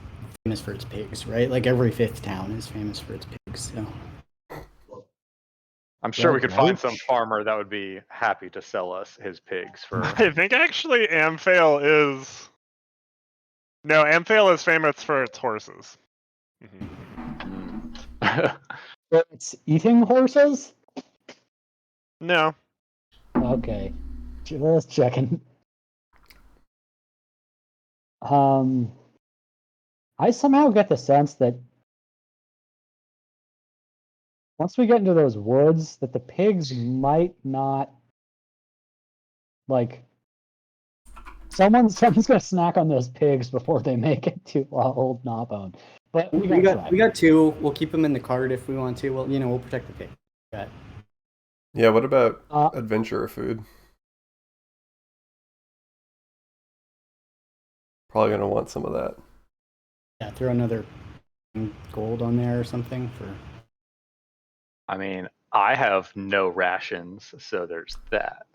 Speaker 5: famous for its pigs, right? Like every 5th town is famous for its pigs. So.
Speaker 3: I'm sure we
Speaker 4: Red
Speaker 3: could find some
Speaker 4: Larch?
Speaker 3: farmer that would be happy to sell us his pigs for.
Speaker 7: I think actually Amphale is. No, Amphale is famous for its horses.
Speaker 4: So it's eating horses?
Speaker 7: No.
Speaker 4: Okay. Just checking. I somehow get the sense that once we get into those woods, that the pigs might not like. Someone's gonna snack on those pigs before they make it to Old Gnawbone. But we
Speaker 5: got 2. We'll keep them in the cart if we want to. Well, we'll protect the pig.
Speaker 2: Yeah, what about adventurer food? Probably going to want some of that.
Speaker 5: Yeah, throw another gold on there or something for.
Speaker 3: I mean, I have no rations, so there's that.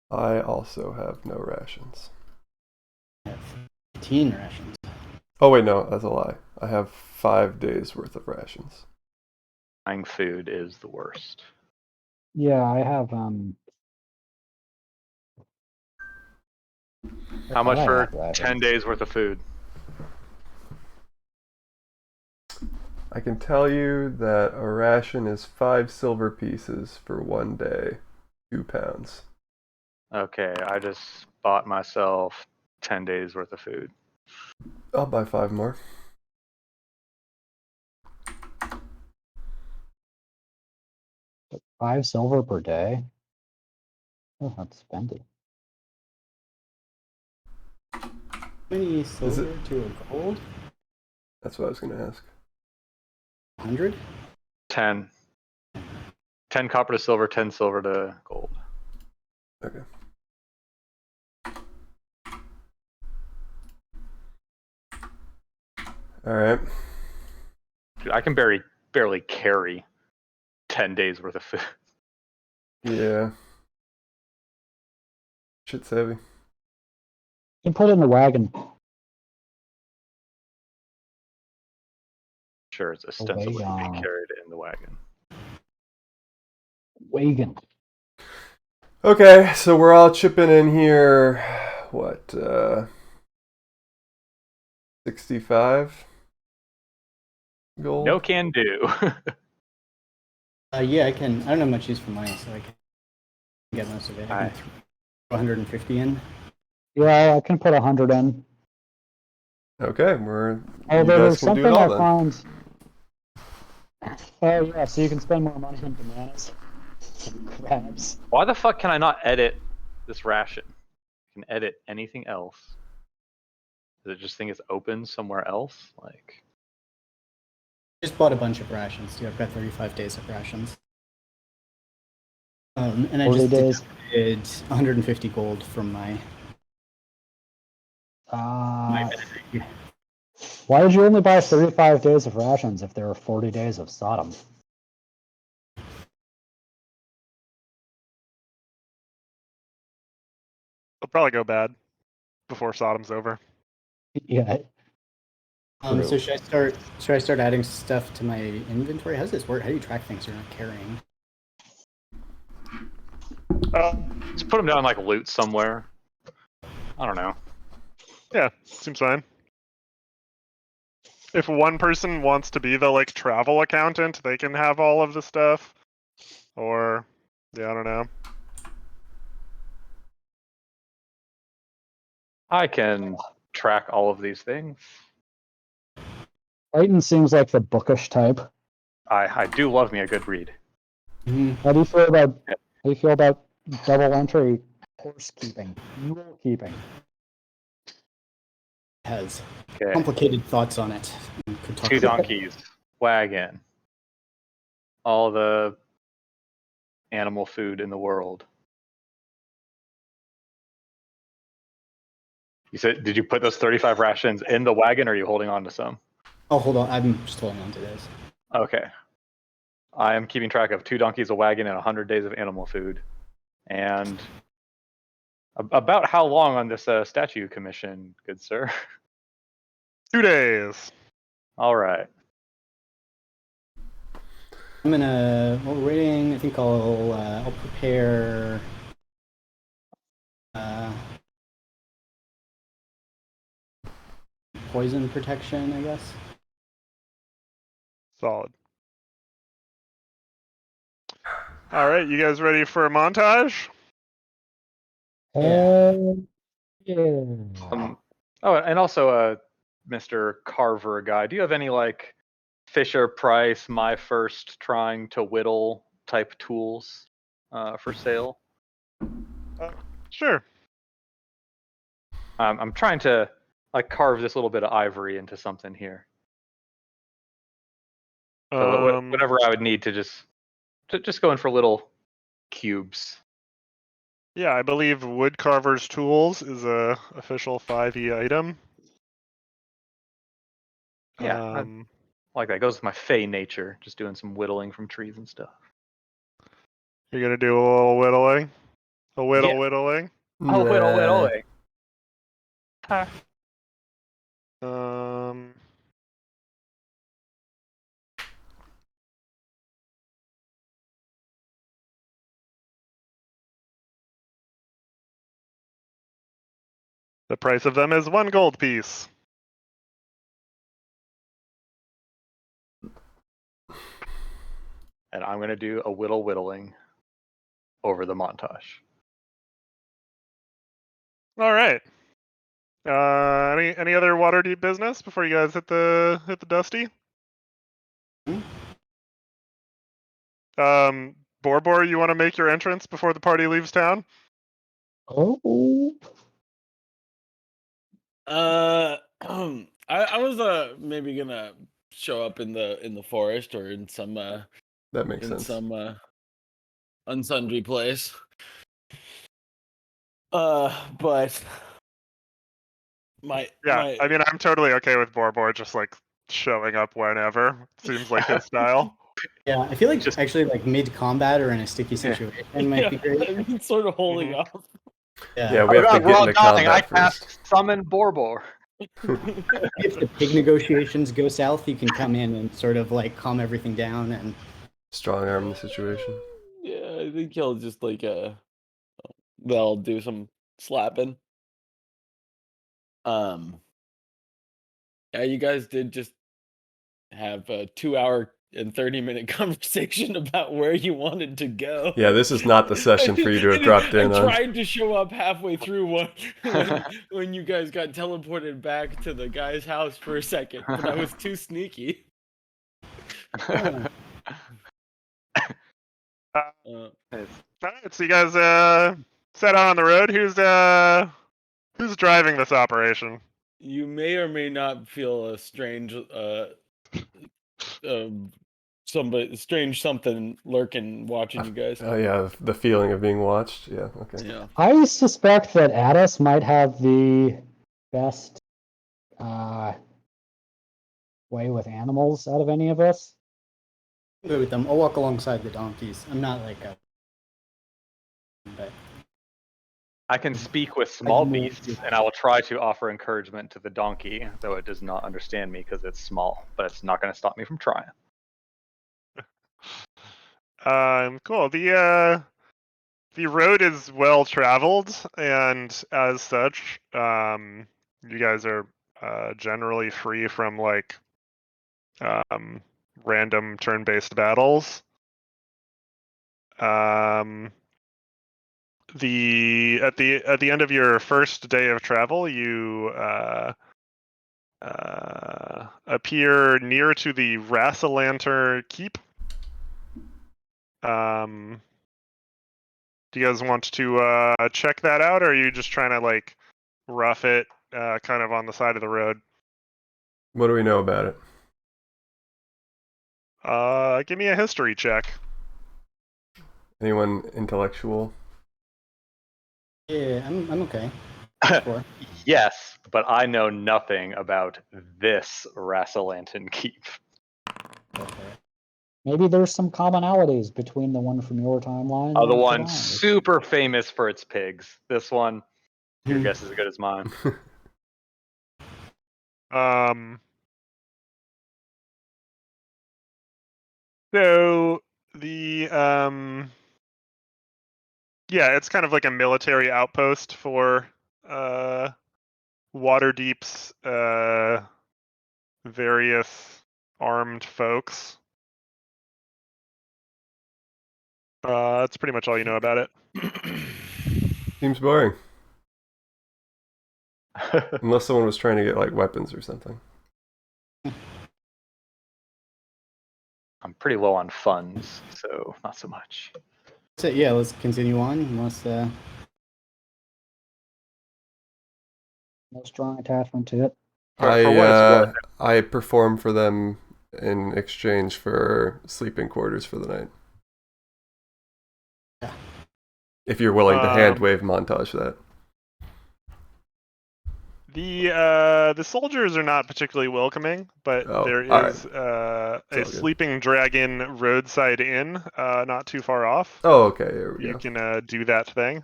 Speaker 2: I also have no rations.
Speaker 5: I have 15 rations.
Speaker 2: Oh, wait, no, that's a lie. I have 5 days worth of rations.
Speaker 3: Buying food is the worst.
Speaker 4: Yeah, I have
Speaker 3: How much
Speaker 4: I
Speaker 3: for
Speaker 4: have rations.
Speaker 3: 10 days worth of food?
Speaker 2: I can tell you that a ration is 5 silver pieces for 1 day, 2 pounds.
Speaker 3: Okay, I just bought myself 10 days worth of food.
Speaker 2: I'll buy 5 more.
Speaker 4: $5 silver per day. Oh, that's spendy.
Speaker 5: How many silver to a gold?
Speaker 2: That's what I was going to ask.
Speaker 5: 100?
Speaker 3: 10. 10 copper to silver, 10 silver to gold.
Speaker 2: Okay. All right.
Speaker 3: Dude, I can barely carry 10 days worth of food.
Speaker 2: Yeah. Shit's heavy.
Speaker 4: You can put it in the wagon.
Speaker 3: Sure, it's ostensibly being
Speaker 4: wagon.
Speaker 3: carried in the wagon.
Speaker 4: Wagon.
Speaker 2: Okay, so we're all chipping in here. What? 65 gold.
Speaker 3: No can do.
Speaker 5: Yeah, I can. I don't have much use for money, so I can get most of it. I can throw 150 in.
Speaker 4: Yeah, I can put 100 in.
Speaker 2: Okay, we're. You
Speaker 4: Although
Speaker 2: guys
Speaker 4: there's
Speaker 2: can do
Speaker 4: something
Speaker 2: it all
Speaker 4: I
Speaker 2: then.
Speaker 4: find. Oh yeah, so you can spend more money on bananas and crabs.
Speaker 3: Why the fuck can I not edit this ration? I can edit anything else. Does it just think it's open somewhere else? Like,
Speaker 5: Just bought a bunch of rations too. I've got 35 days of rations. And I
Speaker 4: 40
Speaker 5: just
Speaker 4: days.
Speaker 5: did 150 gold from my
Speaker 4: Why did you only buy 35 days of rations if there were 40 days of Sodom?
Speaker 7: It'll probably go bad before Sodom's over.
Speaker 4: Yeah.
Speaker 5: So should I start adding stuff to my inventory? How does this work? How do you track things you're not carrying?
Speaker 3: just put them down like loot somewhere. I don't know.
Speaker 7: Yeah, seems fine. If one person wants to be the like travel accountant, they can have all of the stuff. Or yeah, I don't know.
Speaker 3: I can track all of these things.
Speaker 4: Titan seems like the bookish type.
Speaker 3: I do love me a good read.
Speaker 4: How do you feel about double entry horse keeping, mule keeping?
Speaker 5: Has
Speaker 3: Okay.
Speaker 5: complicated thoughts on it. Could talk
Speaker 3: 2
Speaker 5: about it.
Speaker 3: donkeys, wagon, all the animal food in the world. You said, did you put those 35 rations in the wagon, or are you holding on to some?
Speaker 5: Oh, hold on. I'm just holding on to this.
Speaker 3: Okay. I am keeping track of 2 donkeys, a wagon, and 100 days of animal food. And about how long on this statue commission, good sir?
Speaker 7: 2 days.
Speaker 3: All right.
Speaker 5: I'm gonna. While we're waiting, I think I'll prepare. Poison protection, I guess.
Speaker 7: Solid. All right, you guys ready for a montage?
Speaker 4: Yeah.
Speaker 3: Oh, and also, Mr. Carver guy, do you have any like Fisher Price, my first trying to whittle type tools for sale?
Speaker 7: Sure.
Speaker 3: I'm trying to like carve this little bit of ivory into something here. So whatever I would need to just go in for little cubes.
Speaker 7: Yeah, I believe Woodcarver's Tools is a official 5e item.
Speaker 3: Yeah, I like that. Goes with my fey nature, just doing some whittling from trees and stuff.
Speaker 7: You're gonna do a little whittling? A
Speaker 3: Yeah.
Speaker 7: whittling?
Speaker 3: Oh, whittle. Huh.
Speaker 7: The price of them is 1 gold piece.
Speaker 3: And I'm gonna do a whittling over the montage.
Speaker 7: All right. Any other Waterdeep business before you guys hit the Dusty? Borbor, you want to make your entrance before the party leaves town?
Speaker 4: Oh,
Speaker 6: I was maybe gonna show up in the forest or in some
Speaker 2: That makes sense.
Speaker 6: unsundry place. But
Speaker 7: Yeah, I mean, I'm totally okay with Borbor just like showing up whenever. Seems like his style.
Speaker 5: Yeah, I feel like
Speaker 3: Just-
Speaker 5: actually like mid combat or in a sticky situation might be great.
Speaker 6: I've been sort of holding
Speaker 7: Mhm.
Speaker 6: off.
Speaker 2: Yeah, we have to get into combat first.
Speaker 3: Summon Borbor.
Speaker 5: If the pig negotiations go south, you can come in and sort of like calm everything down and
Speaker 2: Strong arm the situation.
Speaker 6: Yeah, I think he'll just like they'll do some slapping. Yeah, you guys did just have a 2-hour and 30-minute conversation about where you wanted to go.
Speaker 2: Yeah, this is not the session for you to have dropped in
Speaker 6: I
Speaker 2: on.
Speaker 6: tried to show up halfway through when you guys got teleported back to the guy's house for a second, but I was too sneaky.
Speaker 7: All right, so you guys set out on the road. Who's driving this operation?
Speaker 6: You may or may not feel a strange strange something lurking watching you guys.
Speaker 2: Oh yeah, the feeling of being watched. Yeah, okay.
Speaker 6: Yeah.
Speaker 4: I suspect that Addis might have the best way with animals out of any of us.
Speaker 5: go with them. I'll walk alongside the donkeys. I'm not like a but
Speaker 3: I can speak with small
Speaker 5: know.
Speaker 3: beasts, and I will try to offer encouragement to the donkey, though it does not understand me because it's small. But it's not going to stop me from trying.
Speaker 7: Cool. The road is well traveled, and as such, you guys are generally free from like random turn-based battles. At the end of your first day of travel, you appear near to the Rassalanter Keep. Do you guys want to check that out, or are you just trying to like rough it kind of on the side of the road?
Speaker 2: What do we know about it?
Speaker 7: Give me a history check.
Speaker 2: Anyone intellectual?
Speaker 5: yeah, I'm okay. Sure.
Speaker 3: Yes, but I know nothing about this Rassalantan Keep.
Speaker 5: Okay.
Speaker 4: Maybe there's some commonalities between the one from your timeline.
Speaker 3: The
Speaker 4: and
Speaker 3: one
Speaker 4: ours.
Speaker 3: super famous for its pigs. This one, your guess is as good as mine.
Speaker 7: So the yeah, it's kind of like a military outpost for Waterdeep's various armed folks. That's pretty much all you know about it.
Speaker 2: Seems boring. Unless someone was trying to get like weapons or something.
Speaker 3: I'm pretty low on funds, so not so much.
Speaker 5: So yeah, let's continue on. Unless
Speaker 4: No strong attachment to it.
Speaker 3: For what it's worth.
Speaker 2: I perform for them in exchange for sleeping quarters for the night.
Speaker 5: Yeah.
Speaker 2: If you're willing to hand wave montage that.
Speaker 7: The soldiers are not particularly welcoming, but there is a sleeping dragon roadside inn not too far off.
Speaker 2: Oh, okay. Here we
Speaker 7: You
Speaker 2: go.
Speaker 7: can do that thing.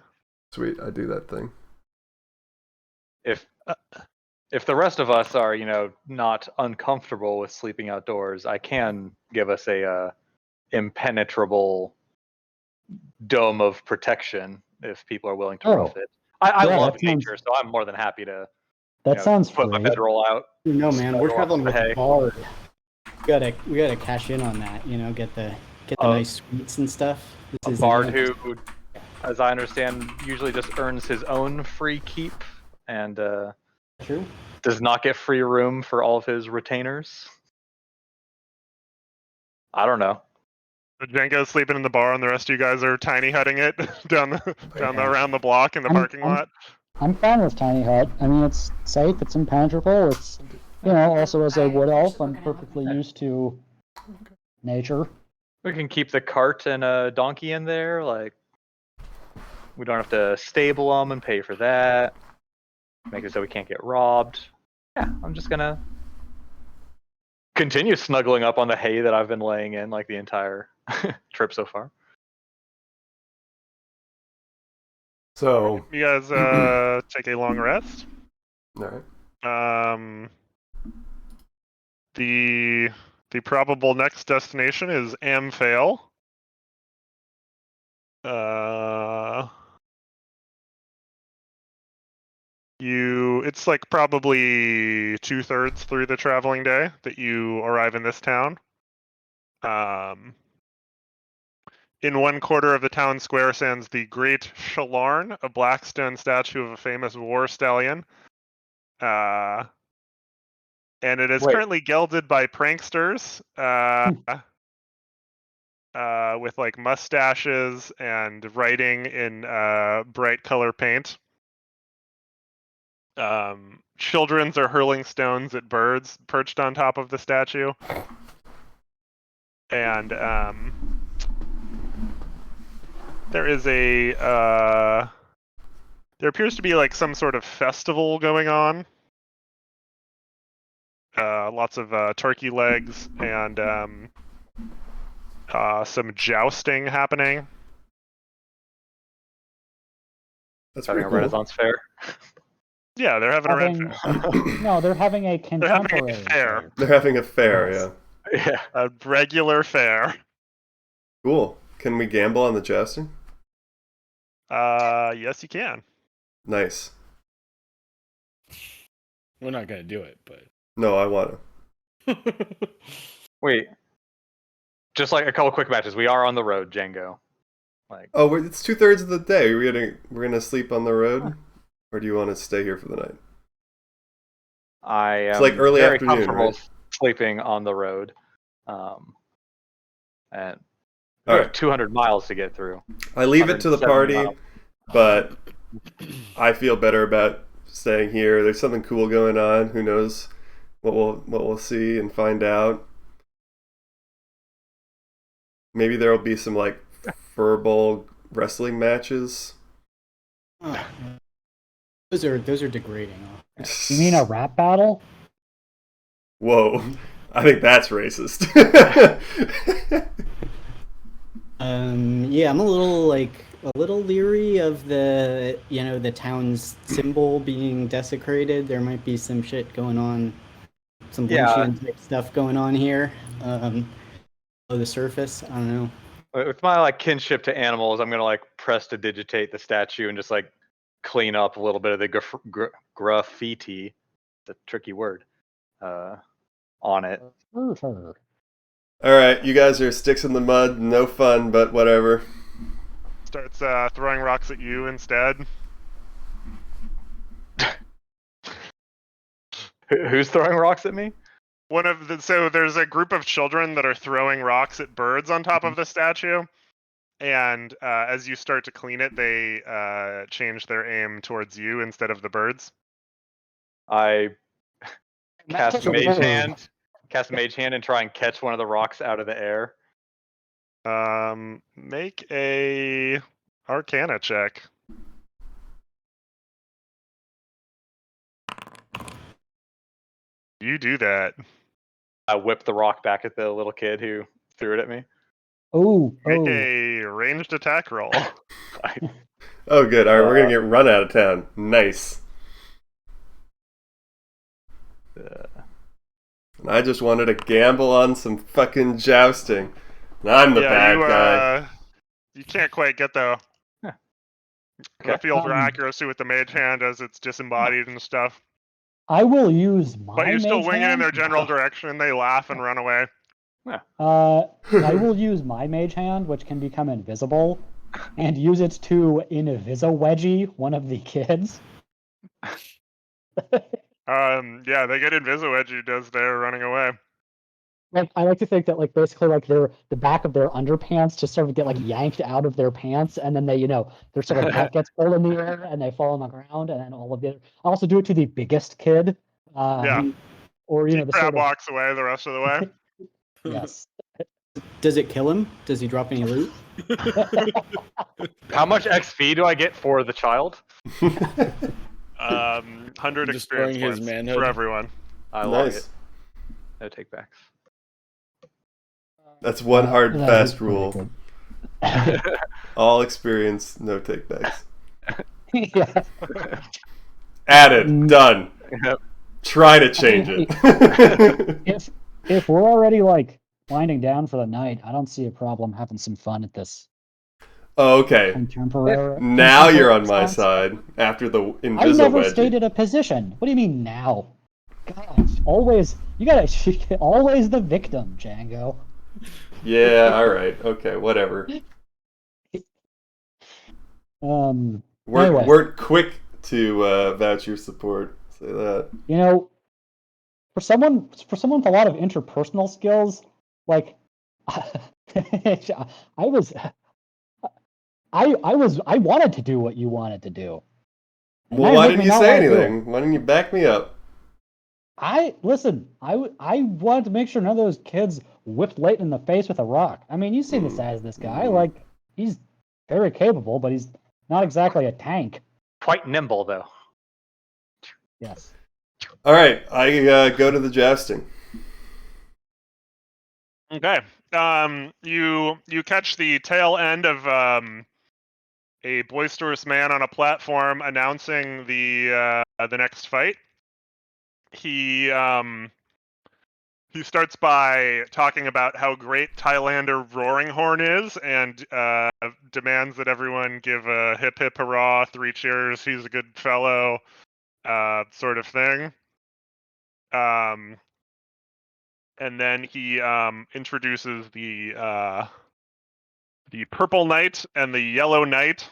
Speaker 2: Sweet, I do that thing.
Speaker 3: If the rest of us are, not uncomfortable with sleeping outdoors, I can give us a impenetrable dome of protection if people are willing to rough it. I
Speaker 4: Yeah,
Speaker 3: love
Speaker 4: that sounds-
Speaker 3: nature, so I'm more than happy to
Speaker 4: That sounds
Speaker 3: put my
Speaker 4: free.
Speaker 3: bedroll out.
Speaker 5: no, man, we're
Speaker 3: Hey.
Speaker 5: traveling with a bard. We gotta cash in on that. Get the nice suites and stuff.
Speaker 3: A bard who as I understand, usually just earns his own free keep and
Speaker 4: True.
Speaker 3: does not get free room for all of his retainers. I don't know.
Speaker 7: Jenko's sleeping in the bar, and the rest of you guys are tiny hutting it around the block in the parking lot.
Speaker 4: I'm fine with tiny hut. I mean, it's safe. It's impenetrable. It's, also as a wood elf, I'm perfectly used to nature.
Speaker 3: We can keep the cart and a donkey in there. Like, we don't have to stable them and pay for that. Make it so we can't get robbed. Yeah, I'm just gonna continue snuggling up on the hay that I've been laying in like the entire trip so far.
Speaker 2: So
Speaker 7: you guys take a long rest.
Speaker 2: all right.
Speaker 7: The probable next destination is Amphale. It's like probably 2/3 through the traveling day that you arrive in this town. In one quarter of the town square stands the Great Shalarn, a black stone statue of a famous war stallion. And it is currently gelded by pranksters with like mustaches and writing in bright color paint. Children's are hurling stones at birds perched on top of the statue. And there is there appears to be like some sort of festival going on. Lots of turkey legs and some jousting happening.
Speaker 2: That's
Speaker 3: Having
Speaker 2: pretty
Speaker 3: a
Speaker 2: cool.
Speaker 3: Renaissance fair.
Speaker 7: Yeah, they're having a red fair.
Speaker 4: No, they're having a contemporary
Speaker 7: fair.
Speaker 2: They're having a fair,
Speaker 4: Yes.
Speaker 3: Yeah.
Speaker 7: A regular fair.
Speaker 2: Cool. Can we gamble on the jousting?
Speaker 7: Yes, you can.
Speaker 2: Nice.
Speaker 6: We're not gonna do it, but
Speaker 2: No, I want
Speaker 6: to.
Speaker 3: Wait. Just like a couple quick matches. We are on the road, Django. Like.
Speaker 2: Oh, it's 2/3 of the day. We're gonna sleep on the road, or do you want to stay here for the night?
Speaker 3: I am
Speaker 2: It's like early
Speaker 3: very
Speaker 2: afternoon,
Speaker 3: comfortable
Speaker 2: right?
Speaker 3: sleeping on the road. And we
Speaker 2: All
Speaker 3: have
Speaker 2: right.
Speaker 3: 200 miles to get through.
Speaker 2: I leave it to the
Speaker 3: 170
Speaker 2: party,
Speaker 3: miles.
Speaker 2: but I feel better about staying here. There's something cool going on. Who knows what we'll see and find out. Maybe there will be some like furball wrestling matches.
Speaker 5: Oh, those are degrading.
Speaker 4: You mean a rap battle?
Speaker 2: Whoa, I think that's racist.
Speaker 5: Yeah, I'm a little leery of the town's symbol being desecrated. There might be some shit going on, some Lynchian type stuff going on here. Below the surface, I don't know.
Speaker 3: With my like kinship to animals, I'm gonna like prestidigitate the statue and just like clean up a little bit of the graffiti, the tricky word, on it.
Speaker 2: All right, you guys are sticks in the mud. No fun, but whatever.
Speaker 7: Starts throwing rocks at you instead.
Speaker 3: Who's throwing rocks at me?
Speaker 7: So there's a group of children that are throwing rocks at birds on top of the statue, and as you start to clean it, they change their aim towards you instead of the birds.
Speaker 3: I cast Mage Hand and try and catch one of the rocks out of the air.
Speaker 7: Make a Arcana check. You do that.
Speaker 3: I whip the rock back at the little kid who threw it at me.
Speaker 7: Make a ranged attack roll.
Speaker 2: Oh, good. All right, we're gonna get run out of town. Nice. And I just wanted to gamble on some fucking jousting. I'm the bad guy.
Speaker 7: You can't quite get the field
Speaker 4: Okay.
Speaker 7: accuracy with the mage hand as it's disembodied and stuff.
Speaker 4: I will use my
Speaker 7: But you're still
Speaker 4: mage
Speaker 7: winging in
Speaker 4: hand.
Speaker 7: their general direction, and they laugh and run away.
Speaker 4: I will use my mage hand, which can become invisible, and use it to Invisi-Wedgie one of the kids.
Speaker 7: Yeah, they get Invisi-Wedgie as they're running away.
Speaker 4: Like, I like to think that, like, basically, like, the back of their underpants just sort of get, like, yanked out of their pants, and then they, their sort of butt gets pulled in the air, and they fall on the ground, and then all of the I also do it to the biggest kid.
Speaker 7: Yeah.
Speaker 4: Or,
Speaker 7: Deep
Speaker 4: the
Speaker 7: Crab
Speaker 4: sort of,
Speaker 7: walks away the rest of the way.
Speaker 4: yes.
Speaker 5: Does it kill him? Does he drop any loot?
Speaker 3: How much XP do I get for the child?
Speaker 7: 100
Speaker 6: Destroying
Speaker 7: experience
Speaker 6: his
Speaker 7: points
Speaker 6: manhood.
Speaker 7: for everyone.
Speaker 3: I log
Speaker 2: Nice.
Speaker 3: it. No takebacks.
Speaker 2: That's one hard
Speaker 4: that is
Speaker 2: fast
Speaker 4: pretty
Speaker 2: rule.
Speaker 4: good.
Speaker 2: All experience, no takebacks.
Speaker 4: Yeah.
Speaker 2: Added. Done.
Speaker 3: Yep.
Speaker 2: Try to change it.
Speaker 4: If we're already, like, winding down for the night, I don't see a problem having some fun at this
Speaker 2: Oh, okay.
Speaker 4: contemporary.
Speaker 2: Now you're on my
Speaker 4: contemporary
Speaker 2: side after the
Speaker 4: I
Speaker 2: Invisi
Speaker 4: never
Speaker 2: Wedgie.
Speaker 4: stated a position. What do you mean now? Gosh, always you gotta always the victim, Django.
Speaker 2: Yeah, all right. Okay, whatever.
Speaker 4: Anyway.
Speaker 2: We're quick to vouch your support. Say that.
Speaker 4: For someone with a lot of interpersonal skills, like I wanted to do what you wanted to do. And
Speaker 2: Well,
Speaker 4: now
Speaker 2: why
Speaker 4: you're
Speaker 2: didn't
Speaker 4: making
Speaker 2: you
Speaker 4: me not
Speaker 2: say
Speaker 4: wanna do it.
Speaker 2: anything? Why didn't you back me up?
Speaker 4: I wanted to make sure none of those kids whipped Leighton in the face with a rock. I mean, you've seen the size of this guy. Like, he's very capable, but he's not exactly a tank.
Speaker 3: Quite nimble, though.
Speaker 4: Yes.
Speaker 2: All right, I go to the jousting.
Speaker 7: Okay. You catch the tail end of a boisterous man on a platform announcing the next fight. He starts by talking about how great Thailander Roaring Horn is, and demands that everyone give a hip hip hurrah, 3 cheers, he's a good fellow, sort of thing. And then he introduces the Purple Knight and the Yellow Knight.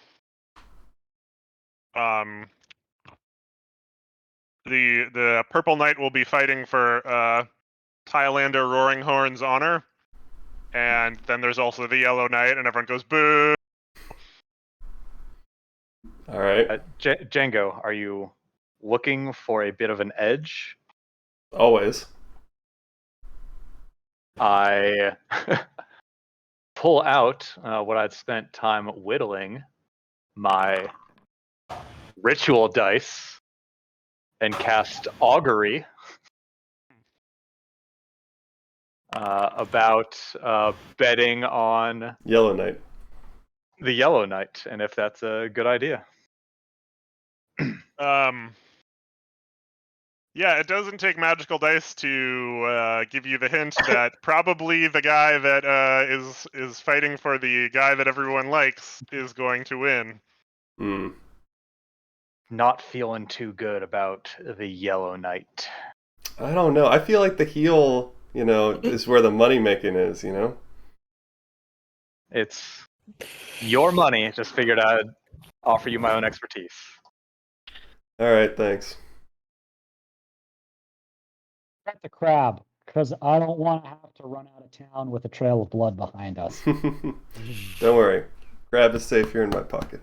Speaker 7: The Purple Knight will be fighting for Thailander Roaring Horn's honor, and then there's also the Yellow Knight, and everyone goes boo.
Speaker 2: All right.
Speaker 3: Django, are you looking for a bit of an edge?
Speaker 2: Always.
Speaker 3: I pull out what I'd spent time whittling, my ritual dice, and cast augury about betting on
Speaker 2: Yellow Knight.
Speaker 3: the Yellow Knight, and if that's a good idea.
Speaker 7: Yeah, it doesn't take magical dice to give you the hint that probably the guy that is fighting for the guy that everyone likes is going to win.
Speaker 3: Not feeling too good about the Yellow Knight.
Speaker 2: I don't know. I feel like the heel, is where the money making is,
Speaker 3: It's your money. Just figured I'd offer you my own expertise.
Speaker 2: All right, thanks.
Speaker 4: Get the crab, because I don't want to have to run out of town with a trail of blood behind us.
Speaker 2: Don't worry. Crab is safe here in my pocket.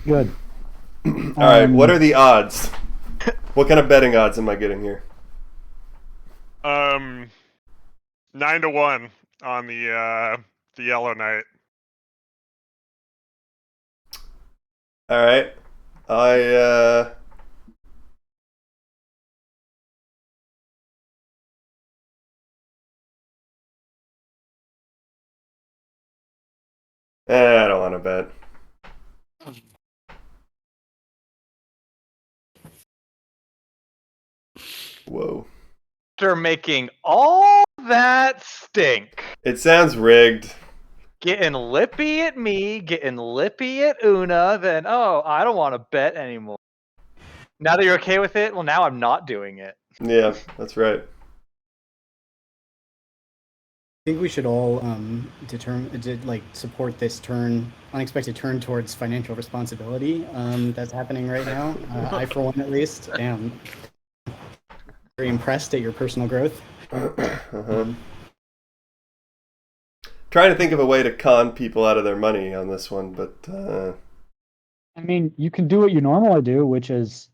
Speaker 4: Good.
Speaker 2: All right, what are the odds? What kind of betting odds am I getting here?
Speaker 7: 9-1 on the Yellow Knight.
Speaker 2: All right. I don't want to bet. Whoa.
Speaker 3: After making all that stink,
Speaker 2: It sounds rigged.
Speaker 3: getting lippy at me, getting lippy at Una, then, I don't want to bet anymore. Now that you're okay with it, well, now I'm not doing it.
Speaker 2: Yeah, that's right.
Speaker 5: think we should all support this unexpected turn towards financial responsibility that's happening right now. I, for one, at least, am very impressed at your personal growth.
Speaker 2: Trying to think of a way to con people out of their money on this one, but
Speaker 4: I mean, you can do what you normally do, which is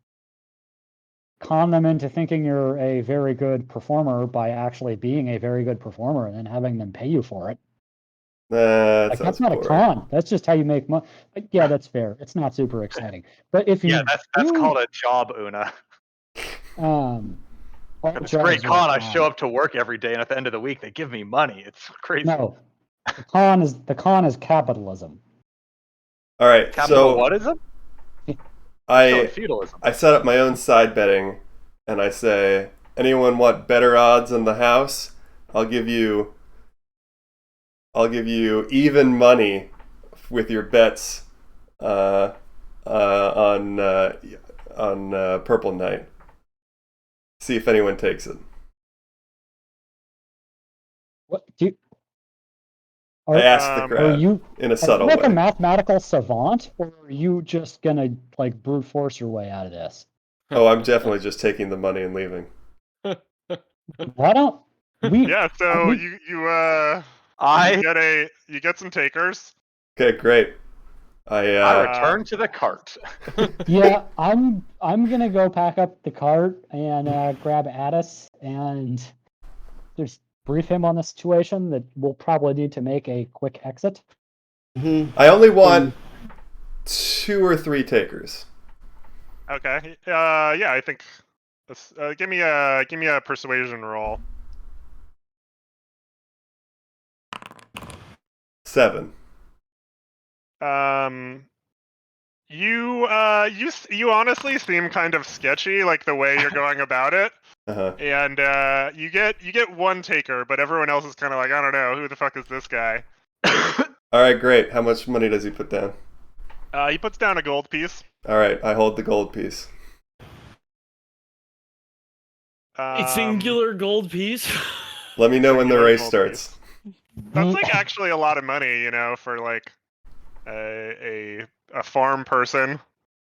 Speaker 4: con them into thinking you're a very good performer by actually being a very good performer and then having them pay you for it.
Speaker 2: that
Speaker 4: Like,
Speaker 2: sounds
Speaker 4: that's not
Speaker 2: boring.
Speaker 4: a con. That's just how you make money. Yeah, that's fair. It's not super exciting. But if you
Speaker 3: Yeah, that's called a job, Una.
Speaker 4: all
Speaker 3: It's a great
Speaker 4: jobs are
Speaker 3: con. I
Speaker 4: fine.
Speaker 3: show up to work every day, and at the end of the week, they give me money. It's crazy.
Speaker 4: No, the con is capitalism.
Speaker 2: All right,
Speaker 3: Capital
Speaker 2: so
Speaker 3: whatism? Still in
Speaker 2: I
Speaker 3: feudalism.
Speaker 2: set up my own side betting, and I say, anyone want better odds on the house? I'll give you even money with your bets on Purple Knight. See if anyone takes it.
Speaker 4: What do you,
Speaker 2: I asked the
Speaker 7: Are
Speaker 2: crowd
Speaker 4: you
Speaker 2: in a
Speaker 4: are you
Speaker 2: subtle
Speaker 4: like a
Speaker 2: way.
Speaker 4: mathematical savant, or are you just gonna like brute force your way out of this?
Speaker 2: Oh, I'm definitely just taking the money and leaving.
Speaker 4: Why don't we?
Speaker 7: Yeah, so
Speaker 4: we-
Speaker 7: you get some takers.
Speaker 2: Okay, great.
Speaker 3: I return to the cart.
Speaker 4: Yeah, I'm gonna go pack up the cart and grab Addis and just brief him on the situation that we'll probably need to make a quick exit.
Speaker 2: I only want 2 or 3 takers.
Speaker 7: Okay. Yeah, I think. Give me a persuasion roll.
Speaker 2: 7.
Speaker 7: You honestly seem kind of sketchy, like the way you're going about it.
Speaker 2: Uh-huh.
Speaker 7: And you get one taker, but everyone else is kind of like, I don't know, who the fuck is this guy?
Speaker 2: All right, great. How much money does he put down?
Speaker 7: He puts down a gold piece.
Speaker 2: All right, I hold the gold piece.
Speaker 6: A singular gold piece.
Speaker 2: Let me know when the
Speaker 7: Singular
Speaker 2: race
Speaker 7: gold
Speaker 2: starts.
Speaker 7: That's like actually a lot of money, you know, for like a farm person.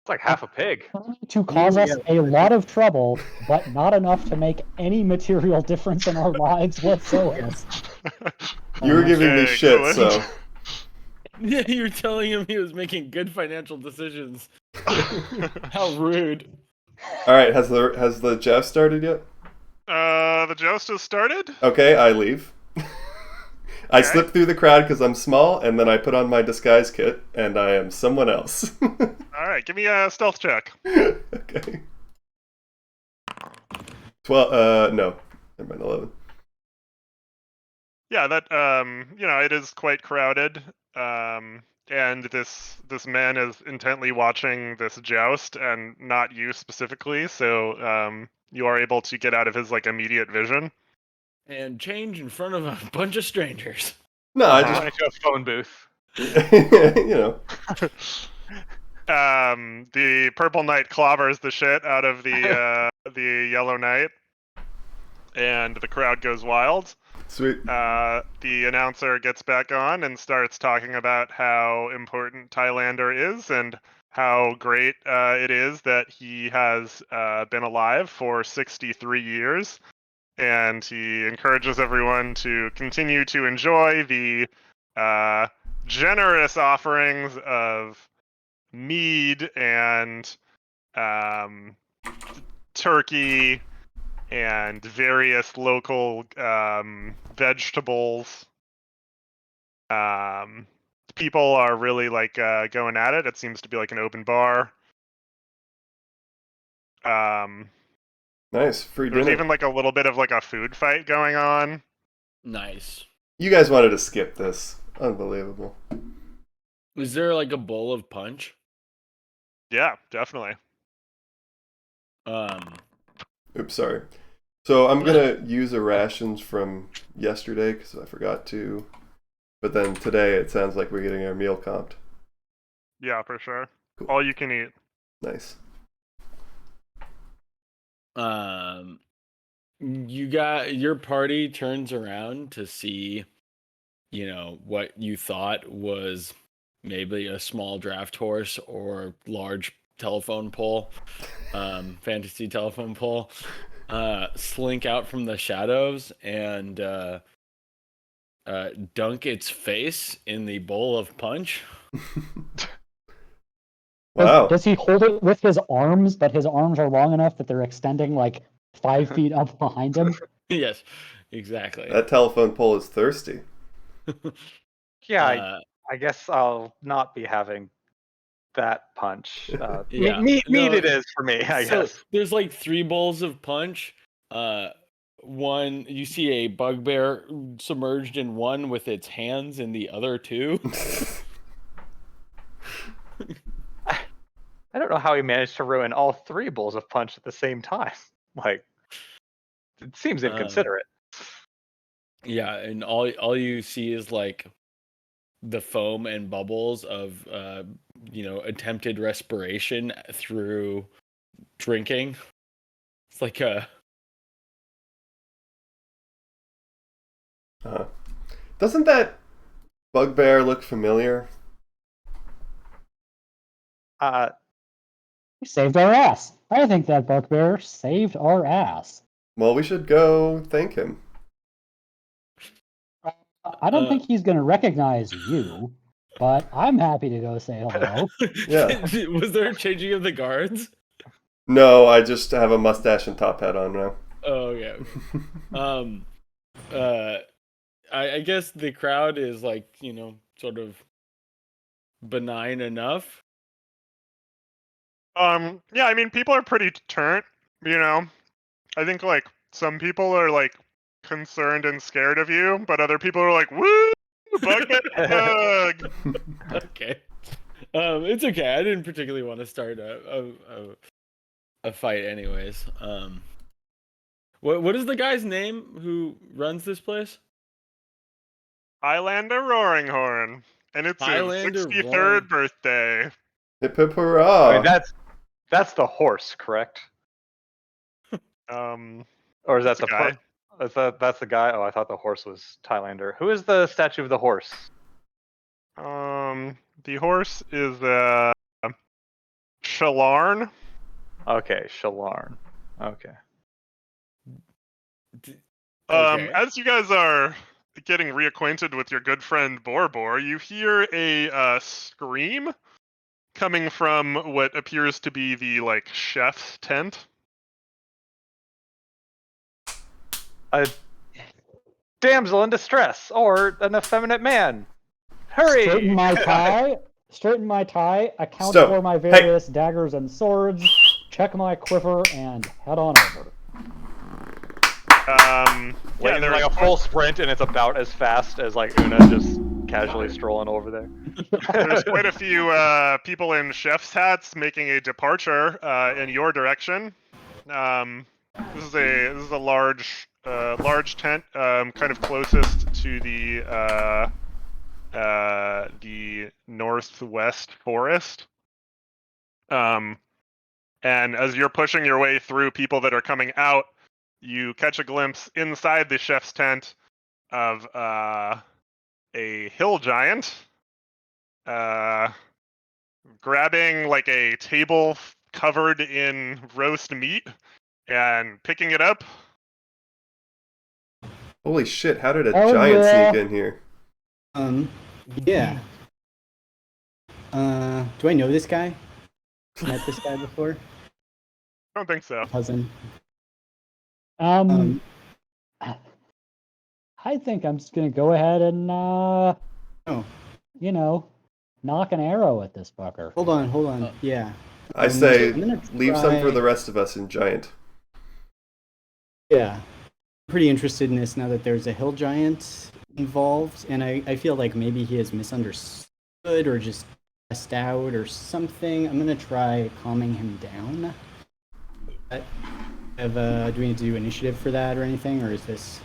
Speaker 3: It's like half a pig.
Speaker 4: To cause us a lot of trouble, but not enough to make any material difference in our lives whatsoever.
Speaker 2: You were giving me shit,
Speaker 7: Excellent.
Speaker 2: so
Speaker 6: Yeah, you were telling him he was making good financial decisions. How rude.
Speaker 2: all right. Has the joust started yet?
Speaker 7: The joust has started.
Speaker 2: Okay, I leave. I
Speaker 7: Okay.
Speaker 2: slip through the crowd because I'm small, and then I put on my disguise kit, and I am someone else.
Speaker 7: All right, give me a stealth check.
Speaker 2: Okay. 12. No, never mind. 11.
Speaker 7: Yeah, that you know, it is quite crowded. And this man is intently watching this joust, and not you specifically. So you are able to get out of his like immediate vision.
Speaker 6: And change in front of a bunch of strangers.
Speaker 2: No, I
Speaker 3: Going to a phone booth.
Speaker 2: just you know.
Speaker 7: The Purple Knight clobbers the shit out of the Yellow Knight, and the crowd goes wild.
Speaker 2: Sweet.
Speaker 7: The announcer gets back on and starts talking about how important Thailander is and how great it is that he has been alive for 63 years. And he encourages everyone to continue to enjoy the generous offerings of mead and turkey and various local vegetables. People are really like going at it. It seems to be like an open bar.
Speaker 2: Nice free
Speaker 7: There's
Speaker 2: dinner.
Speaker 7: even like a little bit of like a food fight going on.
Speaker 6: Nice.
Speaker 2: You guys wanted to skip this. Unbelievable.
Speaker 6: Is there like a bowl of punch?
Speaker 7: Yeah, definitely.
Speaker 2: Oops, sorry. So I'm gonna use a rations from yesterday because I forgot to. But then today it sounds like we're getting our meal comped.
Speaker 7: Yeah, for sure.
Speaker 2: Cool.
Speaker 7: All you can eat.
Speaker 2: Nice.
Speaker 6: your party turns around to see, what you thought was maybe a small draft horse or large telephone pole, fantasy telephone pole, slink out from the shadows and dunk its face in the bowl of punch.
Speaker 2: Wow.
Speaker 4: Does he hold it with his arms, but his arms are long enough that they're extending like 5 feet up behind him?
Speaker 6: Yes, exactly.
Speaker 2: That telephone pole is thirsty.
Speaker 3: Yeah, I guess I'll not be having that punch.
Speaker 6: Yeah,
Speaker 3: Meat
Speaker 6: no,
Speaker 3: it is for me, I
Speaker 6: so
Speaker 3: guess.
Speaker 6: there's like 3 bowls of punch. One, you see a bugbear submerged in one with its hands in the other 2.
Speaker 3: I don't know how he managed to ruin all 3 bowls of punch at the same time. Like, it seems inconsiderate.
Speaker 6: Yeah, and all you see is like the foam and bubbles of attempted respiration through drinking. It's like a
Speaker 2: Doesn't that bugbear look familiar?
Speaker 4: He saved our ass. I think that bugbear saved our ass.
Speaker 2: Well, we should go thank him.
Speaker 4: I don't think he's going to recognize you, but I'm happy to go say hello.
Speaker 2: Yeah.
Speaker 6: Was there a changing of the guards?
Speaker 2: No, I just have a mustache and top hat on now.
Speaker 6: Oh, okay. I guess the crowd is like, sort of benign enough.
Speaker 7: Yeah, I mean, people are pretty turnt, I think, like, some people are, like, concerned and scared of you, but other people are like, woo, bug get bug!
Speaker 6: Okay. It's okay. I didn't particularly want to start a fight anyways. What is the guy's name who runs this place?
Speaker 7: Highlander Roaringhorn, and it's
Speaker 6: Highlander
Speaker 7: his 63rd
Speaker 6: Roaring-
Speaker 7: birthday.
Speaker 2: Hip hip hurrah!
Speaker 3: I mean, that's the horse, correct? Or is that
Speaker 7: That's
Speaker 3: the
Speaker 7: the guy.
Speaker 3: That's the guy? Oh, I thought the horse was Thailander. Who is the statue of the horse?
Speaker 7: The horse is Shalarn.
Speaker 3: Okay, Shalarn. Okay.
Speaker 6: Okay.
Speaker 7: As you guys are getting reacquainted with your good friend Borbor, you hear a scream coming from what appears to be the chef's tent.
Speaker 3: A damsel in distress, or an effeminate man. Hurry!
Speaker 4: Straighten my tie, account
Speaker 2: Stop.
Speaker 4: for my various daggers and swords, check my quiver, and head on over.
Speaker 3: Wait,
Speaker 7: There's
Speaker 3: like a full sprint, and it's about as fast as Una just casually strolling over there.
Speaker 7: There's quite a few people in chef's hats making a departure in your direction. This is a large tent, kind of closest to the northwest forest. And as you're pushing your way through people that are coming out, you catch a glimpse inside the chef's tent of a hill giant grabbing a table covered in roast meat and picking it up.
Speaker 2: Holy shit! How did a
Speaker 4: Oh,
Speaker 2: giant
Speaker 4: yeah.
Speaker 2: sneak in here?
Speaker 5: Yeah. Do I know this guy? Met this guy before?
Speaker 7: I don't think so.
Speaker 5: Cousin.
Speaker 4: I think I'm just gonna go ahead and knock an arrow at this fucker.
Speaker 5: Hold on. Yeah.
Speaker 2: I say
Speaker 5: I'm gonna
Speaker 2: leave some for
Speaker 5: try-
Speaker 2: the rest of us in giant.
Speaker 5: Yeah. I'm pretty interested in this now that there's a hill giant involved, and I feel like maybe he has misunderstood or just stressed out or something. I'm gonna try calming him down. Do we need to do initiative for that or anything, or is this?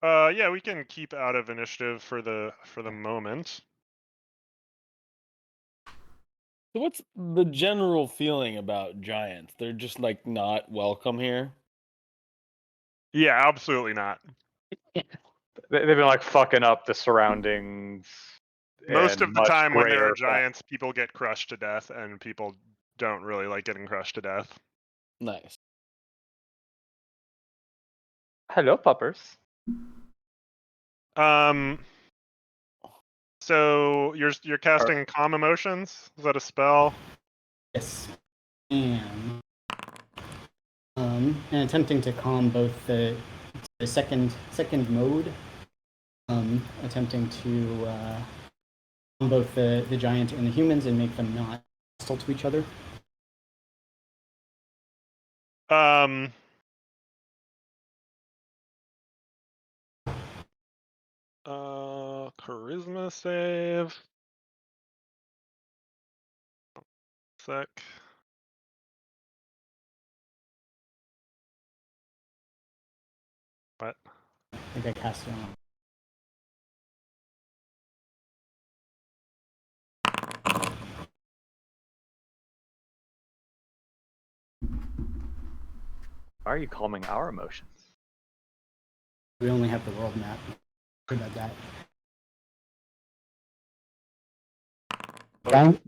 Speaker 7: Yeah, we can keep out of initiative for the moment.
Speaker 6: So what's the general feeling about giants? They're just not welcome here.
Speaker 7: Yeah, absolutely not.
Speaker 3: They've been like fucking up the surroundings.
Speaker 7: Most
Speaker 3: in
Speaker 7: of the
Speaker 3: much
Speaker 7: time when there are
Speaker 3: greater fa-
Speaker 7: giants, people get crushed to death, and people don't really like getting crushed to death.
Speaker 6: Nice.
Speaker 3: Hello, puppers.
Speaker 7: So you're casting calm emotions? Is that a spell?
Speaker 5: Yes. And attempting to calm both the second mode, attempting to calm both the giant and the humans and make them not hostile to each other.
Speaker 7: Charisma save. Sec. What?
Speaker 5: I think I cast it on.
Speaker 3: Why are you calming our emotions?
Speaker 5: We only have the world map. Sorry about that.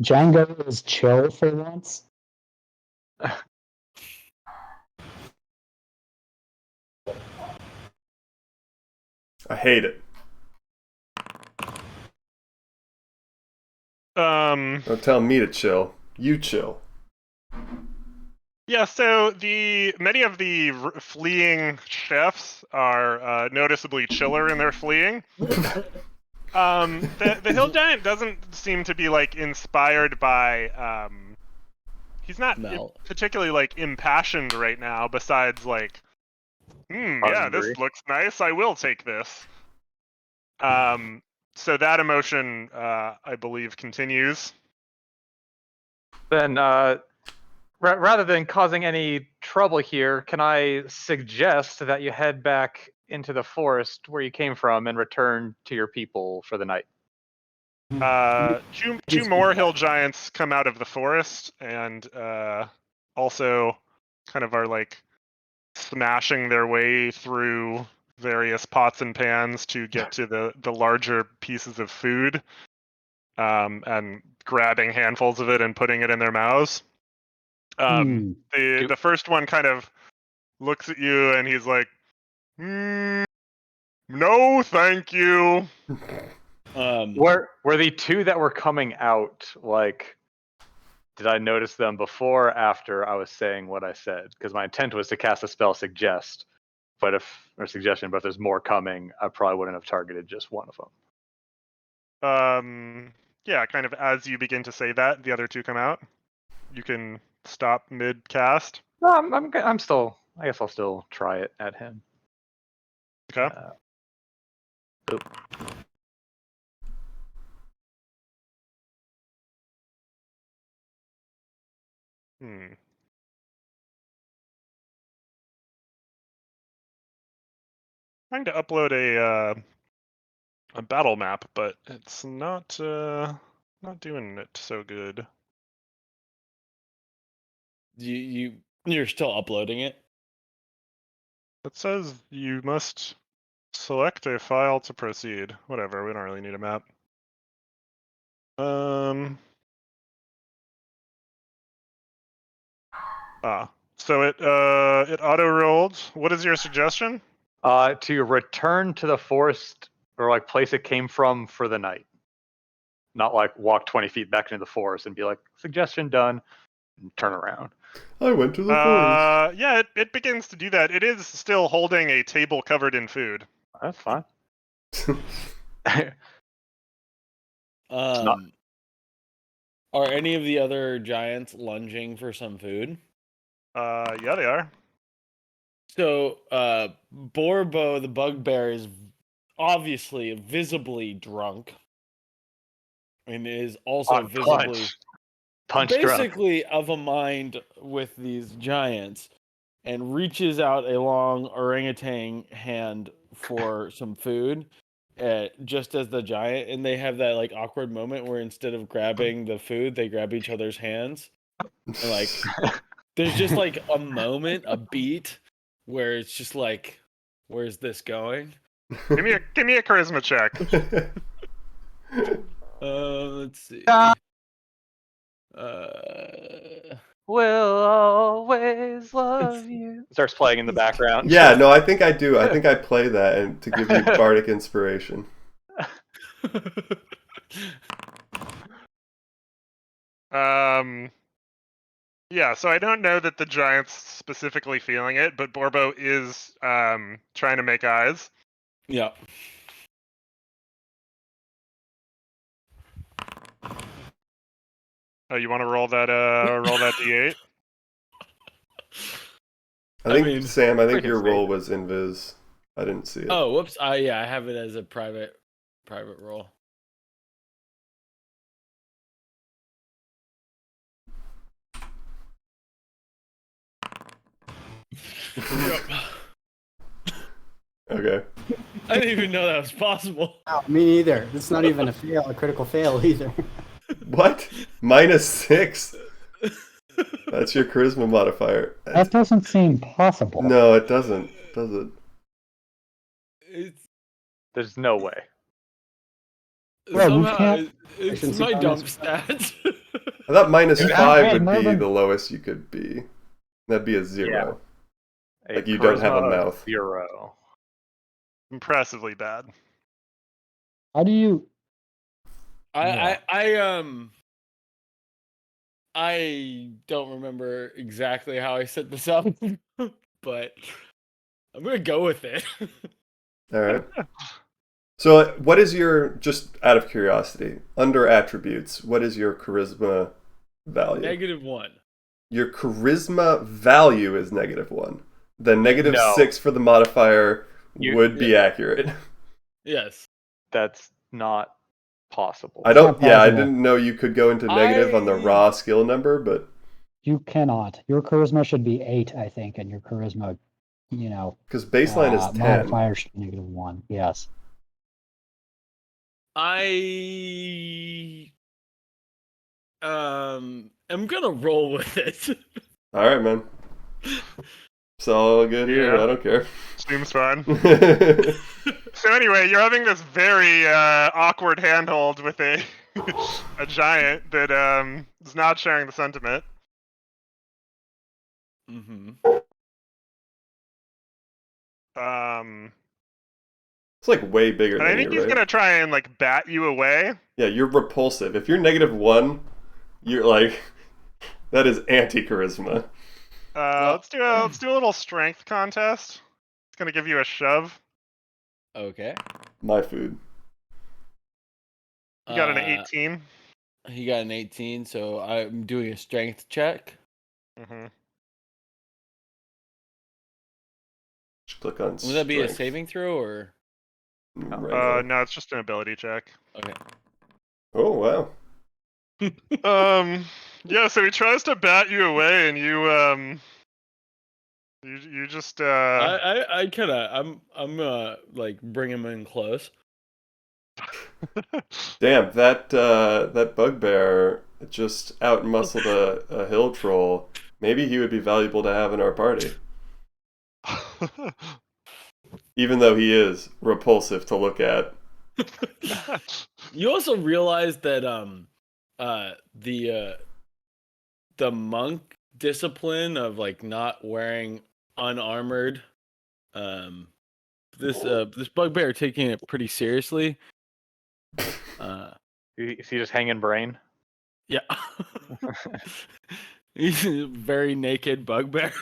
Speaker 5: Django is chill for once.
Speaker 2: I hate it. Don't tell me to chill. You chill.
Speaker 7: Yeah, so many of the fleeing chefs are noticeably chiller in their fleeing. The hill giant doesn't seem to be like inspired by he's not particularly like impassioned right now, besides like yeah, this looks nice, I will take this. So that emotion I believe continues.
Speaker 3: Then rather than causing any trouble here, can I suggest that you head back into the forest where you came from and return to your people for the night?
Speaker 7: Two more hill giants come out of the forest and also kind of are like smashing their way through various pots and pans to get to the larger pieces of food, and grabbing handfuls of it and putting it in their mouths. The first one kind of looks at you and he's like, no, thank you.
Speaker 3: Were the two that were coming out, like, did I notice them before or after I was saying what I said? Because my intent was to cast a spell suggestion, but if there's more coming, I probably wouldn't have targeted just one of them.
Speaker 7: Yeah, kind of as you begin to say that, the other two come out. You can stop mid cast.
Speaker 3: No, I'm still. I guess I'll still try it at him.
Speaker 7: Okay. Trying to upload a battle map, but it's not doing it so good.
Speaker 6: You're still uploading it?
Speaker 7: It says you must select a file to proceed. Whatever, we don't really need a map. So it auto rolled. What is your suggestion?
Speaker 3: To return to the forest or like place it came from for the night. Not like walk 20 feet back into the forest and be like, suggestion done, and turn around.
Speaker 2: I went to the forest.
Speaker 7: Yeah, it begins to do that. It is still holding a table covered in food.
Speaker 3: That's fine.
Speaker 6: Are any of the other giants lunging for some food?
Speaker 7: Yeah, they are.
Speaker 6: So, Borbo, the bugbear, is obviously visibly drunk, and is also visibly basically of a mind with these giants, and reaches out a long orangutan hand for some food, just as the giant, and they have that like awkward moment where instead of grabbing the food, they grab each other's hands, and like there's just like a moment, a beat, where it's just like Where's this going?
Speaker 7: Give me a charisma check.
Speaker 6: Let's see.
Speaker 3: Will always love you. Starts playing in the background.
Speaker 2: Yeah, no, I think I do. I think I play that and to give you bardic inspiration.
Speaker 7: Yeah, so I don't know that the giant's specifically feeling it, but Borbo is trying to make eyes.
Speaker 6: Yeah.
Speaker 7: Oh, you want to roll that d8?
Speaker 2: I think
Speaker 6: mean,
Speaker 2: Sam, I think
Speaker 3: freaking
Speaker 2: your
Speaker 3: safe.
Speaker 2: roll was invis. I didn't see it.
Speaker 6: Oh, whoops. Yeah, I have it as a private roll.
Speaker 2: Okay.
Speaker 6: I didn't even know that was possible.
Speaker 5: Me neither. It's not even a critical fail either.
Speaker 2: What? -6? That's your charisma modifier.
Speaker 4: That doesn't seem possible.
Speaker 2: No, it doesn't. Does it?
Speaker 3: There's no way.
Speaker 4: Well, you
Speaker 6: Somehow,
Speaker 4: can't-
Speaker 6: it's
Speaker 5: Efficiency
Speaker 6: my dump
Speaker 5: bonus.
Speaker 6: stats.
Speaker 2: I thought -5
Speaker 4: Yeah,
Speaker 2: would be
Speaker 4: Mervin.
Speaker 2: the lowest you could be. That'd be a 0.
Speaker 3: A
Speaker 2: Like you don't have a
Speaker 3: charisma of
Speaker 2: mouth.
Speaker 3: 0.
Speaker 7: Impressively bad.
Speaker 4: How do you?
Speaker 6: I don't remember exactly how I set this up, but I'm gonna go with it.
Speaker 2: All right. So, what is your, just out of curiosity, under attributes, what is your charisma value?
Speaker 6: -1.
Speaker 2: Your charisma value is -1. Then
Speaker 3: No.
Speaker 2: -6 for the modifier would be accurate.
Speaker 6: Yes.
Speaker 3: That's not possible.
Speaker 2: I don't.
Speaker 4: Not
Speaker 2: Yeah, I
Speaker 4: possible.
Speaker 2: didn't know you could go into negative on the raw skill number, but
Speaker 4: You cannot. Your charisma should be 8, I think, and your charisma,
Speaker 2: because baseline is 10.
Speaker 4: modifier should be -1. Yes.
Speaker 6: I am gonna roll with it.
Speaker 2: All right, man. It's all good here.
Speaker 7: Yeah.
Speaker 2: I don't care.
Speaker 7: Seems fine. So anyway, you're having this very awkward handhold with a giant that is not sharing the sentiment.
Speaker 6: Mm-hmm.
Speaker 2: It's like way bigger
Speaker 7: And I
Speaker 2: than
Speaker 7: think
Speaker 2: you,
Speaker 7: he's
Speaker 2: right?
Speaker 7: gonna try and like bat you away.
Speaker 2: Yeah, you're repulsive. If you're -1, you're like that is anti-charisma.
Speaker 7: Let's do a little strength contest. It's gonna give you a shove.
Speaker 6: Okay.
Speaker 2: My food.
Speaker 7: You got an 18.
Speaker 6: He got an 18, so I'm doing a strength check.
Speaker 7: Mm-hmm.
Speaker 2: Just click on.
Speaker 6: Would that be a
Speaker 2: strength.
Speaker 6: saving throw or?
Speaker 2: Regular.
Speaker 7: No, it's just an ability check.
Speaker 6: Okay.
Speaker 2: Oh wow.
Speaker 7: Yeah. So he tries to bat you away, and you just
Speaker 6: I kind of I'm like bring him in close.
Speaker 2: Damn, that bugbear just out muscled a hill troll. Maybe he would be valuable to have in our party. Even though he is repulsive to look at.
Speaker 6: You also realize that the monk discipline of like not wearing unarmored this bugbear taking it pretty seriously.
Speaker 3: Is he just hanging brain?
Speaker 6: Yeah. He's a very naked bugbear.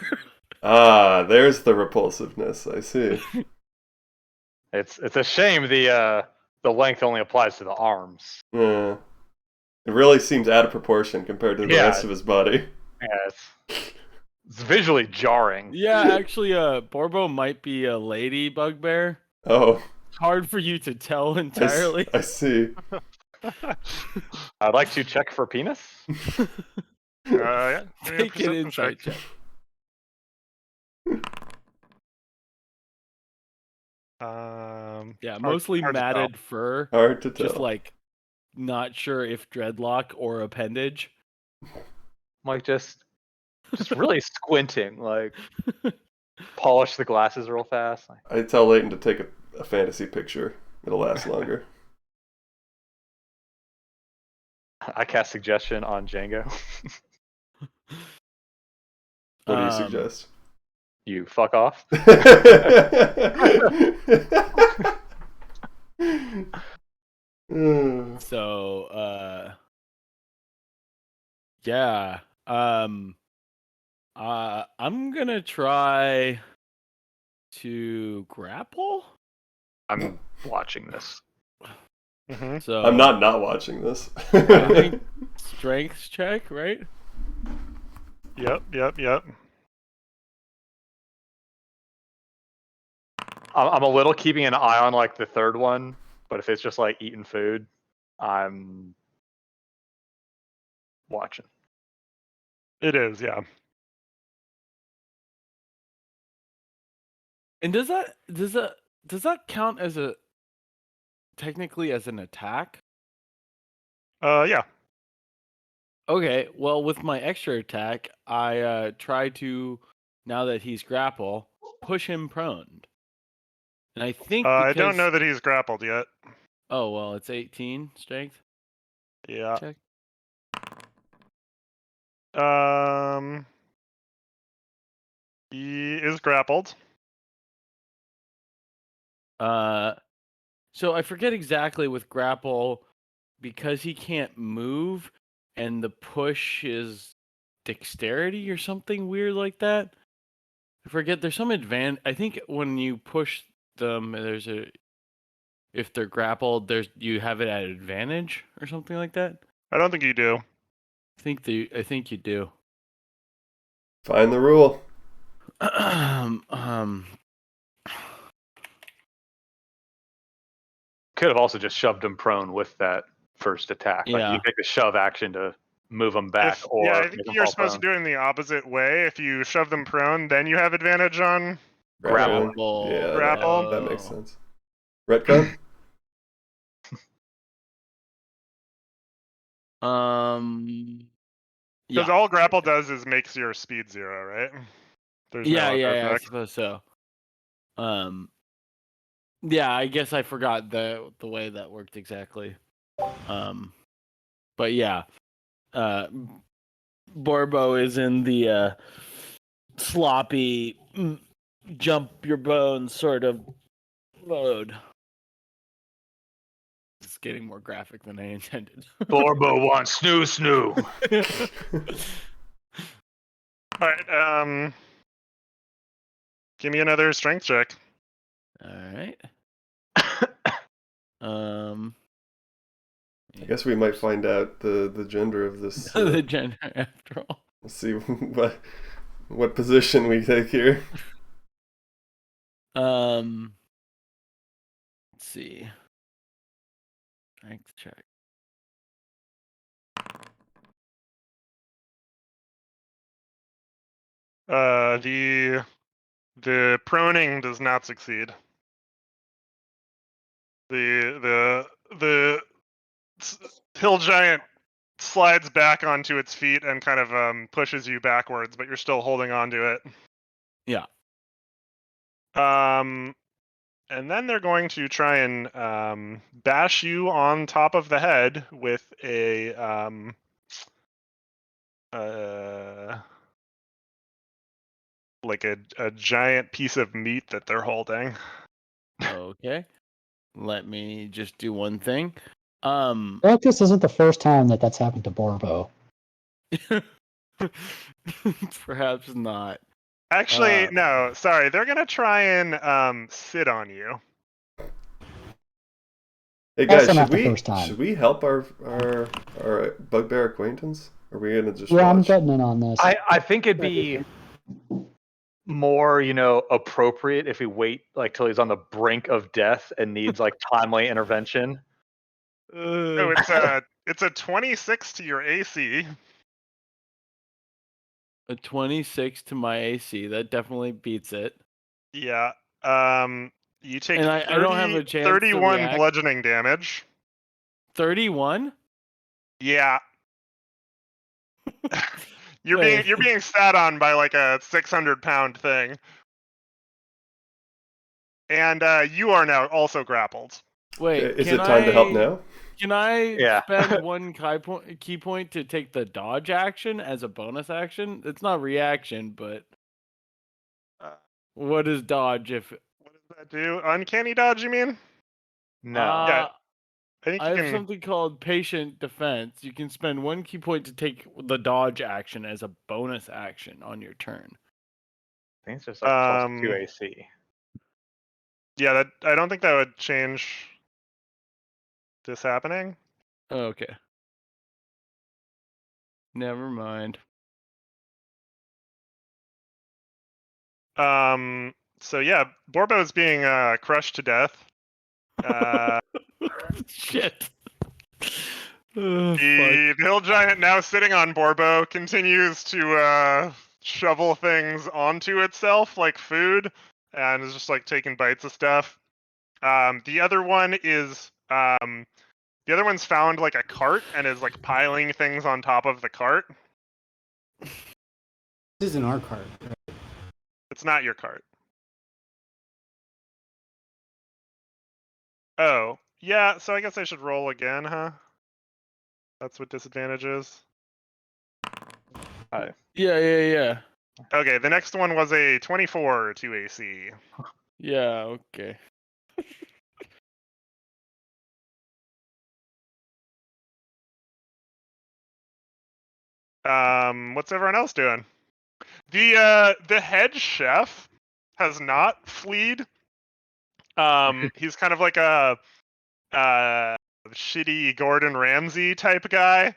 Speaker 2: Ah, there's the repulsiveness. I see.
Speaker 3: It's a shame the length only applies to the arms.
Speaker 2: Yeah. It really seems out of proportion compared to the
Speaker 3: Yeah.
Speaker 2: rest of his body.
Speaker 3: Yeah, it's visually jarring.
Speaker 6: Yeah, actually, Borbo might be a lady bugbear.
Speaker 2: Oh,
Speaker 6: Hard for you to tell
Speaker 2: I
Speaker 6: entirely.
Speaker 2: I see.
Speaker 3: I'd like to check for penis.
Speaker 7: yeah. Give me a
Speaker 6: Take an
Speaker 7: perception
Speaker 6: insight check. Yeah, mostly
Speaker 7: hard to tell.
Speaker 6: matted fur.
Speaker 2: Hard to tell.
Speaker 6: Just like not sure if dreadlock or appendage.
Speaker 3: Like just really squinting. Like Polish the glasses real fast.
Speaker 2: I tell Leighton to take a fantasy picture. It'll last longer.
Speaker 3: I cast suggestion on Django.
Speaker 2: What do you suggest?
Speaker 3: You fuck off.
Speaker 6: So, yeah. I'm gonna try to grapple.
Speaker 3: I'm watching this.
Speaker 7: Mm-hmm.
Speaker 6: So
Speaker 2: I'm not watching this.
Speaker 6: I think strength check, right?
Speaker 7: Yep.
Speaker 3: I'm a little keeping an eye on like the third one, but if it's just like eating food, I'm watching.
Speaker 7: It is, yeah.
Speaker 6: And does that count as technically as an attack?
Speaker 7: Yeah.
Speaker 6: Okay, well with my extra attack, I try to, now that he's grapple, push him prone. And I think
Speaker 7: I
Speaker 6: because
Speaker 7: don't know that he's grappled yet.
Speaker 6: oh well, it's 18 strength
Speaker 7: Yeah.
Speaker 6: check.
Speaker 7: He is grappled.
Speaker 6: So I forget exactly with grapple, because he can't move and the push is dexterity or something weird like that. I forget, there's some I think when you push them, if they're grappled, you have it at advantage or something like that.
Speaker 7: I don't think you do.
Speaker 6: I think you do.
Speaker 2: Find the rule.
Speaker 3: Could have also just shoved him prone with that first attack. Like
Speaker 6: Yeah.
Speaker 3: you take the shove action to move him back, or
Speaker 7: I
Speaker 3: make
Speaker 7: think
Speaker 3: him
Speaker 7: you're
Speaker 3: fall
Speaker 7: supposed to
Speaker 3: prone.
Speaker 7: do it in the opposite way. If you shove them prone, then you have advantage on
Speaker 3: Grappling.
Speaker 2: Yeah,
Speaker 7: Grapple?
Speaker 2: that makes sense. Retcon?
Speaker 7: because
Speaker 6: Yeah.
Speaker 7: all grapple does is makes your speed 0, right? There's no other
Speaker 6: I
Speaker 7: effect.
Speaker 6: suppose so. Yeah, I guess I forgot the way that worked exactly. But yeah, Borbo is in the sloppy jump your bones sort of mode. It's getting more graphic than I intended.
Speaker 3: Borbo wants snoo.
Speaker 7: All right. Give me another strength check.
Speaker 6: All right.
Speaker 2: I guess we might find out the gender of this.
Speaker 6: The gender after all.
Speaker 2: Let's see what position we take here.
Speaker 6: Let's see. Strength check.
Speaker 7: The proning does not succeed. The hill giant slides back onto its feet and kind of pushes you backwards, but you're still holding onto it.
Speaker 6: Yeah.
Speaker 7: And then they're going to try and bash you on top of the head with a like a giant piece of meat that they're holding.
Speaker 6: Okay. Let me just do one thing.
Speaker 4: Well, this isn't the first time that's happened to Borbo.
Speaker 6: Perhaps not.
Speaker 7: Actually, no, sorry. They're gonna try and sit on you.
Speaker 2: Hey guys,
Speaker 4: Also not the first time.
Speaker 2: should we help our bugbear acquaintance? Or are we gonna just
Speaker 4: Yeah, I'm
Speaker 2: watch?
Speaker 4: getting in on this.
Speaker 3: I think it'd be more, appropriate if we wait like till he's on the brink of death and needs like timely intervention.
Speaker 7: Oh, it's a 26 to your AC.
Speaker 6: A 26 to my AC. That definitely beats it.
Speaker 7: Yeah. You take
Speaker 6: And I don't have a chance to
Speaker 7: 31
Speaker 6: react.
Speaker 7: bludgeoning damage.
Speaker 6: 31?
Speaker 7: Yeah. You're
Speaker 6: Wait.
Speaker 7: being sat on by like a 600-pound thing. And you are now also grappled.
Speaker 6: Wait,
Speaker 2: Is it time to help now?
Speaker 6: Can I
Speaker 3: Yeah.
Speaker 6: spend one key point to take the dodge action as a bonus action? It's not reaction, but what is dodge if?
Speaker 7: What does that do? Uncanny dodge, you mean?
Speaker 3: No.
Speaker 7: Yeah. I think
Speaker 6: I
Speaker 7: you
Speaker 6: have
Speaker 7: can.
Speaker 6: something called patient defense. You can spend one key point to take the dodge action as a bonus action on your turn.
Speaker 3: I think it's just like +2 AC.
Speaker 7: Yeah, that I don't think that would change this happening.
Speaker 6: Okay. Never mind.
Speaker 7: So yeah, Borbo is being crushed to death.
Speaker 6: Shit.
Speaker 7: The hill giant, now sitting on Borbo, continues to shovel things onto itself like food, and is just like taking bites of stuff. The other one is the other one's found like a cart and is like piling things on top of the cart.
Speaker 5: This isn't our cart. Right?
Speaker 7: It's not your cart. Oh, yeah, so I guess I should roll again, huh? That's what disadvantage is.
Speaker 6: Yeah.
Speaker 7: Okay, the next one was a 24 to AC.
Speaker 6: Yeah, okay.
Speaker 7: What's everyone else doing? The head chef has not fleed. He's kind of like a shitty Gordon Ramsay type guy,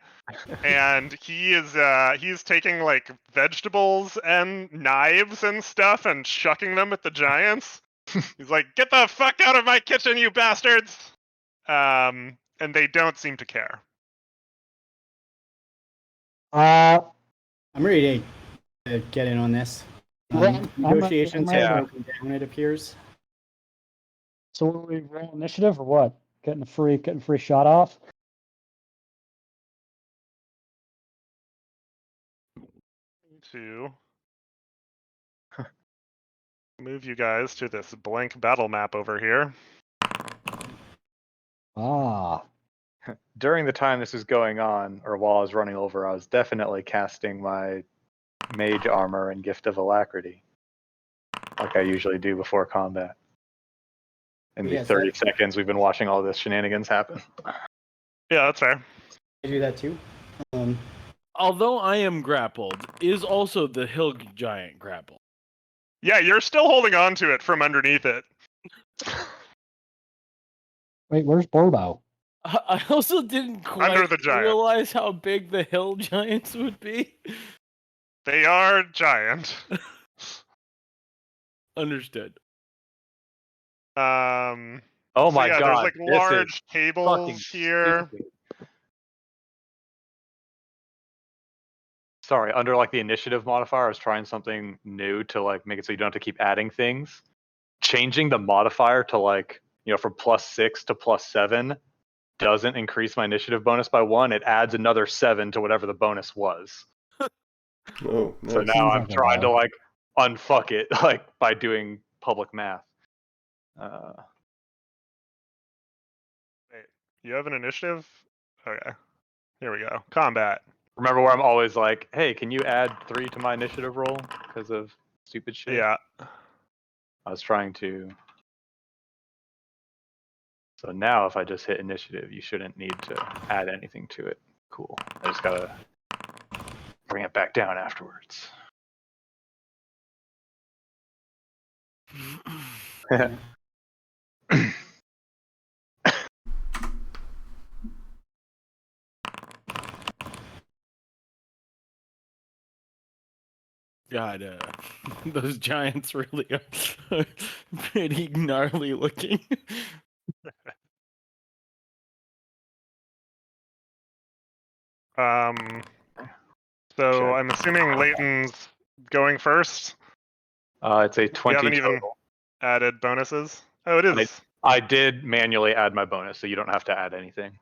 Speaker 7: and he's taking like vegetables and knives and stuff and chucking them at the giants. He's like, "Get the fuck out of my kitchen, you bastards!" And they don't seem to care.
Speaker 4: Uh,
Speaker 5: I'm ready to get in on this.
Speaker 4: I'm
Speaker 5: Negotiations
Speaker 4: ready.
Speaker 5: have broken down, it appears.
Speaker 4: So will we roll initiative or what? Getting a free shot off?
Speaker 7: To move you guys to this blank battle map over here.
Speaker 4: Ah.
Speaker 3: During the time this is going on, or while I was running over, I was definitely casting my mage armor and gift of alacrity, like I usually do before combat. In the
Speaker 5: Yes,
Speaker 3: 30 seconds we've been watching all this shenanigans happen.
Speaker 7: Yeah, that's fair.
Speaker 5: I do that too.
Speaker 6: Although I am grappled, is also the hill giant grappled.
Speaker 7: Yeah, you're still holding on to it from underneath it.
Speaker 4: Wait, where's Borbo?
Speaker 6: I also didn't quite
Speaker 7: Under the giant.
Speaker 6: realize how big the hill giants would be.
Speaker 7: They are giant.
Speaker 6: Understood.
Speaker 3: Oh my
Speaker 7: yeah,
Speaker 3: god,
Speaker 7: there's like
Speaker 3: this
Speaker 7: large
Speaker 3: is
Speaker 7: tables
Speaker 3: fucking
Speaker 7: here.
Speaker 3: stupid. Sorry, under like the initiative modifier, I was trying something new to like make it so you don't have to keep adding things. Changing the modifier to like, from +6 to +7 doesn't increase my initiative bonus by 1. It adds another 7 to whatever the bonus was.
Speaker 2: Oh, nice.
Speaker 3: So now
Speaker 4: Seems
Speaker 3: I'm
Speaker 4: like a
Speaker 3: trying to
Speaker 4: lot.
Speaker 3: like unfuck it like by doing public math.
Speaker 7: Wait, you have an initiative? Okay. Here we go. Combat.
Speaker 3: Remember where I'm always like, hey, can you add 3 to my initiative roll because of stupid shit?
Speaker 7: Yeah.
Speaker 3: I was trying to. So now if I just hit initiative, you shouldn't need to add anything to it. Cool. I just gotta bring it back down afterwards.
Speaker 6: God, those giants really are pretty gnarly looking.
Speaker 7: So
Speaker 3: Check.
Speaker 7: I'm assuming Leighton's going first.
Speaker 3: It's a
Speaker 7: You
Speaker 3: 20
Speaker 7: haven't even
Speaker 3: total.
Speaker 7: added bonuses. Oh, it is.
Speaker 3: I did manually add my bonus, so you don't have to add anything.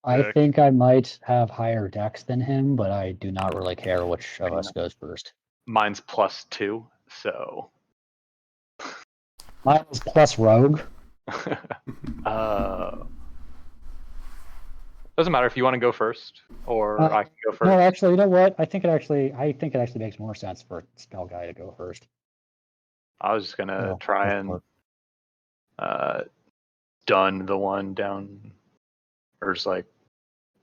Speaker 4: I
Speaker 7: Sick.
Speaker 4: think I might have higher dex than him, but I do not really care which of us goes first.
Speaker 3: Mine's +2, so
Speaker 4: Mine is plus rogue.
Speaker 3: Doesn't matter if you want to go first or I can go first.
Speaker 4: No, actually, you know what? I think it actually makes more sense for spell guy to go first.
Speaker 3: I was just gonna
Speaker 4: Oh,
Speaker 3: try
Speaker 4: that's
Speaker 3: and
Speaker 4: smart.
Speaker 3: done the one down, or just like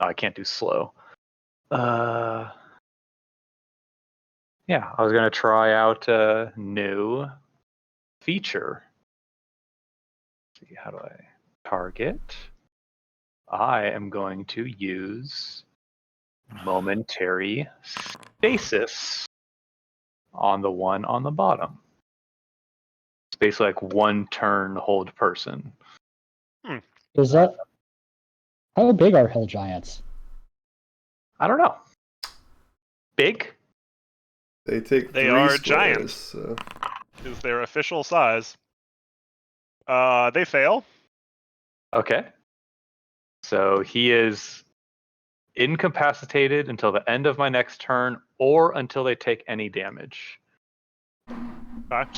Speaker 3: I can't do slow. Yeah, I was gonna try out a new feature. Let's see, how do I target? I am going to use momentary stasis on the one on the bottom. It's basically like one turn hold person.
Speaker 4: Is that how big are hill giants?
Speaker 3: I don't know. Big?
Speaker 2: They take
Speaker 7: They
Speaker 2: 3
Speaker 7: are
Speaker 2: squares,
Speaker 7: giant.
Speaker 2: so.
Speaker 7: Is their official size. They fail.
Speaker 3: Okay. So he is incapacitated until the end of my next turn or until they take any damage.
Speaker 7: Okay.
Speaker 3: And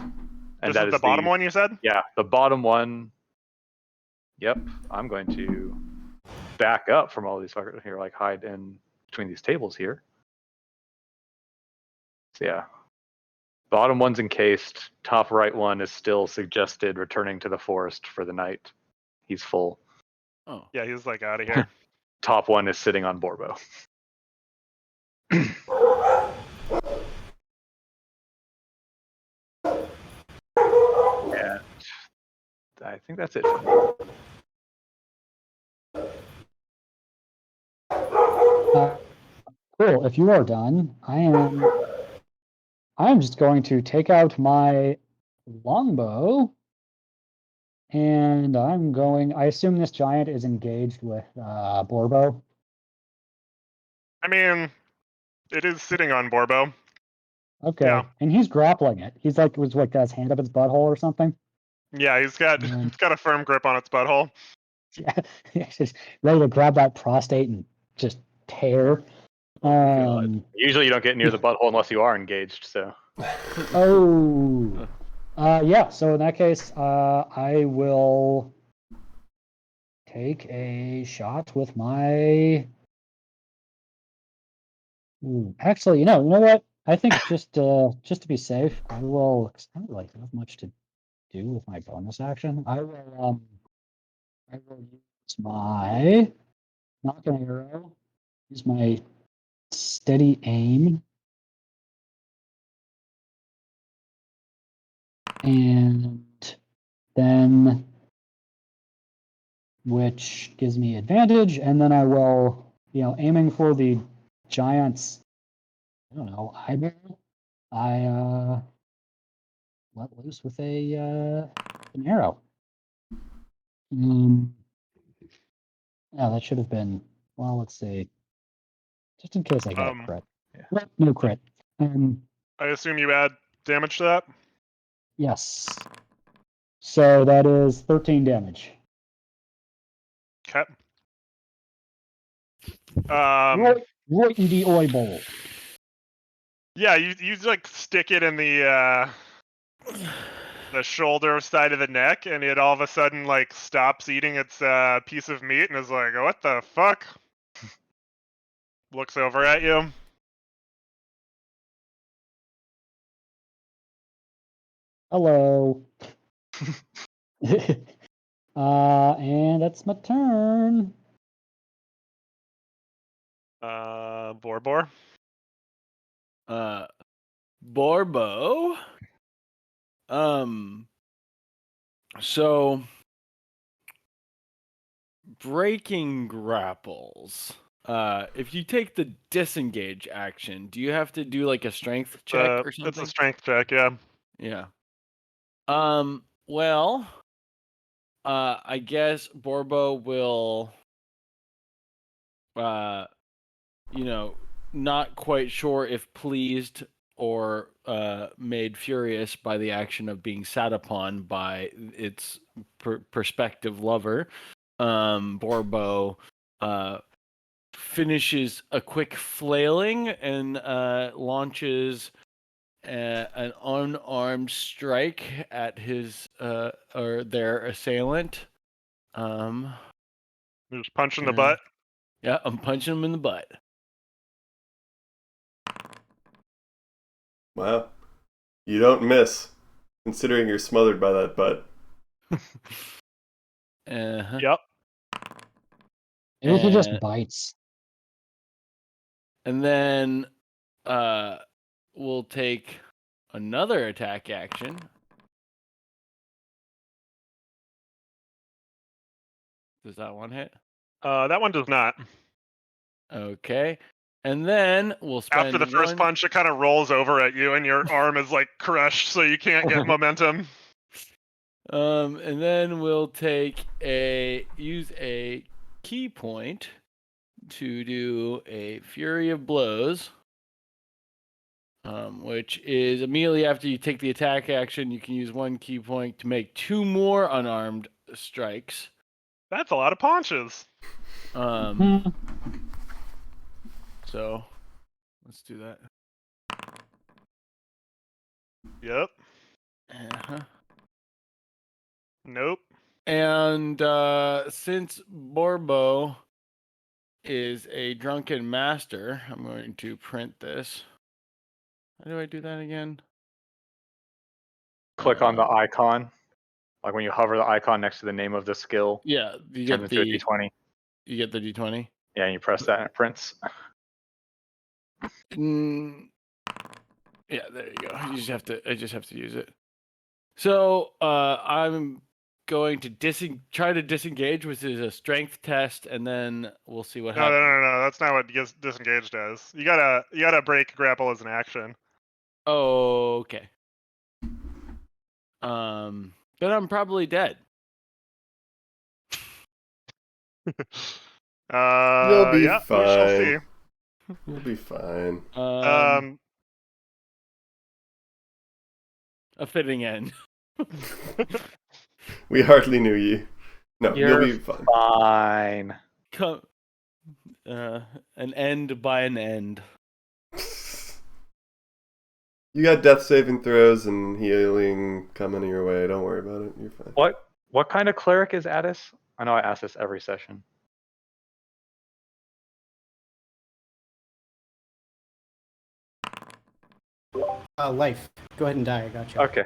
Speaker 7: This
Speaker 3: that
Speaker 7: is the bottom one you said?
Speaker 3: Yeah, the bottom one. Yep. I'm going to back up from all these fuckers here, like hide in between these tables here. So yeah. Bottom one's encased. Top right one is still suggested returning to the forest for the night. He's full.
Speaker 6: Oh.
Speaker 7: Yeah, he's like out of here.
Speaker 3: Top one is sitting on Borbo. And I think that's it for me.
Speaker 4: Cool. If you are done, I am just going to take out my longbow, and I assume this giant is engaged with Borbo.
Speaker 7: I mean, it is sitting on Borbo.
Speaker 4: Okay,
Speaker 7: Yeah.
Speaker 4: and he's grappling it. He's like got his hand up its butthole or something.
Speaker 7: Yeah, he's got it's got a firm grip on its butthole.
Speaker 4: Yeah, he's just ready to grab that prostate and just tear.
Speaker 3: Usually you don't get near the butthole unless you are engaged, so.
Speaker 4: Oh. Yeah, so in that case, I will take a shot with my. Actually, you know what? I think just to be safe, I will. 'Cause I don't really have much to do with my bonus action. I will use my knock an arrow. Use my steady aim. And then, which gives me advantage, and then I will, aiming for the giant's, I don't know, eyeball. I let loose with an arrow. Yeah, that should have been. Well, let's see. Just in case I get a crit.
Speaker 3: Yeah.
Speaker 4: No crit.
Speaker 7: I assume you add damage to that?
Speaker 4: Yes. So that is 13 damage.
Speaker 7: Okay.
Speaker 4: Right in the eyeball.
Speaker 7: Yeah, you like stick it in the shoulder side of the neck, and it all of a sudden like stops eating its piece of meat and is like, "What the fuck?" Looks over at you.
Speaker 4: Hello. And that's my turn.
Speaker 7: Borbor.
Speaker 6: Borbo. So breaking grapples. If you take the disengage action, do you have to do like a strength check or something?
Speaker 7: It's a strength check, yeah.
Speaker 6: Yeah. Well, I guess Borbo will, not quite sure if pleased or made furious by the action of being sat upon by its prospective lover. Borbo finishes a quick flailing and launches an unarmed strike at his or their assailant.
Speaker 7: Just punch in the
Speaker 6: Yeah.
Speaker 7: butt.
Speaker 6: Yeah, I'm punching him in the butt.
Speaker 2: Wow. You don't miss, considering you're smothered by that butt.
Speaker 7: Yep.
Speaker 4: Maybe he just
Speaker 6: And-
Speaker 4: bites.
Speaker 6: And then we'll take another attack action. Does that one hit?
Speaker 7: That one does not.
Speaker 6: Okay. And then we'll spend
Speaker 7: After the first punch, it kind of rolls over at you, and your arm is like crushed, so you can't get momentum.
Speaker 6: And then we'll use a key point to do a Fury of Blows, which is immediately after you take the attack action, you can use one key point to make 2 more unarmed strikes.
Speaker 7: That's a lot of punches.
Speaker 6: So let's do that.
Speaker 7: Yep.
Speaker 6: Uh-huh.
Speaker 7: Nope.
Speaker 6: And since Borbo is a drunken master, I'm going to print this. How do I do that again?
Speaker 3: Click on the icon. Like when you hover the icon next to the name of the skill,
Speaker 6: Yeah, you
Speaker 3: turns
Speaker 6: get
Speaker 3: into a
Speaker 6: the
Speaker 3: D20.
Speaker 6: you get the D20.
Speaker 3: Yeah, and you press that and it prints.
Speaker 6: Yeah, there you go. I just have to use it. So I'm going to try to disengage, which is a strength test, and then we'll see what happens.
Speaker 7: No. That's not what disengage does. You gotta break grapple as an action.
Speaker 6: Oh, okay. Then I'm probably dead.
Speaker 2: You'll be
Speaker 7: Yeah, we shall see.
Speaker 2: fine. You'll be fine.
Speaker 6: A fitting end.
Speaker 2: We hardly knew you. No,
Speaker 3: You're
Speaker 2: you'll be fine.
Speaker 3: Fine.
Speaker 6: An end by an end.
Speaker 2: You got death saving throws and healing coming your way. Don't worry about it. You're fine.
Speaker 3: What kind of cleric is Addis? I know I ask this every session.
Speaker 5: Life. Go ahead and die. I got you.
Speaker 3: Okay.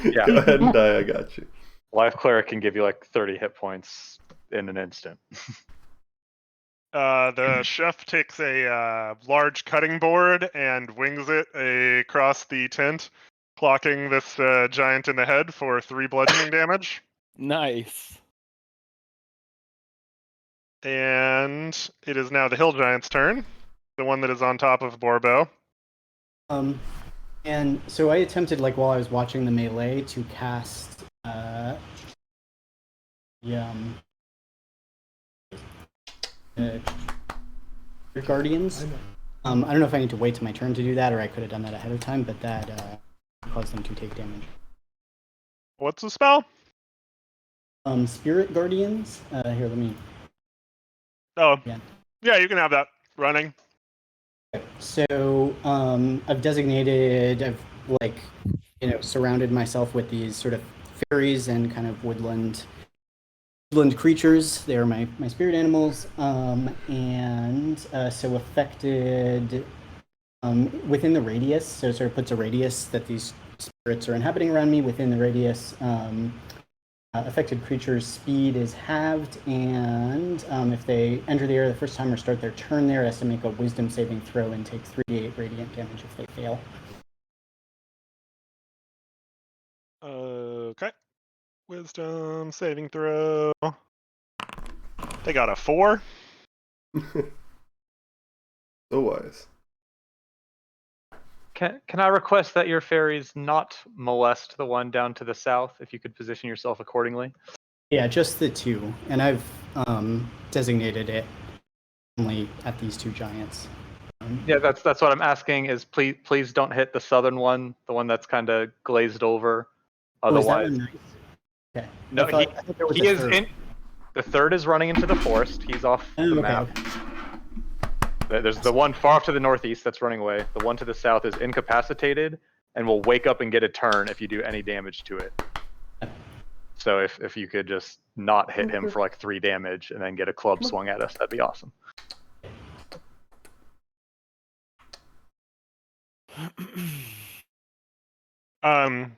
Speaker 3: Yeah.
Speaker 2: Go ahead and die. I got you.
Speaker 3: Life cleric can give you like 30 hit points in an instant.
Speaker 7: The chef takes a large cutting board and wings it across the tent, clocking this giant in the head for 3 bludgeoning damage.
Speaker 6: Nice.
Speaker 7: And it is now the hill giant's turn, the one that is on top of Borbo.
Speaker 5: And so I attempted, like, while I was watching the melee, to cast Guardians. I don't know if I need to wait till my turn to do that, or I could have done that ahead of time, but that caused them to take damage.
Speaker 7: What's the spell?
Speaker 5: Spirit Guardians. Here, let me.
Speaker 7: Oh,
Speaker 5: Yeah.
Speaker 7: Yeah, you can have that running.
Speaker 5: So I've surrounded myself with these sort of fairies and kind of woodland creatures. They are my spirit animals, and so affected within the radius. So it sort of puts a radius that these spirits are inhabiting around me. Within the radius, affected creatures' speed is halved, and if they enter the area the first time or start their turn there, it has to make a Wisdom saving throw and take 3d8 radiant damage if they fail.
Speaker 7: Okay. Wisdom saving throw. They got a 4.
Speaker 2: So wise.
Speaker 3: Can I request that your fairies not molest the one down to the south, if you could position yourself accordingly?
Speaker 5: Yeah, just the 2, and I've designated it only at these 2 giants.
Speaker 3: Yeah, that's what I'm asking. Is please don't hit the southern one, the one that's kind of glazed over.
Speaker 5: Is that
Speaker 3: Otherwise,
Speaker 5: one nice? Okay.
Speaker 3: no.
Speaker 5: I thought there was
Speaker 3: The third is running into the forest. He's off the map.
Speaker 5: Okay.
Speaker 3: There's the one far off to the northeast that's running away. The one to the south is incapacitated and will wake up and get a turn if you do any damage to it. So if you could just not hit him for like 3 damage and then get a club swung at us, that'd be awesome.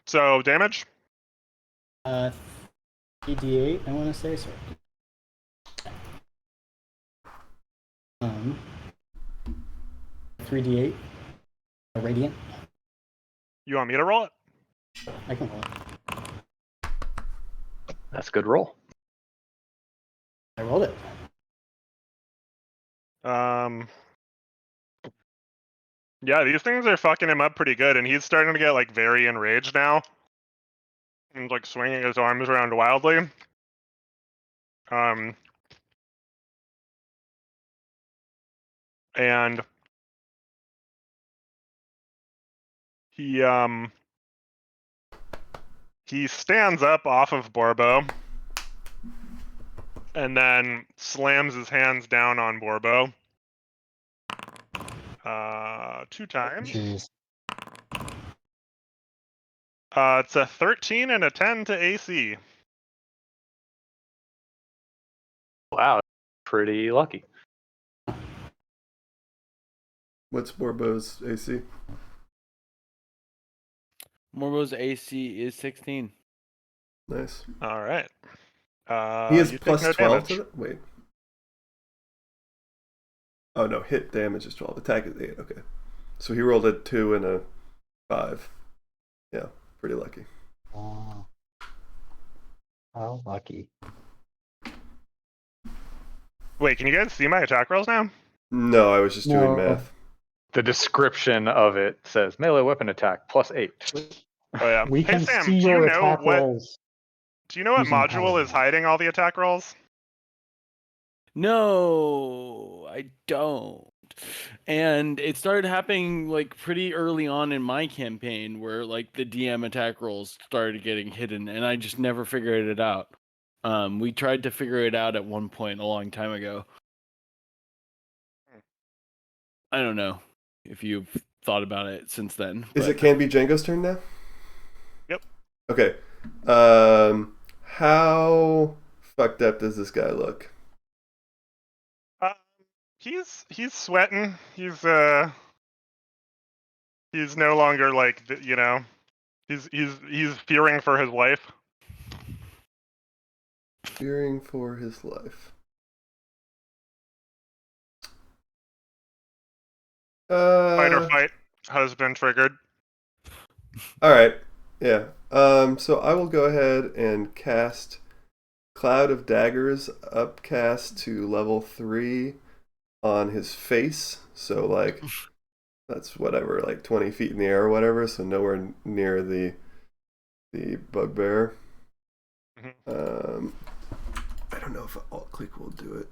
Speaker 7: So damage?
Speaker 5: 3d8, I want to say. Sorry. 3d8. Radiant.
Speaker 7: You want me to roll it?
Speaker 5: I can roll it.
Speaker 3: That's a good roll.
Speaker 5: I rolled it.
Speaker 7: Yeah, these things are fucking him up pretty good, and he's starting to get like very enraged now. And like swinging his arms around wildly. And he stands up off of Borbo and then slams his hands down on Borbo 2 times.
Speaker 4: Jeez.
Speaker 7: It's a 13 and a 10 to AC.
Speaker 3: Wow, pretty lucky.
Speaker 2: What's Borbo's AC?
Speaker 6: Morbo's AC is 16.
Speaker 2: Nice.
Speaker 7: All right.
Speaker 2: He has
Speaker 7: you
Speaker 2: plus
Speaker 7: take no
Speaker 2: 12
Speaker 7: damage.
Speaker 2: to that? Wait. Oh no, hit damage is 12. Attack is 8. Okay. So he rolled a 2 and a 5. Yeah, pretty lucky.
Speaker 4: Wow. How lucky.
Speaker 7: Wait, can you guys see my attack rolls now?
Speaker 2: No, I was just doing
Speaker 4: No.
Speaker 2: math.
Speaker 3: The description of it says melee weapon attack +8.
Speaker 7: Oh yeah.
Speaker 4: We
Speaker 7: Hey
Speaker 4: can
Speaker 7: Sam,
Speaker 4: see
Speaker 7: do
Speaker 4: your
Speaker 7: you know
Speaker 4: attack
Speaker 7: what?
Speaker 4: rolls.
Speaker 7: Do you know what
Speaker 4: using the
Speaker 7: module
Speaker 4: power
Speaker 7: is
Speaker 4: bar.
Speaker 7: hiding all the attack rolls?
Speaker 6: No, I don't. And it started happening like pretty early on in my campaign where like the DM attack rolls started getting hidden and I just never figured it out. We tried to figure it out at one point a long time ago. I don't know if you've thought about it since then.
Speaker 2: Is
Speaker 6: but-
Speaker 2: it Can Be Django's turn now?
Speaker 7: Yep.
Speaker 2: Okay. How fucked up does this guy look?
Speaker 7: He's sweating. He's no longer like he's fearing for his life.
Speaker 2: Fearing for his life.
Speaker 7: Fight or fight has been triggered.
Speaker 2: All right. Yeah. So I will go ahead and cast Cloud of Daggers upcast to level 3 on his face. So like that's whatever, like 20 feet in the air or whatever. So nowhere near the bugbear.
Speaker 7: Mhm.
Speaker 2: I don't know if alt click will do it.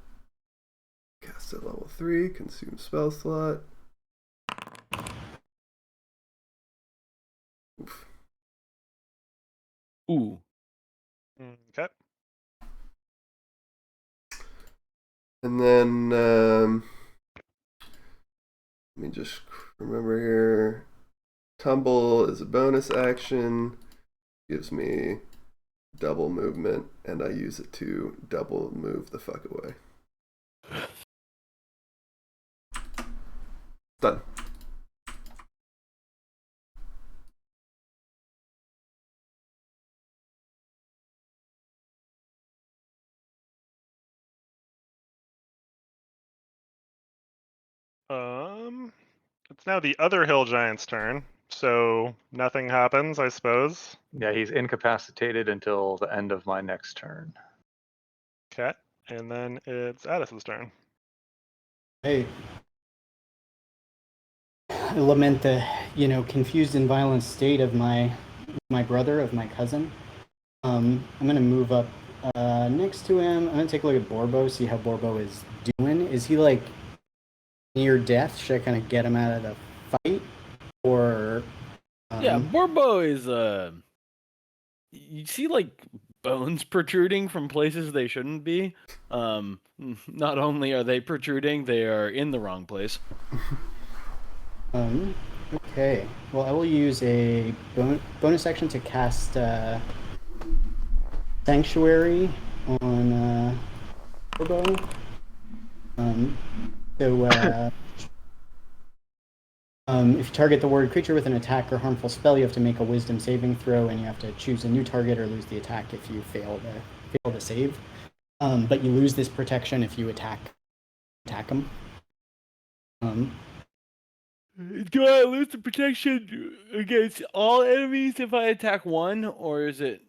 Speaker 2: Cast at level 3. Consume spell slot. Oof.
Speaker 6: Ooh.
Speaker 7: Okay.
Speaker 2: And then let me just remember here. Tumble is a bonus action. Gives me double movement, and I use it to double move the fuck away. Done.
Speaker 7: It's now the other hill giant's turn, so nothing happens, I suppose.
Speaker 3: Yeah, he's incapacitated until the end of my next turn.
Speaker 7: Okay, and then it's Addis's turn.
Speaker 5: Hey. I lament the, confused and violent state of my brother, of my cousin. I'm gonna move up next to him. I'm gonna take a look at Borbo, see how Borbo is doing. Is he like near death? Should I kind of get him out of the fight, or?
Speaker 6: Yeah, Borbo is you see like bones protruding from places they shouldn't be. Not only are they protruding, they are in the wrong place.
Speaker 5: Okay. Well, I will use a bonus action to cast Sanctuary on Turbo. If you target the word creature with an attack or harmful spell, you have to make a Wisdom saving throw, and you have to choose a new target or lose the attack if you fail to save. But you lose this protection if you attack them.
Speaker 6: Do I lose the protection against all enemies if I attack one, or is it?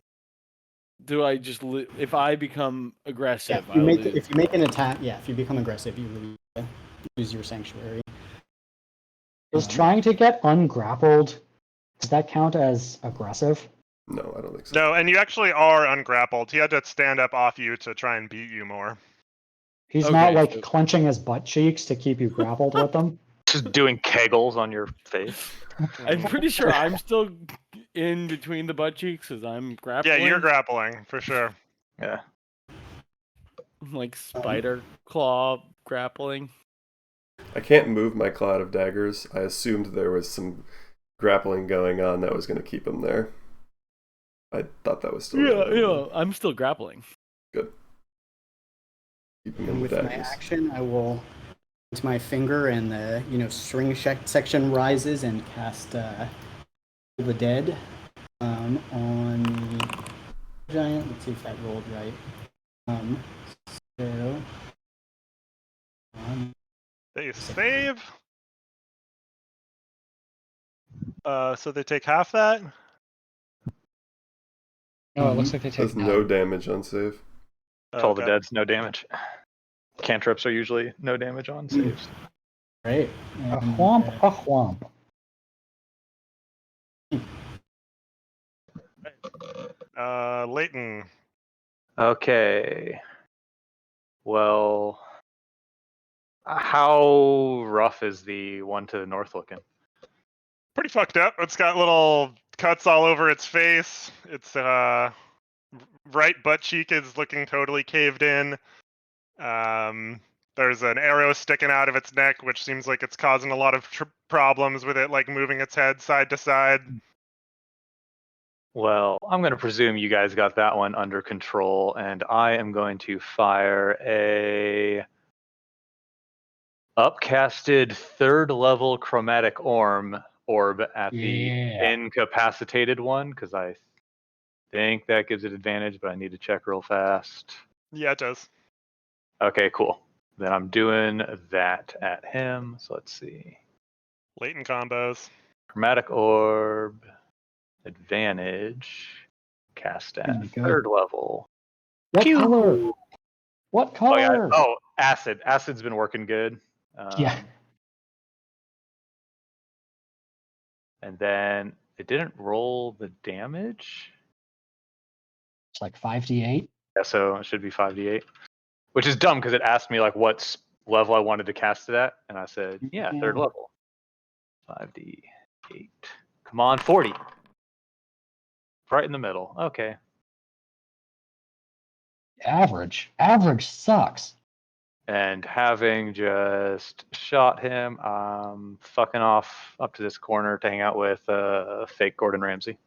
Speaker 6: Do I just if I become aggressive?
Speaker 5: Yeah, if you make an attack, if you become aggressive, you lose your Sanctuary.
Speaker 4: Is trying to get ungrappled, does that count as aggressive?
Speaker 2: No, I don't think so.
Speaker 7: No, and you actually are ungrappled. He had to stand up off you to try and beat you more.
Speaker 4: He's not like clenching his butt cheeks to keep you grappled with them.
Speaker 3: Just doing kegels on your face.
Speaker 6: I'm pretty sure I'm still in between the butt cheeks as I'm grappling.
Speaker 7: Yeah, you're grappling for sure.
Speaker 3: Yeah.
Speaker 6: Like spider claw grappling.
Speaker 2: I can't move my cloud of daggers. I assumed there was some grappling going on that was going to keep him there. I thought that was still
Speaker 6: Yeah, I'm still grappling.
Speaker 2: Good. Keeping him
Speaker 5: And
Speaker 2: with
Speaker 5: with my
Speaker 2: daggers.
Speaker 5: action, I will into my finger, and the string section rises, and cast the Dead on the giant. Let's see if that rolled right. So
Speaker 7: They save. So they take half that.
Speaker 4: No, it looks like they take
Speaker 2: Does no damage on save.
Speaker 3: Toll the Dead's no damage. Cantrips are usually no damage on saves.
Speaker 5: Right.
Speaker 4: A whomp, a whomp.
Speaker 7: Leighton.
Speaker 3: Okay. Well, how rough is the one to the north looking?
Speaker 7: Pretty fucked up. It's got little cuts all over its face. Its right butt cheek is looking totally caved in. There's an arrow sticking out of its neck, which seems like it's causing a lot of problems with it, like moving its head side to side.
Speaker 3: Well, I'm going to presume you guys got that one under control, and I am going to fire a upcasted 3rd level chromatic orb at the incapacitated one, because I think that gives it advantage, but I need to check real fast.
Speaker 7: Yeah, it does.
Speaker 3: Okay, cool. Then I'm doing that at him. So let's see.
Speaker 7: Leighton combos.
Speaker 3: Chromatic orb, advantage, cast at
Speaker 4: Pretty good.
Speaker 3: 3rd level.
Speaker 4: What
Speaker 3: Pew!
Speaker 4: color? What
Speaker 3: Oh, yeah.
Speaker 4: color?
Speaker 3: Oh, acid. Acid's been working good.
Speaker 4: Yeah.
Speaker 3: And then it didn't roll the damage.
Speaker 4: It's like 5d8.
Speaker 3: Yeah, so it should be 5d8, which is dumb because it asked me like what level I wanted to cast it at, and I said, yeah, 3rd level. 5d8. Come on, 40. Right in the middle. Okay.
Speaker 4: Average. Average sucks.
Speaker 3: And having just shot him, I'm fucking off up to this corner to hang out with fake Gordon Ramsay.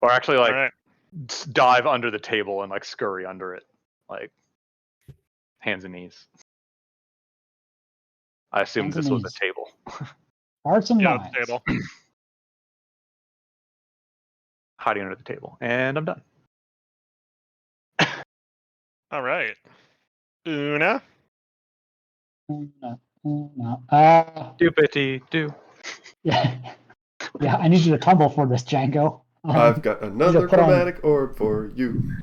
Speaker 3: Or actually, like,
Speaker 7: All right.
Speaker 3: dive under the table and, like, scurry under it. Like, hands and knees. I assumed
Speaker 4: Hands
Speaker 3: this
Speaker 4: and
Speaker 3: was
Speaker 4: knees.
Speaker 3: a table.
Speaker 4: Hearts and
Speaker 7: Yeah,
Speaker 4: minds.
Speaker 7: it's table.
Speaker 3: Hiding under the table. And I'm done.
Speaker 7: All right. Una.
Speaker 3: Do.
Speaker 4: Yeah. Yeah, I need you to tumble for this, Django.
Speaker 2: I've got another
Speaker 4: put on-
Speaker 2: chromatic orb for you.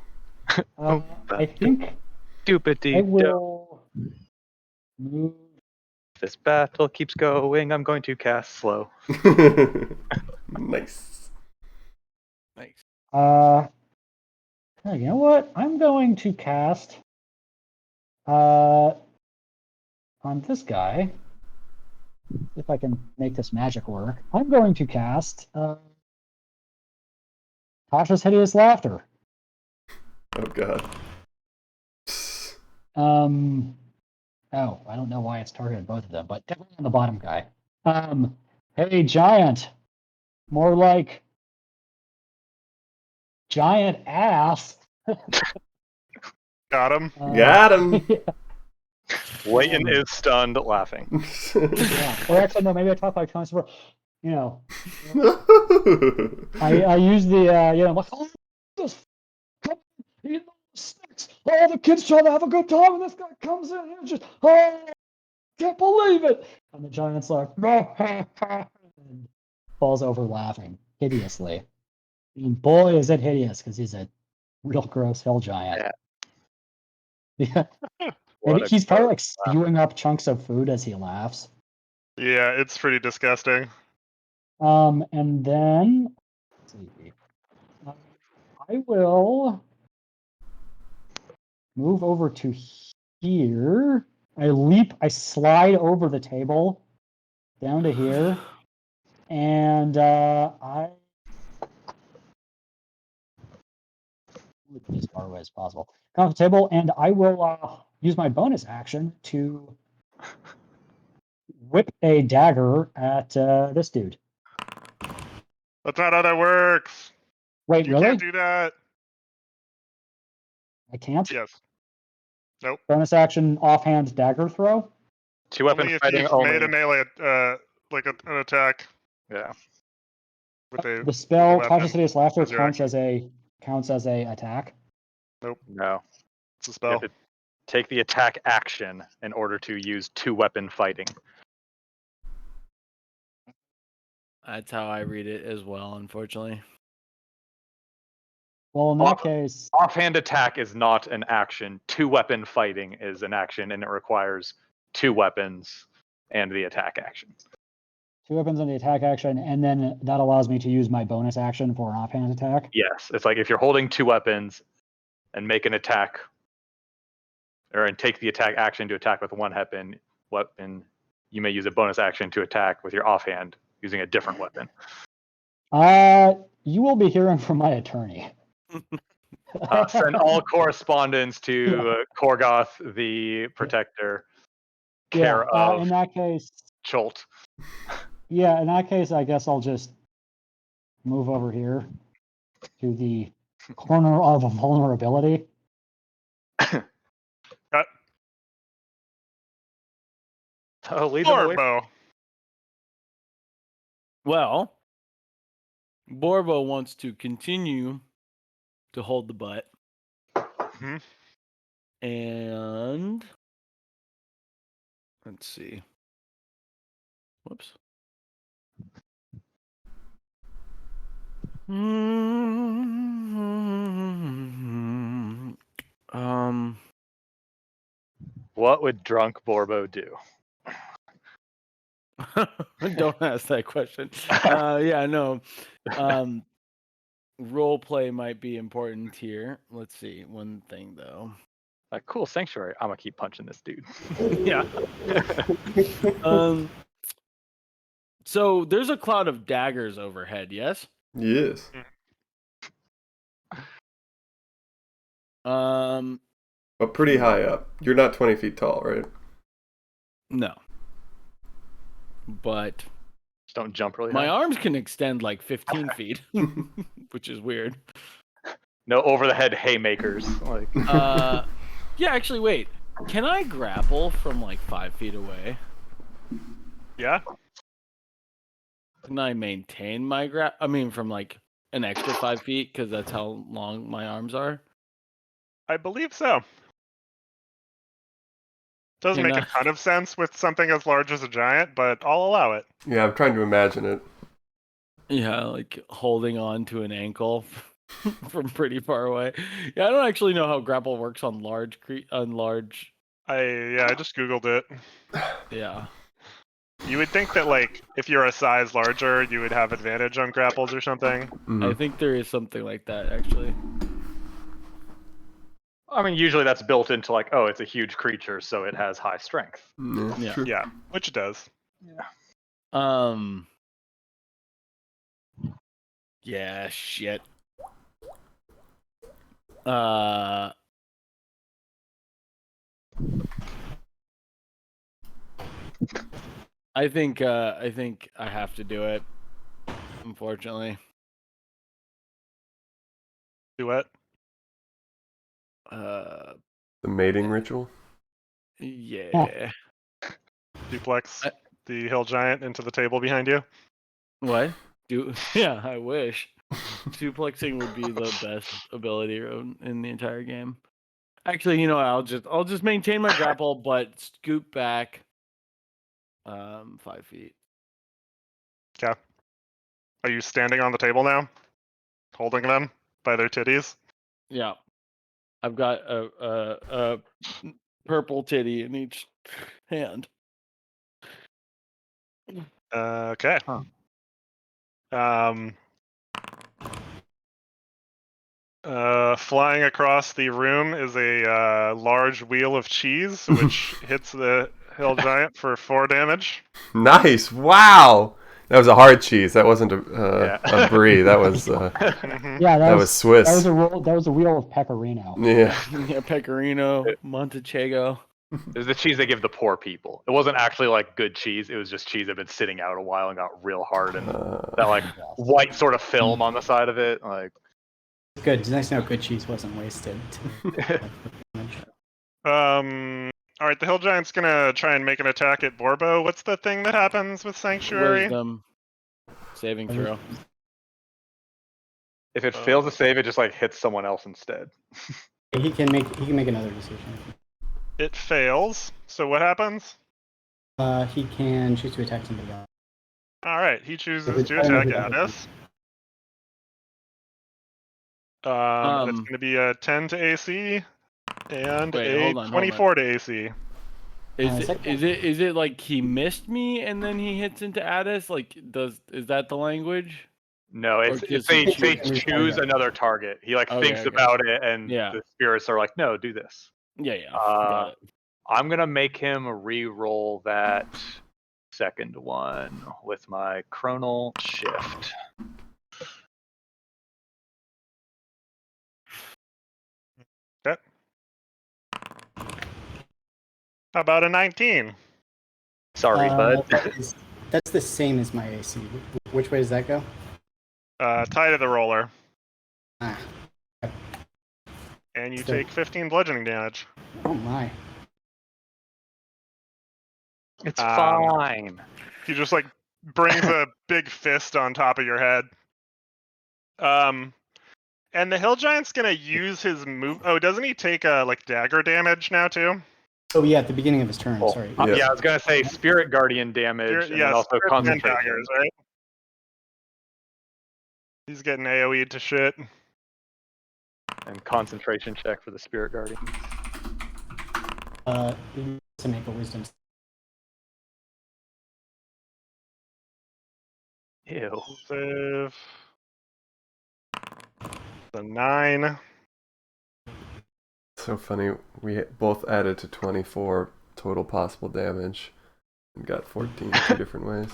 Speaker 4: I think
Speaker 3: Doopity
Speaker 4: I will move.
Speaker 3: If this battle keeps going, I'm going to cast slow.
Speaker 2: Nice.
Speaker 6: Nice.
Speaker 4: You know what? I'm going to cast on this guy. If I can make this magic work, I'm going to cast Tasha's hideous laughter.
Speaker 2: Oh god.
Speaker 4: Oh, I don't know why it's targeted both of them, but definitely on the bottom guy. Hey, giant. More like giant ass.
Speaker 7: Got him.
Speaker 2: Got him.
Speaker 4: Yeah.
Speaker 3: Layton is stunned, laughing.
Speaker 4: Yeah. Or actually, no, maybe I talk like Thomas. You know, I use the I'm like, oh, this come eat those sticks. All the kids trying to have a good time, and this guy comes in and just, oh, can't believe it. And the giant's like, and falls over laughing hideously. And boy, is it hideous because he's a real gross hill giant. Yeah.
Speaker 3: What
Speaker 4: And
Speaker 3: a
Speaker 4: he's probably like
Speaker 3: gross laugh.
Speaker 4: spewing up chunks of food as he laughs.
Speaker 7: Yeah, it's pretty disgusting.
Speaker 4: And then let's see. I will move over to here. I slide over the table down to here, and I move as far away as possible. Come off the table, and I will use my bonus action to whip a dagger at this dude.
Speaker 7: That's not how that works.
Speaker 4: Wait,
Speaker 7: You
Speaker 4: really?
Speaker 7: can't do that.
Speaker 4: I can't?
Speaker 7: Yes. Nope.
Speaker 4: Bonus action offhand dagger throw?
Speaker 3: Two weapon
Speaker 7: Only if
Speaker 3: fighting
Speaker 7: you've
Speaker 3: only.
Speaker 7: made a melee, like an attack
Speaker 3: Yeah.
Speaker 7: with a
Speaker 4: The spell
Speaker 7: weapon
Speaker 4: Tasha's Hideous Laughter
Speaker 7: as your
Speaker 4: counts as a attack.
Speaker 3: No.
Speaker 7: It's a
Speaker 3: You
Speaker 7: spell.
Speaker 3: have to take the attack action in order to use two weapon fighting.
Speaker 6: That's how I read it as well, unfortunately.
Speaker 4: Well, in that case,
Speaker 3: Offhand attack is not an action. Two weapon fighting is an action, and it requires two weapons and the attack action.
Speaker 4: two weapons on the attack action, and then that allows me to use my bonus action for an offhand attack.
Speaker 3: Yes, it's like if you're holding two weapons and make an attack, and take the attack action to attack with one weapon, you may use a bonus action to attack with your offhand using a different weapon.
Speaker 4: You will be hearing from my attorney.
Speaker 3: Send all correspondence to Korgoth, the Protector, care of
Speaker 4: in that case,
Speaker 3: Cholt.
Speaker 4: yeah, in that case, I guess I'll just move over here to the corner of vulnerability.
Speaker 3: Oh, lead them away.
Speaker 7: Borbo.
Speaker 6: Well, Borbo wants to continue to hold the butt.
Speaker 7: Mhm.
Speaker 6: And let's see. Whoops.
Speaker 3: What would drunk Borbo do?
Speaker 6: Don't ask that question. Yeah, no. Role play might be important here. Let's see. One thing though.
Speaker 3: Like, cool sanctuary. I'm gonna keep punching this dude.
Speaker 6: Yeah. So there's a cloud of daggers overhead, yes?
Speaker 2: Yes. But pretty high up. You're not 20 feet tall, right?
Speaker 6: No. But
Speaker 3: Just don't jump really
Speaker 6: my
Speaker 3: high.
Speaker 6: arms can extend like 15 feet, which is weird.
Speaker 3: No over the head haymakers. Like,
Speaker 6: Yeah, actually, wait. Can I grapple from like 5 feet away?
Speaker 7: Yeah.
Speaker 6: Can I maintain my from like an extra 5 feet because that's how long my arms are?
Speaker 7: I believe so. Doesn't
Speaker 6: Can
Speaker 7: make a ton of sense with something as large as a giant, but I'll allow it.
Speaker 2: Yeah, I'm trying to imagine it.
Speaker 6: Yeah, like holding on to an ankle from pretty far away. Yeah, I don't actually know how grapple works on large.
Speaker 7: I just googled it.
Speaker 6: Yeah.
Speaker 7: You would think that like if you're a size larger, you would have advantage on grapples or something.
Speaker 6: I think there is something like that actually.
Speaker 3: I mean, usually that's built into like, oh, it's a huge creature, so it has high strength.
Speaker 6: Yeah.
Speaker 2: True.
Speaker 7: Yeah, which it does.
Speaker 6: Yeah, shit. Uh, I think I have to do it. Unfortunately.
Speaker 7: Do it.
Speaker 2: The mating ritual.
Speaker 6: Yeah.
Speaker 7: Duplex the hill giant into the table behind you.
Speaker 6: What? Yeah, I wish. Suplexing would be the best ability in the entire game. Actually, you know, I'll just maintain my grapple, but scoot back 5 feet.
Speaker 7: Okay. Are you standing on the table now? Holding them by their titties?
Speaker 6: Yeah. I've got a purple titty in each hand.
Speaker 7: Okay.
Speaker 3: Huh.
Speaker 7: Flying across the room is a large wheel of cheese, which hits the hill giant for 4 damage.
Speaker 2: Nice. Wow. That was a hard cheese. That wasn't a brie. That was
Speaker 7: Mhm.
Speaker 4: Yeah,
Speaker 2: that was Swiss.
Speaker 4: That was a roll. That was a wheel of pecorino.
Speaker 2: Yeah.
Speaker 6: Yeah, Pecorino, Montechego.
Speaker 3: It was the cheese they give the poor people. It wasn't actually like good cheese. It was just cheese that had been sitting out a while and got real hard and that like white sort of film on the side of it. Like
Speaker 5: It's good. It's nice to know good cheese wasn't wasted.
Speaker 7: All right, the hill giant's gonna try and make an attack at Borbo. What's the thing that happens with Sanctuary?
Speaker 6: Wisdom. Saving throw.
Speaker 3: if it fails to save, it just like hits someone else instead.
Speaker 5: He can make another decision.
Speaker 7: It fails. So what happens?
Speaker 5: He can choose to attack somebody else.
Speaker 7: All right, he chooses
Speaker 5: If
Speaker 7: to
Speaker 5: it's- I don't know
Speaker 7: attack
Speaker 5: who that would
Speaker 7: Addis. It's going to be a 10 to AC and
Speaker 6: Wait,
Speaker 7: a
Speaker 6: hold on,
Speaker 7: 24 to AC.
Speaker 6: Is it like he missed me and then he hits into Addis? Like is that the language?
Speaker 3: No, it's
Speaker 6: just
Speaker 3: they
Speaker 5: choose
Speaker 3: choose
Speaker 5: target.
Speaker 3: another target. He like
Speaker 6: Okay,
Speaker 3: thinks
Speaker 6: okay.
Speaker 3: about it, and
Speaker 6: Yeah.
Speaker 3: the spirits are like, "No, do this."
Speaker 6: Yeah, got it.
Speaker 3: I'm gonna make him re-roll that second one with my chronal shift.
Speaker 7: Okay. How about a 19?
Speaker 3: Sorry, bud.
Speaker 5: That's the same as my AC. Which way does that go?
Speaker 7: Tie to the roller.
Speaker 5: Ah.
Speaker 7: And you
Speaker 5: Still.
Speaker 7: take 15 bludgeoning damage.
Speaker 5: Oh my.
Speaker 3: It's fine.
Speaker 7: He just like brings a big fist on top of your head. And the hill giant's gonna use his move. Oh, doesn't he take like dagger damage now too?
Speaker 5: Oh yeah, at the beginning of his turn.
Speaker 3: Well,
Speaker 5: Sorry.
Speaker 3: yeah, I was gonna say spirit guardian damage, and then also
Speaker 7: spirits and
Speaker 3: concentration.
Speaker 7: daggers, right? He's getting AoE'd to shit.
Speaker 3: And concentration check for the spirit guardian.
Speaker 5: He needs to make a wisdom.
Speaker 3: Ew.
Speaker 7: Save. The 9.
Speaker 2: So funny. We both added to 24 total possible damage and got 14 two different ways.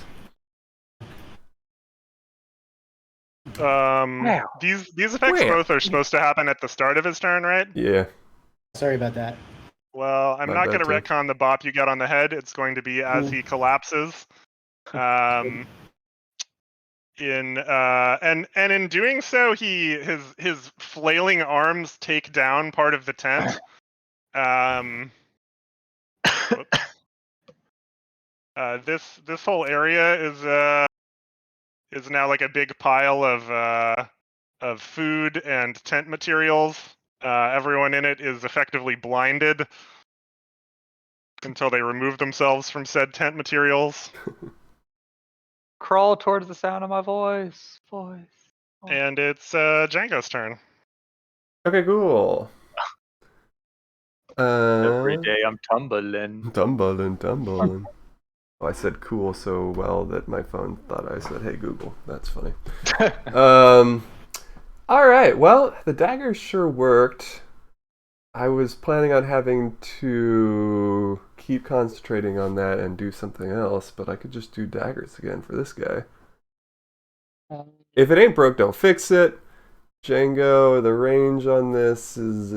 Speaker 7: These effects both are supposed to happen at the start of his turn, right?
Speaker 2: Yeah.
Speaker 5: Sorry about that.
Speaker 7: Well, I'm
Speaker 2: My
Speaker 7: not
Speaker 2: bad,
Speaker 7: going to
Speaker 2: too.
Speaker 7: retcon the bop you got on the head. It's going to be as he collapses. And in doing so, his flailing arms take down part of the tent. This whole area is now like a big pile of food and tent materials. Everyone in it is effectively blinded until they remove themselves from said tent materials.
Speaker 3: Crawl towards the sound of my voice.
Speaker 7: And it's Django's turn.
Speaker 2: Okay, cool.
Speaker 3: Every day I'm tumbling.
Speaker 2: Tumbling. Oh, I said cool so well that my phone thought I said, "Hey Google." That's funny. All right. Well, the daggers sure worked. I was planning on having to keep concentrating on that and do something else, but I could just do daggers again for this guy. If it ain't broke, don't fix it. Django, the range on this is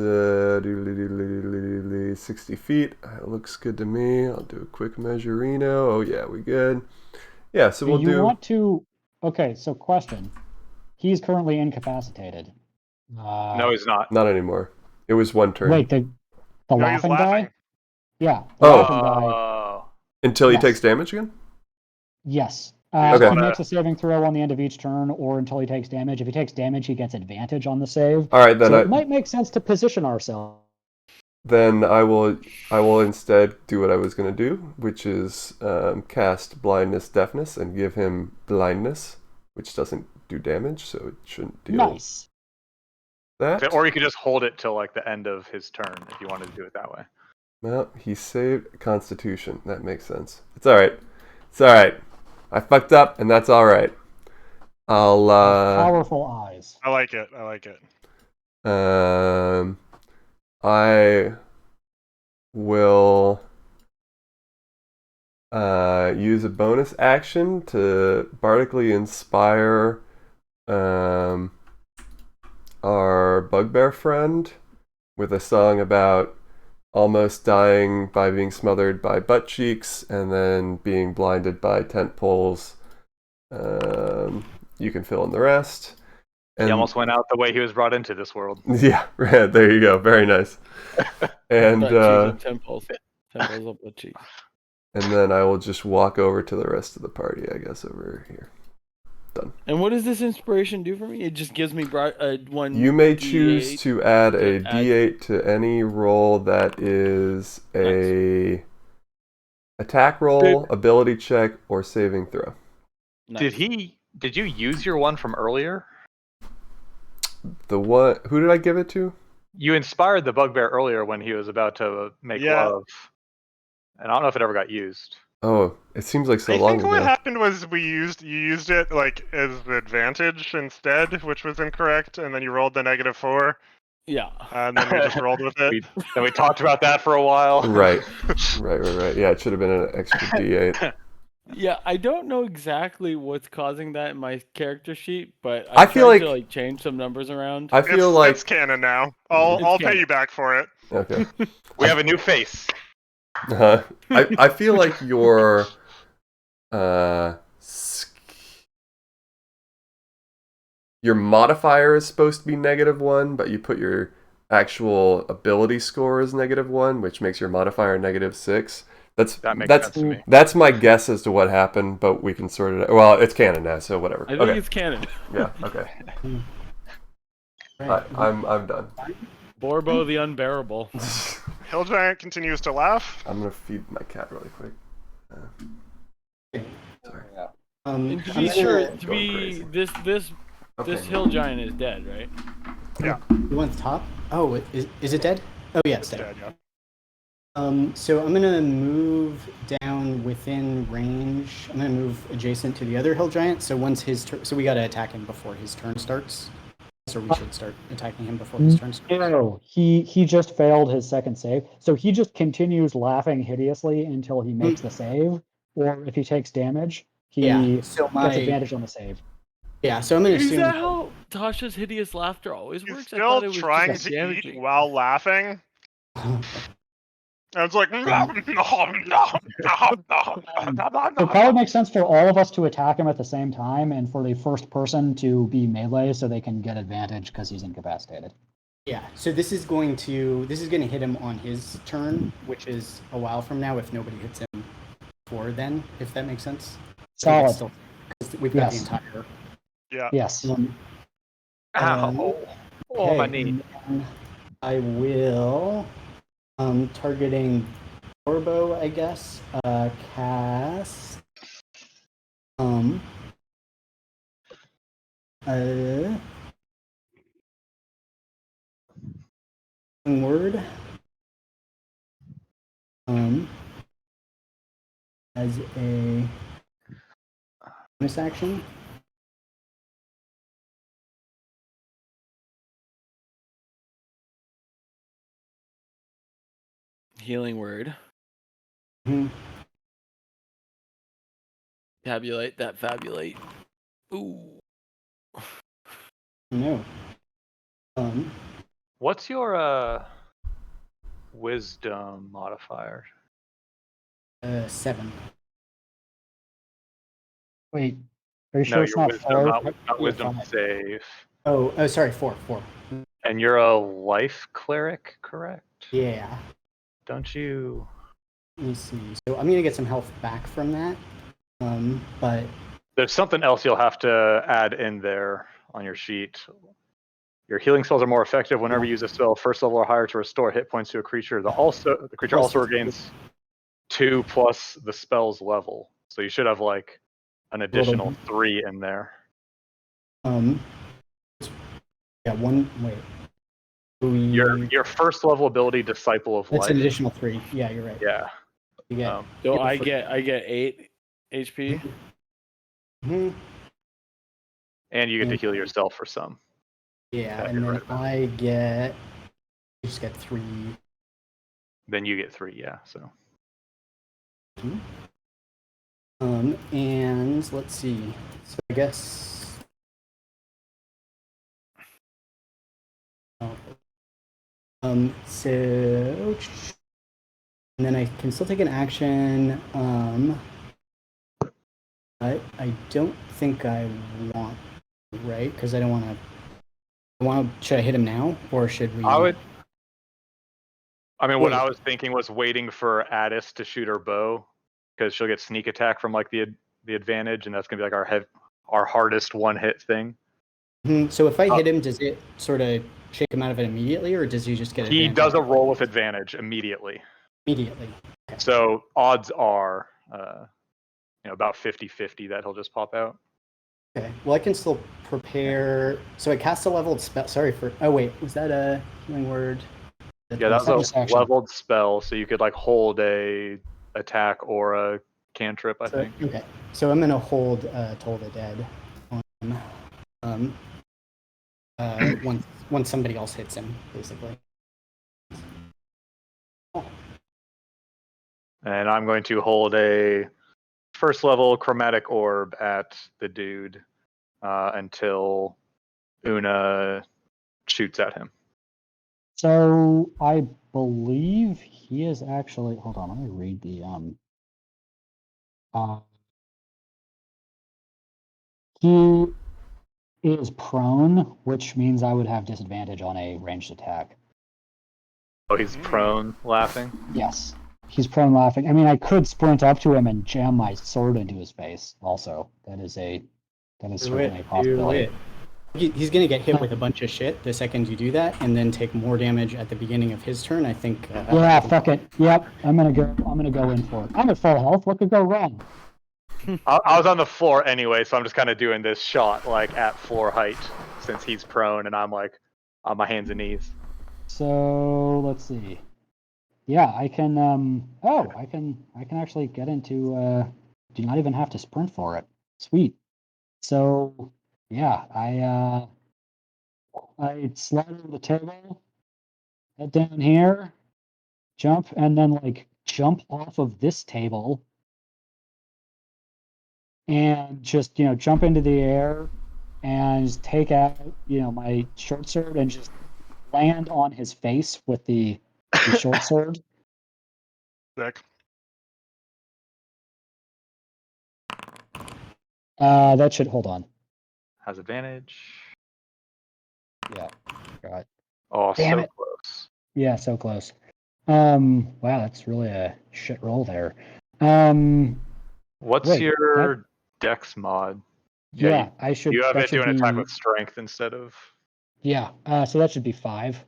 Speaker 2: 60 feet. It looks good to me. I'll do a quick measurino. Oh yeah, we good. Yeah, so we'll
Speaker 4: Do you
Speaker 2: do.
Speaker 4: want to? Okay, so question. He's currently incapacitated.
Speaker 3: No, he's not.
Speaker 2: Not anymore. It was one turn.
Speaker 4: Wait, the
Speaker 7: No, he's
Speaker 4: laughing
Speaker 7: laughing.
Speaker 4: guy? Yeah, the
Speaker 2: Oh.
Speaker 4: laughing guy.
Speaker 3: Oh.
Speaker 2: Until he
Speaker 4: Yes.
Speaker 2: takes damage again?
Speaker 4: Yes.
Speaker 2: Okay.
Speaker 4: He makes a saving throw on the end of each turn, or until he takes damage. If he takes damage, he gets advantage on the save.
Speaker 2: All right, then
Speaker 4: So it might make sense to position ourselves.
Speaker 2: Then I will instead do what I was going to do, which is cast blindness deafness and give him blindness, which doesn't do damage, so it shouldn't deal
Speaker 4: Nice.
Speaker 2: that.
Speaker 3: Or you could just hold it till like the end of his turn if you wanted to do it that way.
Speaker 2: Well, he saved Constitution. That makes sense. It's all right. It's all right. I fucked up, and that's all right. I'll
Speaker 4: Powerful eyes.
Speaker 7: I like it. I like it.
Speaker 2: I will use a bonus action to bardically inspire our bugbear friend with a song about almost dying by being smothered by butt cheeks and then being blinded by tent poles. You can fill in the rest.
Speaker 3: He almost went out the way he was brought into this world.
Speaker 2: Yeah, right, there you go. Very nice. And
Speaker 6: temples up the cheeks.
Speaker 2: and then I will just walk over to the rest of the party, I guess, over here. Done.
Speaker 6: And what does this inspiration do for me? It just gives me one.
Speaker 2: You may choose
Speaker 6: D8
Speaker 2: to add a
Speaker 6: to
Speaker 2: D8 to any roll that is a attack roll, ability check, or saving throw.
Speaker 6: Nice.
Speaker 3: Did you use your one from earlier?
Speaker 2: The one, who did I give it to?
Speaker 3: You inspired the bugbear earlier when he was about to make love. And I don't know if it ever got used.
Speaker 2: Oh, it seems like so
Speaker 7: I
Speaker 2: long
Speaker 7: think
Speaker 2: ago.
Speaker 7: what happened was you used it like as the advantage instead, which was incorrect, and then you rolled the -4,
Speaker 6: Yeah.
Speaker 7: and then we just rolled with it.
Speaker 3: Then we talked about that for a while.
Speaker 2: Right. Yeah, it should have been an extra D8.
Speaker 6: Yeah, I don't know exactly what's causing that in my character sheet, but
Speaker 2: I feel
Speaker 6: tried
Speaker 2: like-
Speaker 6: to change some numbers around.
Speaker 2: I feel like
Speaker 7: it's canon now. I'll pay
Speaker 6: canon.
Speaker 7: you back for it.
Speaker 2: okay.
Speaker 3: We have a new face.
Speaker 2: I feel like your your modifier is supposed to be -1, but you put your actual ability score as -1, which makes your modifier -6.
Speaker 3: That makes sense to me.
Speaker 2: That's my guess as to what happened, but we can sort it out. Well, it's canon now, so whatever.
Speaker 6: I think it's canon.
Speaker 2: Yeah. Okay.
Speaker 4: Right.
Speaker 2: I'm done.
Speaker 6: Borbo the Unbearable.
Speaker 7: Hill Giant continues to laugh.
Speaker 2: I'm gonna feed my cat really quick. Sorry.
Speaker 6: And to
Speaker 5: I'm
Speaker 6: be
Speaker 5: gonna-
Speaker 6: sure,
Speaker 2: Going crazy.
Speaker 6: this
Speaker 2: Okay.
Speaker 6: hill giant is dead, right?
Speaker 5: You want the top? Oh, is it dead? Oh yeah, it's dead.
Speaker 7: Dead, yeah.
Speaker 5: So I'm gonna move down within range. I'm gonna move adjacent to the other hill giant. So once his turn, so we gotta attack him before his turn starts. So we should start attacking him before his turn starts.
Speaker 4: No, he just failed his second save. So he just continues laughing hideously until he makes the save, or if he takes damage, he
Speaker 5: Yeah. So
Speaker 4: gets advantage on the save.
Speaker 5: yeah. So I'm gonna
Speaker 6: Is
Speaker 5: assume.
Speaker 6: that how Tasha's hideous laughter always
Speaker 7: He's
Speaker 6: works? I thought it
Speaker 7: still
Speaker 6: was
Speaker 7: trying
Speaker 6: just
Speaker 7: to
Speaker 6: damaging.
Speaker 7: eat while laughing. And it's like,
Speaker 4: It probably makes sense for all of us to attack him at the same time, and for the first person to be melee so they can get advantage because he's incapacitated.
Speaker 5: Yeah. So this is gonna hit him on his turn, which is a while from now if nobody hits him before then. If that makes sense. So
Speaker 4: Solid.
Speaker 5: we've got the
Speaker 4: Yes.
Speaker 5: entire.
Speaker 7: yeah.
Speaker 4: Yes.
Speaker 3: Ow. Oh, my
Speaker 5: Okay,
Speaker 3: knee.
Speaker 5: and then I will, targeting Orbo, I guess, cast, word, as a bonus action.
Speaker 6: Healing word.
Speaker 5: Mhm.
Speaker 6: Tabulate that fabulate. Ooh.
Speaker 5: No.
Speaker 3: What's your wisdom modifier?
Speaker 5: 7.
Speaker 4: Wait, are you
Speaker 3: No,
Speaker 4: sure it's
Speaker 3: your
Speaker 4: not
Speaker 3: wisdom,
Speaker 4: 4?
Speaker 3: not wisdom
Speaker 4: 5.
Speaker 3: save.
Speaker 5: Oh, sorry, 4.
Speaker 3: And you're a life cleric, correct?
Speaker 5: Yeah.
Speaker 3: Don't you?
Speaker 5: Let me see. So I'm gonna get some health back from that. But
Speaker 3: There's something else you'll have to add in there on your sheet. Your healing spells are more effective whenever you use a spell first level or higher to restore hit points to a creature. The creature
Speaker 5: Plus
Speaker 3: also
Speaker 5: the-
Speaker 3: regains 2 plus the spell's level. So you should have like an additional 3 in there.
Speaker 5: yeah, 1. Wait.
Speaker 3: Your first level ability, Disciple of
Speaker 5: That's
Speaker 3: Life.
Speaker 5: an additional 3. Yeah, you're right.
Speaker 3: Yeah.
Speaker 5: You get.
Speaker 6: So I get 8 HP.
Speaker 5: Mhm.
Speaker 3: And you get to heal yourself for some.
Speaker 5: Yeah,
Speaker 3: Yeah,
Speaker 5: and
Speaker 3: you're
Speaker 5: then I just get 3.
Speaker 3: Then you get 3, yeah. So
Speaker 5: And let's see. So I guess. So. And then I can still take an action. But I don't think I want, right? Because I don't want to. Should I hit him now, or should we?
Speaker 3: what I was thinking was waiting for Addis to shoot her bow, because she'll get sneak attack from like the advantage, and that's gonna be like our hardest one hit thing.
Speaker 5: So if I hit him, does it sort of shake him out of it immediately, or does he just get
Speaker 3: He
Speaker 5: advantage?
Speaker 3: does a roll with advantage immediately.
Speaker 5: Immediately. Okay.
Speaker 3: So odds are, about 50-50 that he'll just pop out.
Speaker 5: Okay. Well, I can still prepare. So I cast a leveled spell. Sorry for. Oh wait, was that a healing word?
Speaker 3: Yeah, that was a
Speaker 4: action.
Speaker 3: leveled spell, so you could like hold a attack or a cantrip, I think.
Speaker 5: Okay. So I'm gonna hold Toll the Dead on once somebody else hits him, basically.
Speaker 3: And I'm going to hold a first level chromatic orb at the dude until Una shoots at him.
Speaker 4: So I believe he is actually. Hold on, let me read the he is prone, which means I would have disadvantage on a ranged attack.
Speaker 3: Oh, he's prone, laughing?
Speaker 4: Yes, he's prone laughing. I mean, I could sprint up to him and jam my sword into his face. Also, that is certainly a possibility.
Speaker 5: He's gonna get hit with a bunch of shit the second you do that, and then take more damage at the beginning of his turn. I think.
Speaker 4: Yeah, fuck it. Yep, I'm gonna go in for it. I'm at full health. What could go wrong?
Speaker 3: I was on the floor anyway, so I'm just kind of doing this shot like at floor height since he's prone and I'm like on my hands and knees.
Speaker 4: So let's see. Yeah, I can. I can actually get into. Do not even have to sprint for it. Sweet. So yeah, I slide over the table, head down here, jump, and then like jump off of this table, and just jump into the air, and just take out my short sword and just land on his face with the short sword.
Speaker 7: Sick.
Speaker 4: That should hold on.
Speaker 3: Has advantage.
Speaker 4: Yeah, got.
Speaker 3: Oh,
Speaker 4: Damn
Speaker 3: so
Speaker 4: it.
Speaker 3: close.
Speaker 4: Yeah, so close. Wow, that's really a shit roll there.
Speaker 3: What's
Speaker 4: Wait,
Speaker 3: your dex mod?
Speaker 4: Yeah, I should.
Speaker 3: You have
Speaker 4: that
Speaker 3: it
Speaker 4: should
Speaker 3: doing
Speaker 4: be,
Speaker 3: attack with strength instead of.
Speaker 4: Yeah, so that should be 5.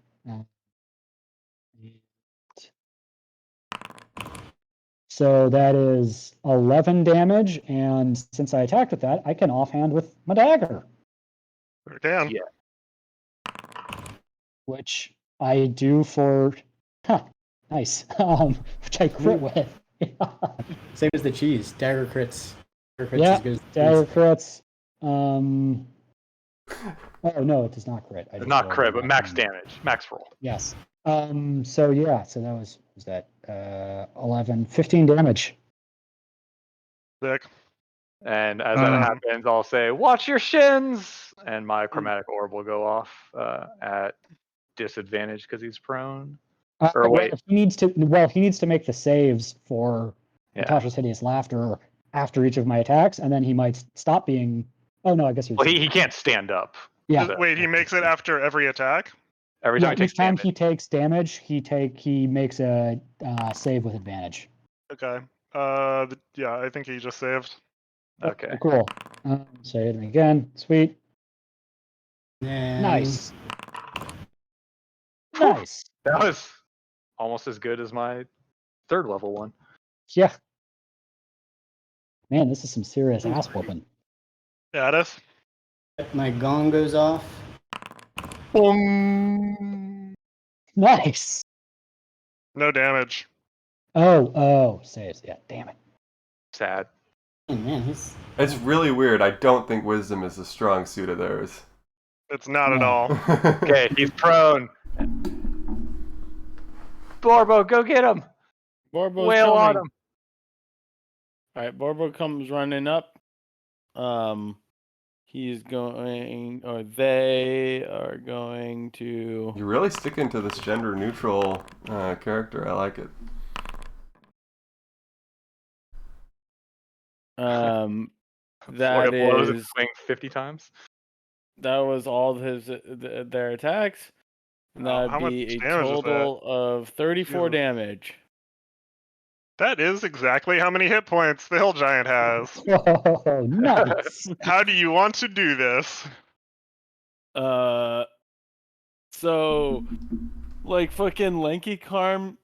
Speaker 4: So that is 11 damage, and since I attacked with that, I can offhand with my dagger,
Speaker 7: Sure can.
Speaker 3: Yeah.
Speaker 4: which I do for. Nice. Which I crit with.
Speaker 5: Same as the cheese. Dagger crits. Dagger crits
Speaker 4: Yeah,
Speaker 5: as good as the
Speaker 4: dagger
Speaker 5: cheese.
Speaker 4: crits. Oh no, it does not crit. I just
Speaker 3: Not
Speaker 4: rolled
Speaker 3: crit,
Speaker 4: on
Speaker 3: but
Speaker 4: that
Speaker 3: max
Speaker 4: one.
Speaker 3: damage, max roll.
Speaker 4: Yes. So yeah, so that was that 11, 15 damage.
Speaker 7: Sick.
Speaker 3: And as that happens, I'll say, "Watch your shins!" And my chromatic orb will go off at disadvantage because he's prone. Or wait,
Speaker 4: he needs to make the saves for
Speaker 3: yeah.
Speaker 4: Natasha's hideous laughter after each of my attacks, and then he might stop being. Oh no, I guess
Speaker 3: Well, he can't stand up.
Speaker 4: Yeah.
Speaker 3: So
Speaker 7: Wait, he makes it after every attack?
Speaker 3: every time he takes
Speaker 4: each time
Speaker 3: damage.
Speaker 4: he takes damage, he makes a save with advantage.
Speaker 7: Okay. Yeah, I think he just saved.
Speaker 3: Okay.
Speaker 4: Cool. So hit him again. Sweet.
Speaker 5: And
Speaker 4: Nice. Nice.
Speaker 3: That was almost as good as my 3rd level one.
Speaker 4: Yeah. Man, this is some serious ass whooping.
Speaker 7: Yeah, it is.
Speaker 5: my gong goes off.
Speaker 4: Nice.
Speaker 7: No damage.
Speaker 4: Oh, saves. Yeah, damn it.
Speaker 3: Sad.
Speaker 5: Hey, man, he's
Speaker 2: It's really weird. I don't think wisdom is a strong suit of theirs.
Speaker 7: It's not at
Speaker 4: No.
Speaker 7: all.
Speaker 3: Okay, he's prone. Borbo, go get him.
Speaker 6: Borbo's
Speaker 3: Wail on
Speaker 6: coming.
Speaker 3: him.
Speaker 6: All right, Borbo comes running up. He's going, or they are going to.
Speaker 2: You're really sticking to this gender neutral character. I like it.
Speaker 3: That blows and
Speaker 6: is
Speaker 3: swing 50 times.
Speaker 6: that was all of his their attacks. And
Speaker 7: Wow,
Speaker 6: that'd
Speaker 7: how much
Speaker 6: be a
Speaker 7: damage is that?
Speaker 6: total of 34
Speaker 7: Jesus.
Speaker 6: damage.
Speaker 7: That is exactly how many hit points the hill giant has.
Speaker 4: Oh, nice.
Speaker 7: How do you want to do this?
Speaker 6: So like fucking Lanky Kong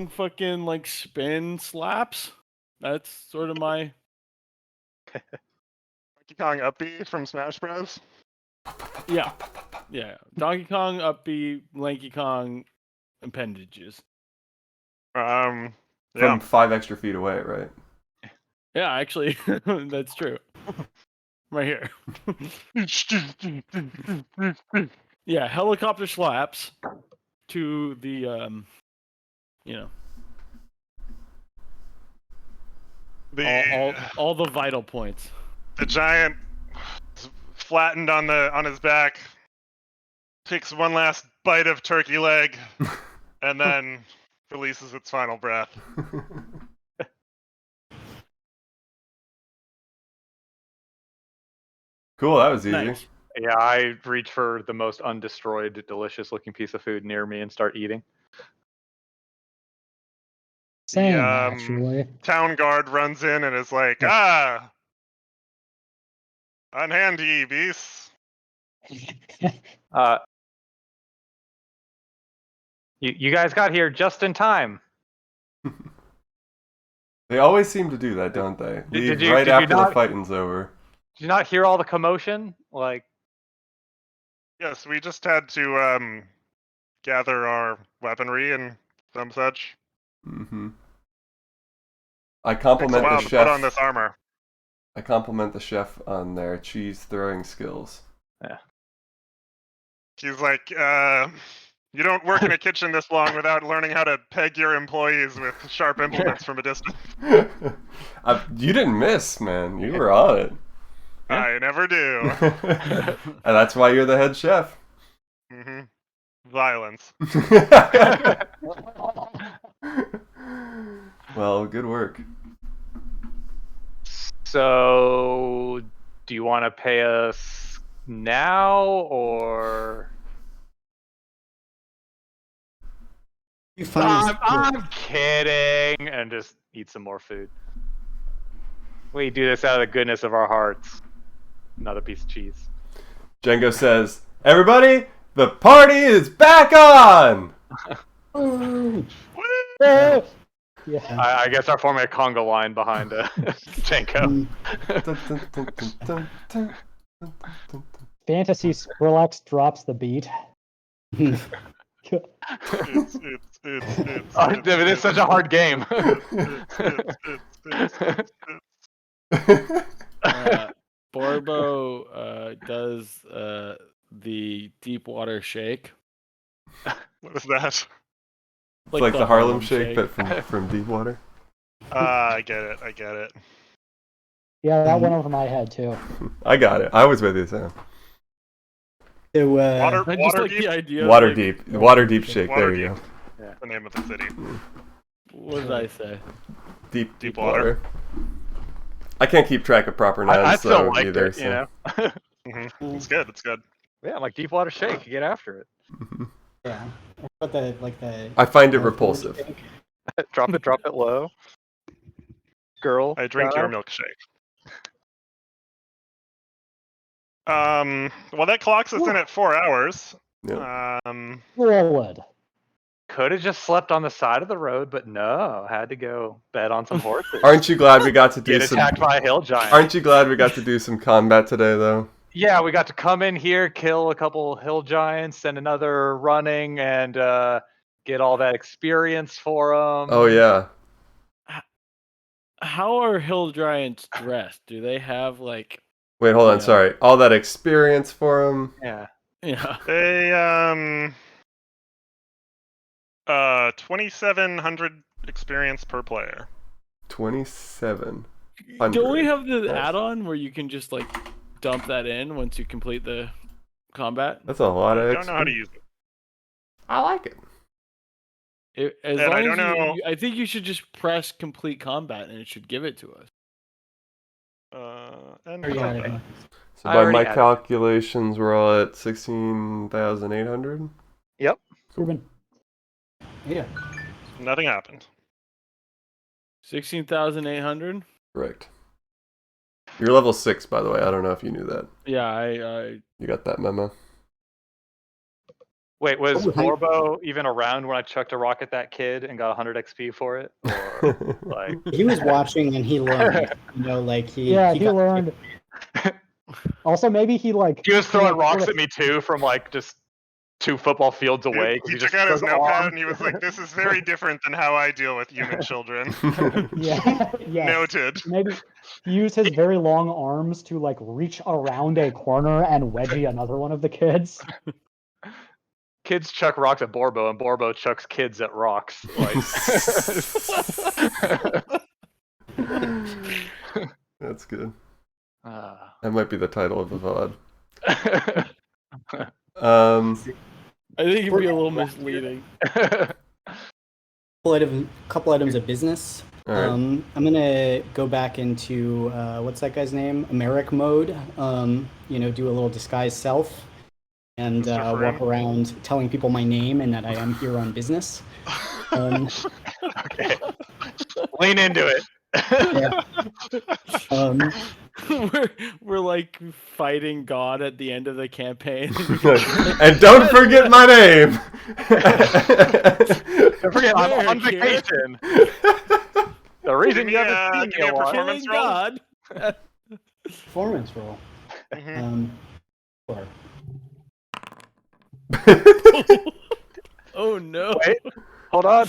Speaker 6: fucking like spin slaps. That's sort of my
Speaker 7: Donkey Kong Uppy from Smash Bros.
Speaker 6: yeah. Donkey Kong upbeat Lanky Kong appendages.
Speaker 7: Yeah.
Speaker 2: From 5 extra feet away, right?
Speaker 6: Yeah, actually, that's true. Right here. Yeah, helicopter slaps to the all the vital points.
Speaker 7: The giant is flattened on his back, takes one last bite of turkey leg, and then releases its final breath.
Speaker 2: Cool, that was easy.
Speaker 6: Nice.
Speaker 3: Yeah, I reach for the most undestroyed, delicious-looking piece of food near me and start eating.
Speaker 4: Same,
Speaker 7: The
Speaker 4: actually.
Speaker 7: town guard runs in and is like, unhand ye, beasts.
Speaker 3: You guys got here just in time.
Speaker 2: They always seem to do that, don't they? Leave
Speaker 3: did
Speaker 2: right
Speaker 3: you
Speaker 2: after the
Speaker 3: not-
Speaker 2: fighting's over.
Speaker 3: Did you not hear all the commotion? Like,
Speaker 7: Yes, we just had to gather our weaponry and some such.
Speaker 2: Mm-hmm. I
Speaker 7: Takes a
Speaker 2: compliment
Speaker 7: while
Speaker 2: the
Speaker 7: to
Speaker 2: chef.
Speaker 7: put on this armor.
Speaker 2: I compliment the chef on their cheese throwing skills.
Speaker 3: yeah.
Speaker 7: He's like, you don't work in a kitchen this long without learning how to peg your employees with sharp implements from a distance.
Speaker 2: You didn't miss, man. You were on it.
Speaker 3: Yeah.
Speaker 7: I never do.
Speaker 2: And that's why you're the head chef.
Speaker 7: Hmm. Violence.
Speaker 2: Well, good work.
Speaker 3: So, do you want to pay us now or?
Speaker 5: You find
Speaker 3: I'm kidding, and just eat some more food. We do this out of the goodness of our hearts. Another piece of cheese.
Speaker 2: Django says, "Everybody, the party is back on!"
Speaker 4: Yeah.
Speaker 3: I guess our forming a conga line behind Janko.
Speaker 4: Fantasy Skrillex drops the beat.
Speaker 3: It's such a hard game.
Speaker 6: Borbo does the deep water shake.
Speaker 7: What is that?
Speaker 2: Like the Harlem Shake, but from Deepwater.
Speaker 7: I get it.
Speaker 4: Yeah, that went over my head too.
Speaker 2: I got it. I was with you, Sam.
Speaker 5: So
Speaker 6: I just
Speaker 7: Water
Speaker 6: like
Speaker 7: deep.
Speaker 6: the idea. Of,
Speaker 2: Water
Speaker 6: like,
Speaker 2: deep. Water deep shake.
Speaker 7: Water
Speaker 2: There you
Speaker 7: deep.
Speaker 2: go.
Speaker 7: The name of the city.
Speaker 6: What did I say?
Speaker 2: Deep
Speaker 7: water.
Speaker 2: water. I can't keep track of proper nouns
Speaker 3: I still
Speaker 2: though,
Speaker 3: like
Speaker 2: either.
Speaker 3: it,
Speaker 2: So.
Speaker 3: you know.
Speaker 7: It's good. It's good.
Speaker 3: Yeah, I'm like deep water shake. Get after it.
Speaker 5: yeah, but the
Speaker 2: I find it
Speaker 5: Ford
Speaker 2: repulsive.
Speaker 5: thing.
Speaker 3: drop it low. Girl.
Speaker 7: I drink
Speaker 3: guy.
Speaker 7: your milkshake. Well, that clocks us in at 4 hours.
Speaker 2: Yeah.
Speaker 4: Forward.
Speaker 3: Could have just slept on the side of the road, but no, had to go bet on some horses.
Speaker 2: Aren't you glad we got to do
Speaker 3: Get
Speaker 2: some?
Speaker 3: attacked by a hill giant.
Speaker 2: Aren't you glad we got to do some combat today, though?
Speaker 3: Yeah, we got to come in here, kill a couple hill giants, send another running, and get all that experience for them.
Speaker 2: Oh yeah.
Speaker 6: How are hill giants dressed? Do they have like?
Speaker 2: Wait, hold on.
Speaker 6: Yeah.
Speaker 2: Sorry. All that experience for him.
Speaker 3: Yeah.
Speaker 6: Yeah.
Speaker 7: They 2,700 experience per player.
Speaker 2: 27.
Speaker 6: Don't we have the
Speaker 2: Nice.
Speaker 6: add-on where you can just like dump that in once you complete the combat?
Speaker 2: That's a lot of.
Speaker 7: I don't know how to use it.
Speaker 2: I like it.
Speaker 6: As
Speaker 7: And
Speaker 6: long
Speaker 7: I
Speaker 6: as
Speaker 7: don't know.
Speaker 6: I think you should just press complete combat and it should give it to us.
Speaker 7: And
Speaker 5: Or, yeah, I don't know.
Speaker 2: So
Speaker 3: I
Speaker 2: by
Speaker 3: already
Speaker 2: my
Speaker 3: had it.
Speaker 2: calculations, we're all at 16,800.
Speaker 3: Yep.
Speaker 4: Ruben.
Speaker 5: Yeah.
Speaker 7: nothing happened.
Speaker 6: 16,800.
Speaker 2: Correct. You're level 6, by the way. I don't know if you knew that.
Speaker 6: Yeah, I
Speaker 2: You got that memo?
Speaker 3: Wait, was
Speaker 5: Oh, hi.
Speaker 3: Borbo even around when I chucked a rock at that kid and got 100 XP for it? Or like,
Speaker 5: He was watching and he learned. You know, like he got-
Speaker 4: learned. Also, maybe he like.
Speaker 3: he was throwing
Speaker 4: sort
Speaker 3: rocks
Speaker 4: of-
Speaker 3: at me too from like just 2 football fields away. 'cause
Speaker 7: He
Speaker 3: just
Speaker 7: took out his
Speaker 3: took
Speaker 7: notepad
Speaker 3: arms.
Speaker 7: and he was like, "This is very different than how I deal with human children."
Speaker 4: Yeah. Yes.
Speaker 7: Noted.
Speaker 4: Maybe he used his very long arms to like reach around a corner and wedgie another one of the kids.
Speaker 3: Kids chuck rocks at Borbo, and Borbo chucks kids at rocks. Like,
Speaker 2: That's good.
Speaker 3: Ah.
Speaker 2: That might be the title of the VOD.
Speaker 6: think it'd be a little misleading.
Speaker 5: couple items of business.
Speaker 2: All right.
Speaker 5: I'm gonna go back into what's that guy's name? Americ mode. You know, do a little disguise self, and
Speaker 7: Mr.
Speaker 5: walk
Speaker 7: Froome?
Speaker 5: around telling people my name and that I am here on business.
Speaker 3: Okay. Lean into it.
Speaker 6: We're like fighting God at the end of the campaign.
Speaker 2: And don't forget my name.
Speaker 3: Don't forget, I'm
Speaker 6: There,
Speaker 3: on
Speaker 6: kid.
Speaker 3: vacation. The reason
Speaker 7: Give
Speaker 3: you
Speaker 7: me,
Speaker 3: haven't
Speaker 7: give
Speaker 3: seen
Speaker 7: me
Speaker 3: me
Speaker 7: a
Speaker 3: a lot.
Speaker 7: performance
Speaker 6: Killing
Speaker 7: roll?
Speaker 6: God.
Speaker 5: Performance roll.
Speaker 7: Mhm.
Speaker 5: Sure.
Speaker 6: Oh no.
Speaker 3: Wait, hold on.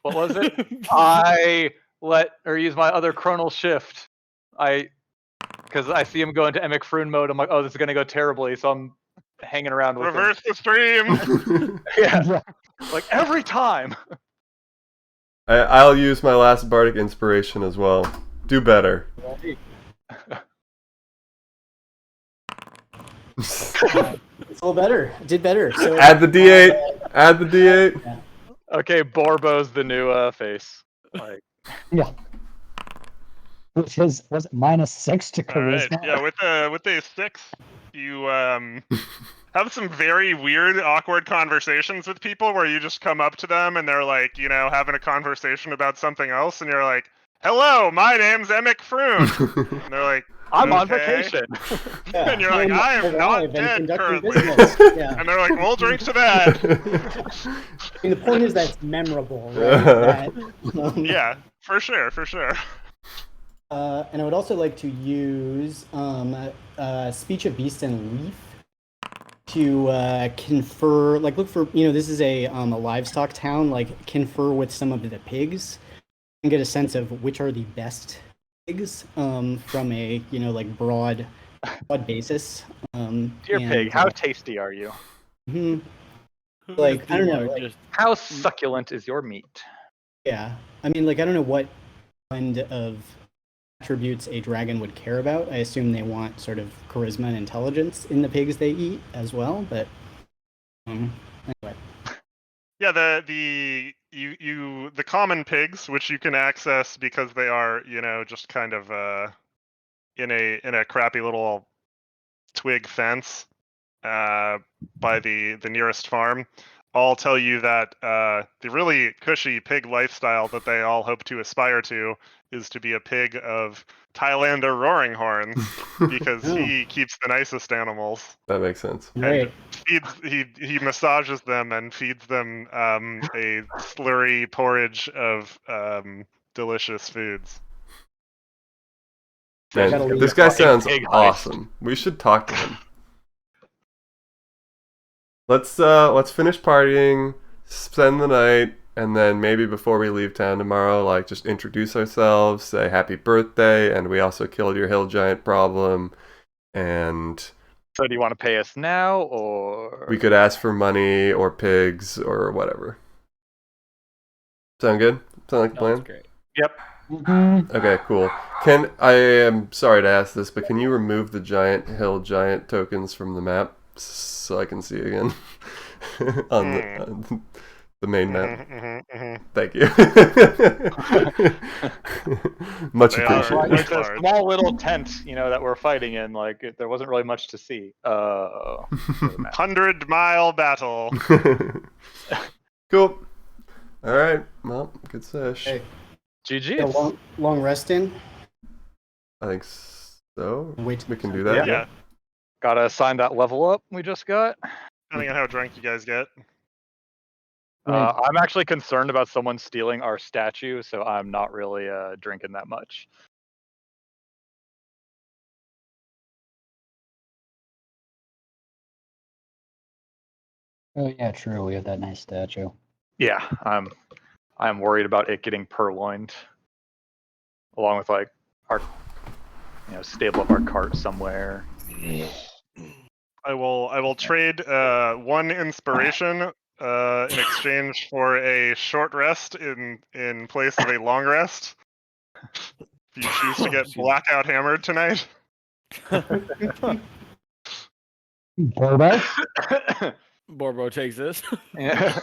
Speaker 3: What was it? I use my other chronal shift. Because I see him go into Emic Froon mode. I'm like, oh, this is gonna go terribly. So I'm hanging around with
Speaker 7: Reverse the stream.
Speaker 3: him. Yeah, like every time.
Speaker 2: I'll use my last bardic inspiration as well. Do better.
Speaker 5: It's a little better. Did better. So
Speaker 2: Add the D8. Add the D8.
Speaker 3: Okay, Borbo's the new face. Like,
Speaker 4: Yeah. Which was it -6 to
Speaker 7: All right.
Speaker 4: charisma?
Speaker 7: Yeah, with a 6, you have some very weird, awkward conversations with people where you just come up to them and they're like, you know, having a conversation about something else, and you're like, "Hello, my name's Emic Froon," and they're like,
Speaker 3: I'm on
Speaker 7: "Okay."
Speaker 3: vacation.
Speaker 7: And you're like, "I am not
Speaker 5: alive and
Speaker 7: dead
Speaker 5: conducting
Speaker 7: currently."
Speaker 5: business. Yeah.
Speaker 7: And they're like, "We'll drink to that."
Speaker 5: I mean, the point is that it's memorable, right?
Speaker 7: Yeah, for sure, for sure.
Speaker 5: And I would also like to use Speech of Beast and Leaf to confer, like, look for, you know, this is a livestock town, like, confer with some of the pigs and get a sense of which are the best pigs from a, you know, like, broad basis.
Speaker 3: Dear
Speaker 5: and,
Speaker 3: pig, how tasty are you?
Speaker 5: mhm,
Speaker 6: Who
Speaker 5: Like,
Speaker 6: is
Speaker 5: I don't
Speaker 6: the
Speaker 5: know, like-
Speaker 6: largest-
Speaker 3: How succulent is your meat?
Speaker 5: yeah. I mean, like, I don't know what kind of attributes a dragon would care about. I assume they want sort of charisma and intelligence in the pigs they eat as well. But anyway,
Speaker 7: Yeah, the common pigs, which you can access because they are, just kind of in a crappy little twig fence by the nearest farm, all tell you that the really cushy pig lifestyle that they all hope to aspire to is to be a pig of Thailander roaring horns because he keeps the nicest animals.
Speaker 2: That makes sense.
Speaker 5: great.
Speaker 7: He massages them and feeds them a slurry porridge of delicious foods.
Speaker 2: Man,
Speaker 5: Gotta leave
Speaker 2: this
Speaker 5: a
Speaker 2: guy
Speaker 5: fucking
Speaker 2: sounds
Speaker 3: pig heist.
Speaker 2: awesome. We should talk to him. Let's finish partying, spend the night, and then maybe before we leave town tomorrow, like just introduce ourselves, say happy birthday, and we also killed your hill giant problem, and
Speaker 3: So do you want to pay us now, or
Speaker 2: we could ask for money or pigs or whatever. Sound good? Sound like a plan?
Speaker 6: Sounds great.
Speaker 3: Yep.
Speaker 2: Okay, cool. I am sorry to ask this, but can you remove the giant hill giant tokens from the map so I can see again on the main map? Thank you. Much
Speaker 7: They are
Speaker 2: appreciated.
Speaker 7: quite
Speaker 3: It's a
Speaker 7: large.
Speaker 3: small little tent, that we're fighting in. Like there wasn't really much to see.
Speaker 7: 100-mile battle.
Speaker 2: Cool. All right. Well, good sesh.
Speaker 5: Hey.
Speaker 3: GG.
Speaker 5: A long rest in.
Speaker 2: I think so.
Speaker 5: Wait.
Speaker 2: We can do that.
Speaker 7: Yeah,
Speaker 3: Gotta assign that level up we just got.
Speaker 7: depending on how drunk you guys get.
Speaker 3: I'm actually concerned about someone stealing our statue, so I'm not really drinking that much.
Speaker 4: Oh yeah, true. We have that nice statue.
Speaker 3: Yeah, I'm worried about it getting purloined, along with like our, stable up our cart somewhere.
Speaker 7: I will trade 1 inspiration in exchange for a short rest in place of a long rest. If you choose to get
Speaker 6: Excuse me.
Speaker 7: blackout hammered tonight.
Speaker 4: Borbo?
Speaker 6: Borbo takes this.
Speaker 3: Yeah.